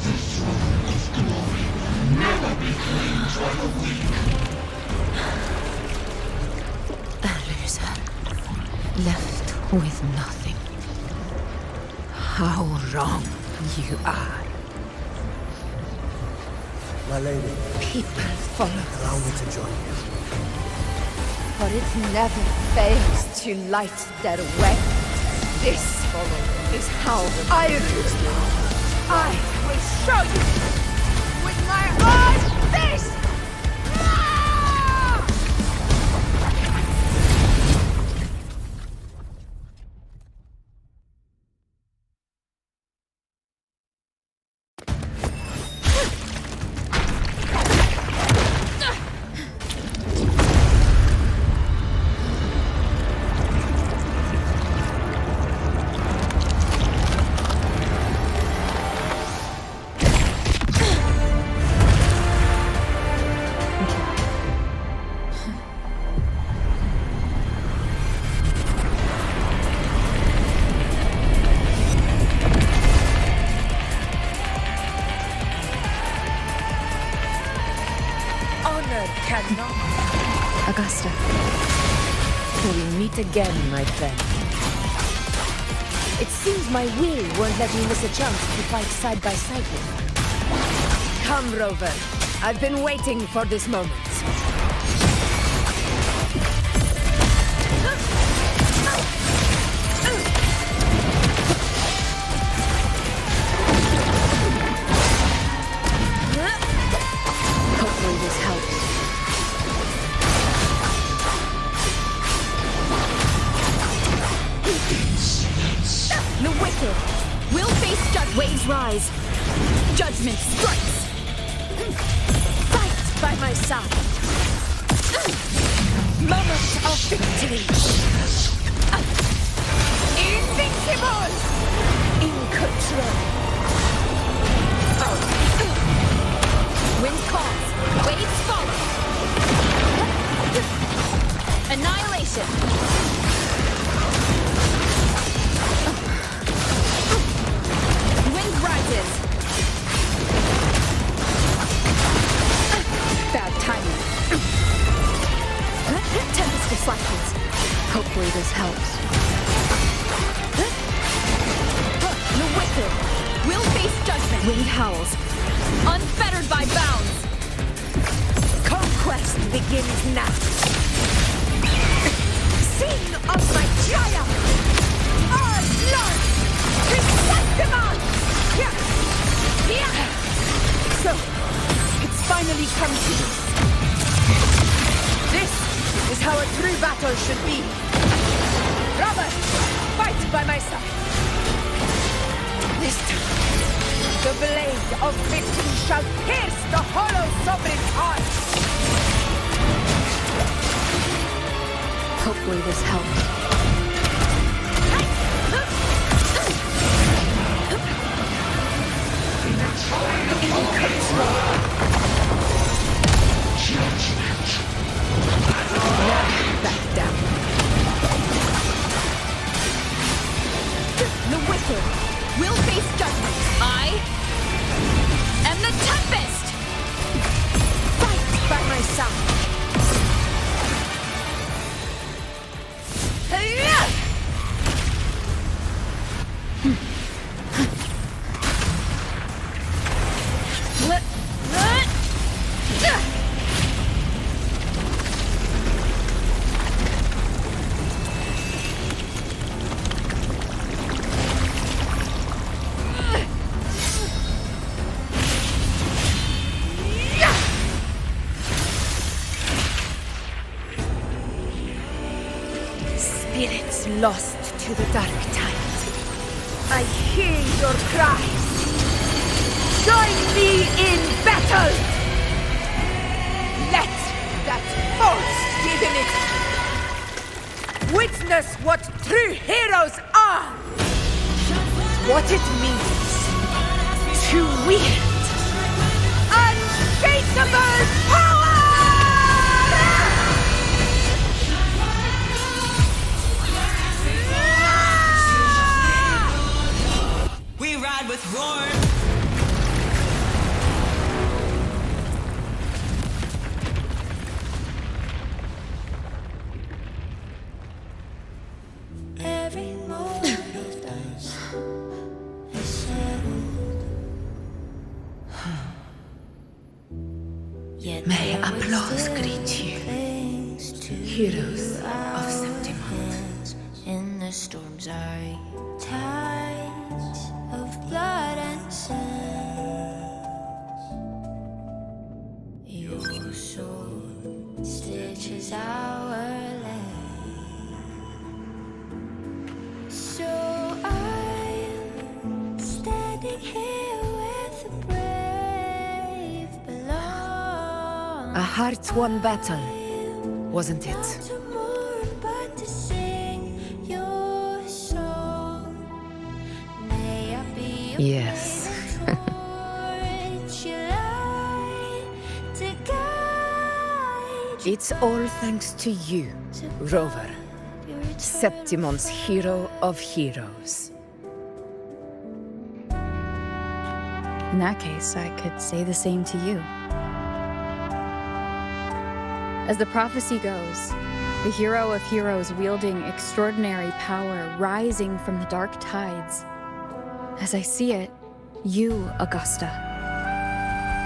The throne of glory will never be claimed by the weak. A loser. Left with nothing. How wrong you are. My lady. People follow. Allow me to join you. For it never fails to light their way. This is how I rule. I will show you with my own fist! honor cannot. Augusta. Till we meet again, my friend. It seems my will won't let me miss a chance to fight side by side with you. Come, Rover. I've been waiting for this moment. Hopefully this helps. The wicked will face judgment. Waves rise. Judgment strikes. Fight by my side. Moment of victory. Invincible! In control. Wind calls. Waves follow. Annihilation. Wind rises. Bad timing. Tempest deflections. Hopefully this helps. The wicked will face judgment. Wind howls. Unfettered by bounds. Conquest begins now. Sing of my triumph! Our Lord! Chrysanthemum! So, it's finally come to this. This is how a true battle should be. Robert, fight by my side. This time, the blade of victory shall pierce the hollow sovereign's heart. Hopefully this helps. Back down. The wicked will face judgment. I am the Tempest! Fight by my side. Spirits lost to the dark tide. I hear your cries. Join me in battle! Let that false divinity witness what true heroes are! What it means to wield unshakable power! We ride with roar. Every moment of dance is settled. Yet May applause greet you, heroes of Septimont. In the storm's eye, tides of blood and sand. Your sword stitches our land. So I'm standing here with the brave below. A heart-won battle, wasn't it? But to sing your song, may I be Yes. torch you light to guide. It's all thanks to you, Rover, Septimon's hero of heroes. In that case, I could say the same to you. As the prophecy goes, the hero of heroes wielding extraordinary power rising from the dark tides. As I see it, you, Augusta,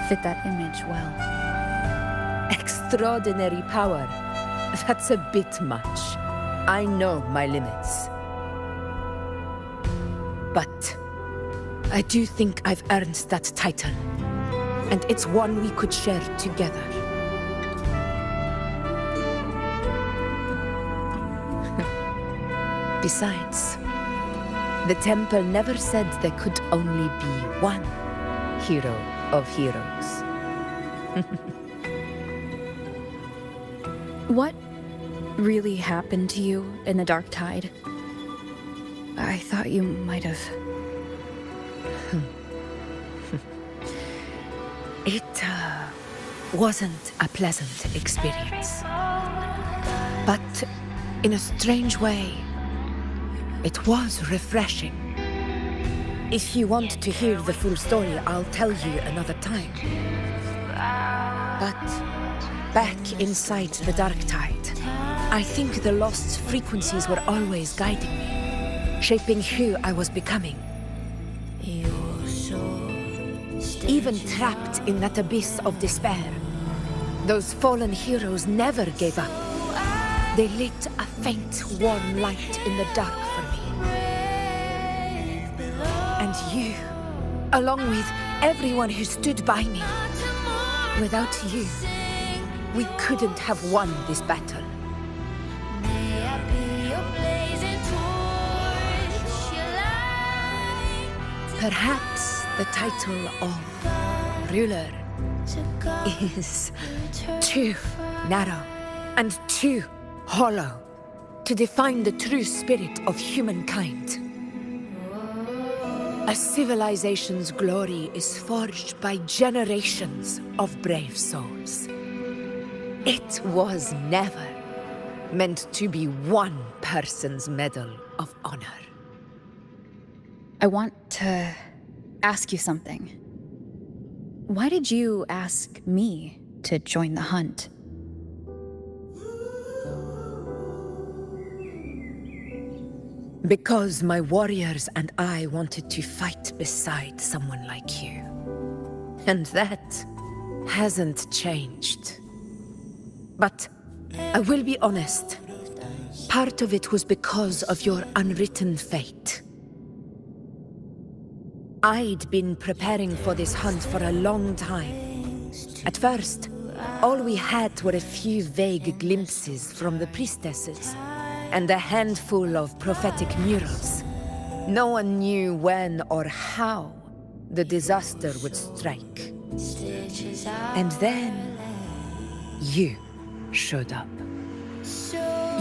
fit that image well. Extraordinary power. That's a bit much. I know my limits. But I do think I've earned that title. And it's one we could share together. Besides, the temple never said there could only be one hero of heroes. What really happened to you in the Dark Tide? I thought you might have... It wasn't a pleasant experience. But in a strange way, it was refreshing. If you want to hear the full story, I'll tell you another time. But back inside the Dark Tide, I think the lost frequencies were always guiding me, shaping who I was becoming. Even trapped in that abyss of despair, those fallen heroes never gave up. They lit a faint, warm light in the dark for me. And you, along with everyone who stood by me. Without you, we couldn't have won this battle. Perhaps the title of ruler is too narrow and too hollow to define the true spirit of humankind. A civilization's glory is forged by generations of brave souls. It was never meant to be one person's medal of honor. I want to ask you something. Why did you ask me to join the hunt? Because my warriors and I wanted to fight beside someone like you. And that hasn't changed. But I will be honest, part of it was because of your unwritten fate. I'd been preparing for this hunt for a long time. At first, all we had were a few vague glimpses from the priestesses, and a handful of prophetic murals. No one knew when or how the disaster would strike. And then, you showed up.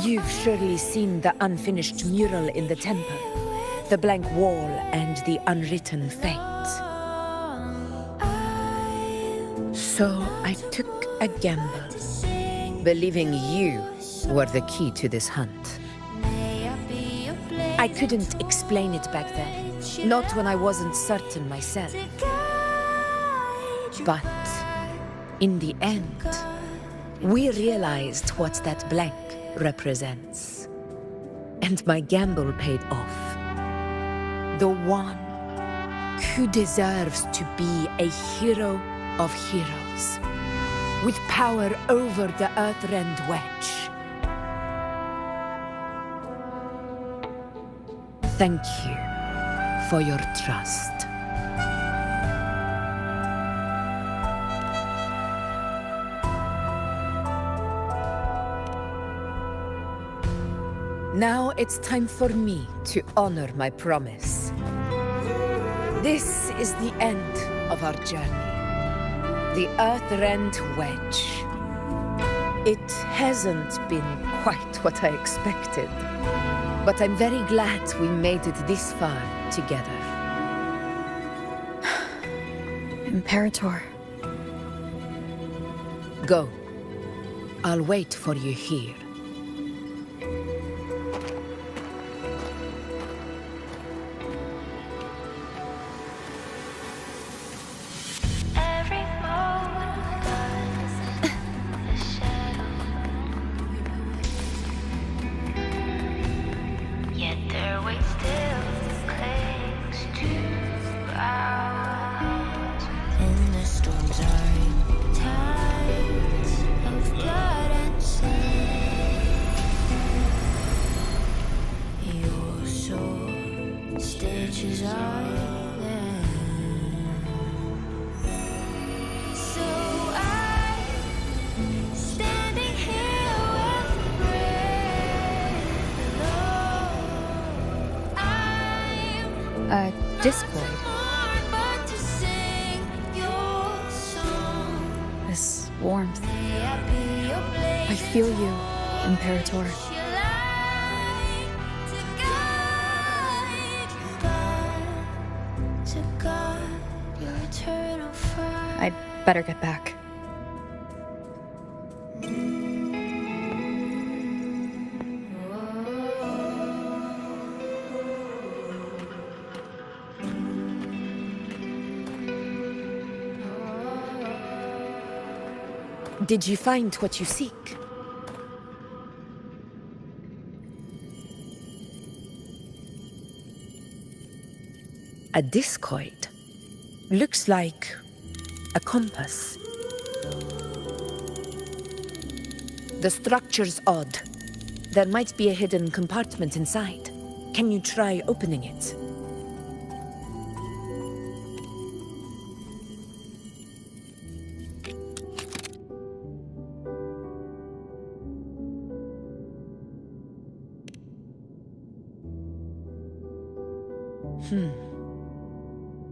You've surely seen the unfinished mural in the temple, the blank wall and the unwritten fate. So I took a gamble, believing you were the key to this hunt. I couldn't explain it back then, not when I wasn't certain myself. But in the end, we realized what that blank represents. And my gamble paid off. The one who deserves to be a hero of heroes, with power over the Earthrend Wedge. Thank you for your trust. Now it's time for me to honor my promise. This is the end of our journey. The Earthrend Wedge. It hasn't been quite what I expected. But I'm very glad we made it this far together. Imperator. Go. I'll wait for you here. discord. This warmth. I feel you, Imperator. I'd better get back. Did you find what you seek? A discoid. Looks like a compass. The structure's odd. There might be a hidden compartment inside. Can you try opening it?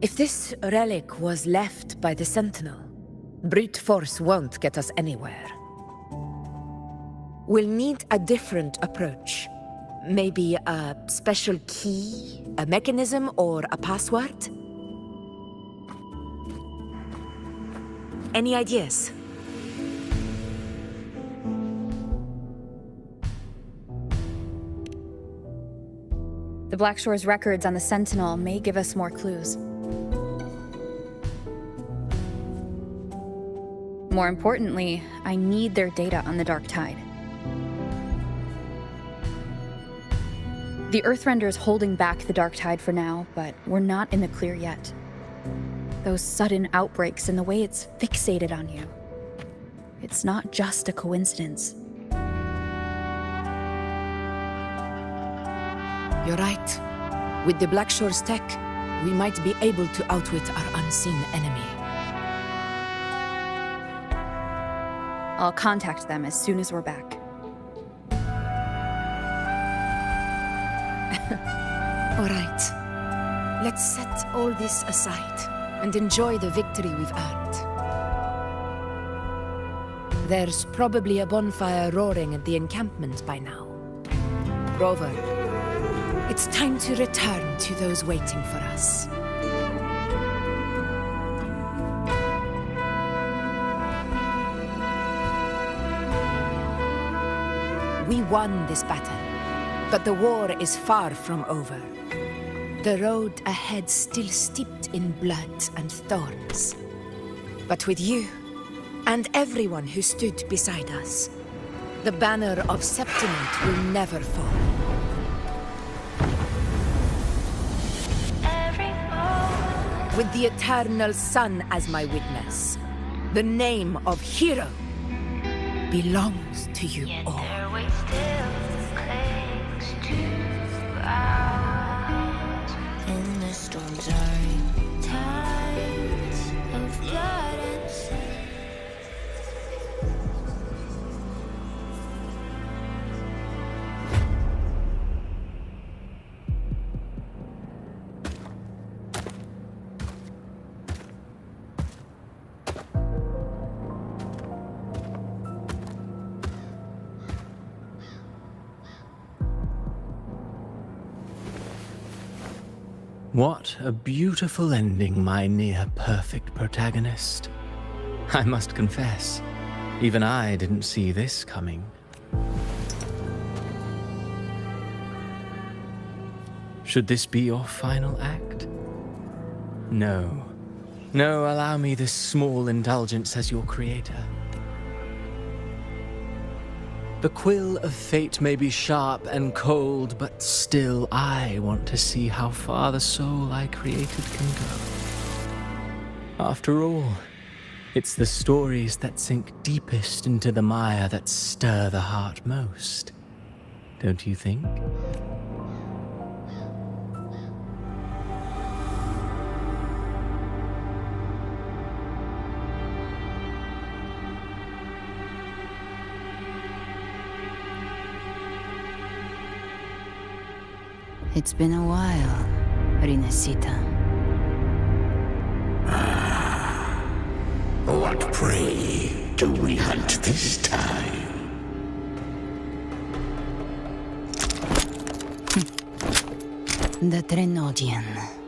If this relic was left by the Sentinel, brute force won't get us anywhere. We'll need a different approach. Maybe a special key, a mechanism, or a password? Any ideas? The Black Shore's records on the Sentinel may give us more clues. More importantly, I need their data on the Dark Tide. The Earthrender's holding back the Dark Tide for now, but we're not in the clear yet. Those sudden outbreaks and the way it's fixated on you. It's not just a coincidence. You're right. With the Black Shore's tech, we might be able to outwit our unseen enemy. I'll contact them as soon as we're back. All right. Let's set all this aside and enjoy the victory we've earned. There's probably a bonfire roaring at the encampment by now. Rover, it's time to return to those waiting for us. We won this battle, but the war is far from over. The road ahead still steeped in blood and thorns. But with you, and everyone who stood beside us, the banner of Septimate will never fall. With the eternal sun as my witness, the name of hero belongs to you all. In the storms are tides of blood and sin. What a beautiful ending, my near-perfect protagonist. I must confess, even I didn't see this coming. Should this be your final act? No. No, allow me this small indulgence as your creator. The quill of fate may be sharp and cold, but still I want to see how far the soul I created can go. After all, it's the stories that sink deepest into the mire that stir the heart most. Don't you think? It's been a while, Rinascita. prey do we hunt this time? The Trinodian.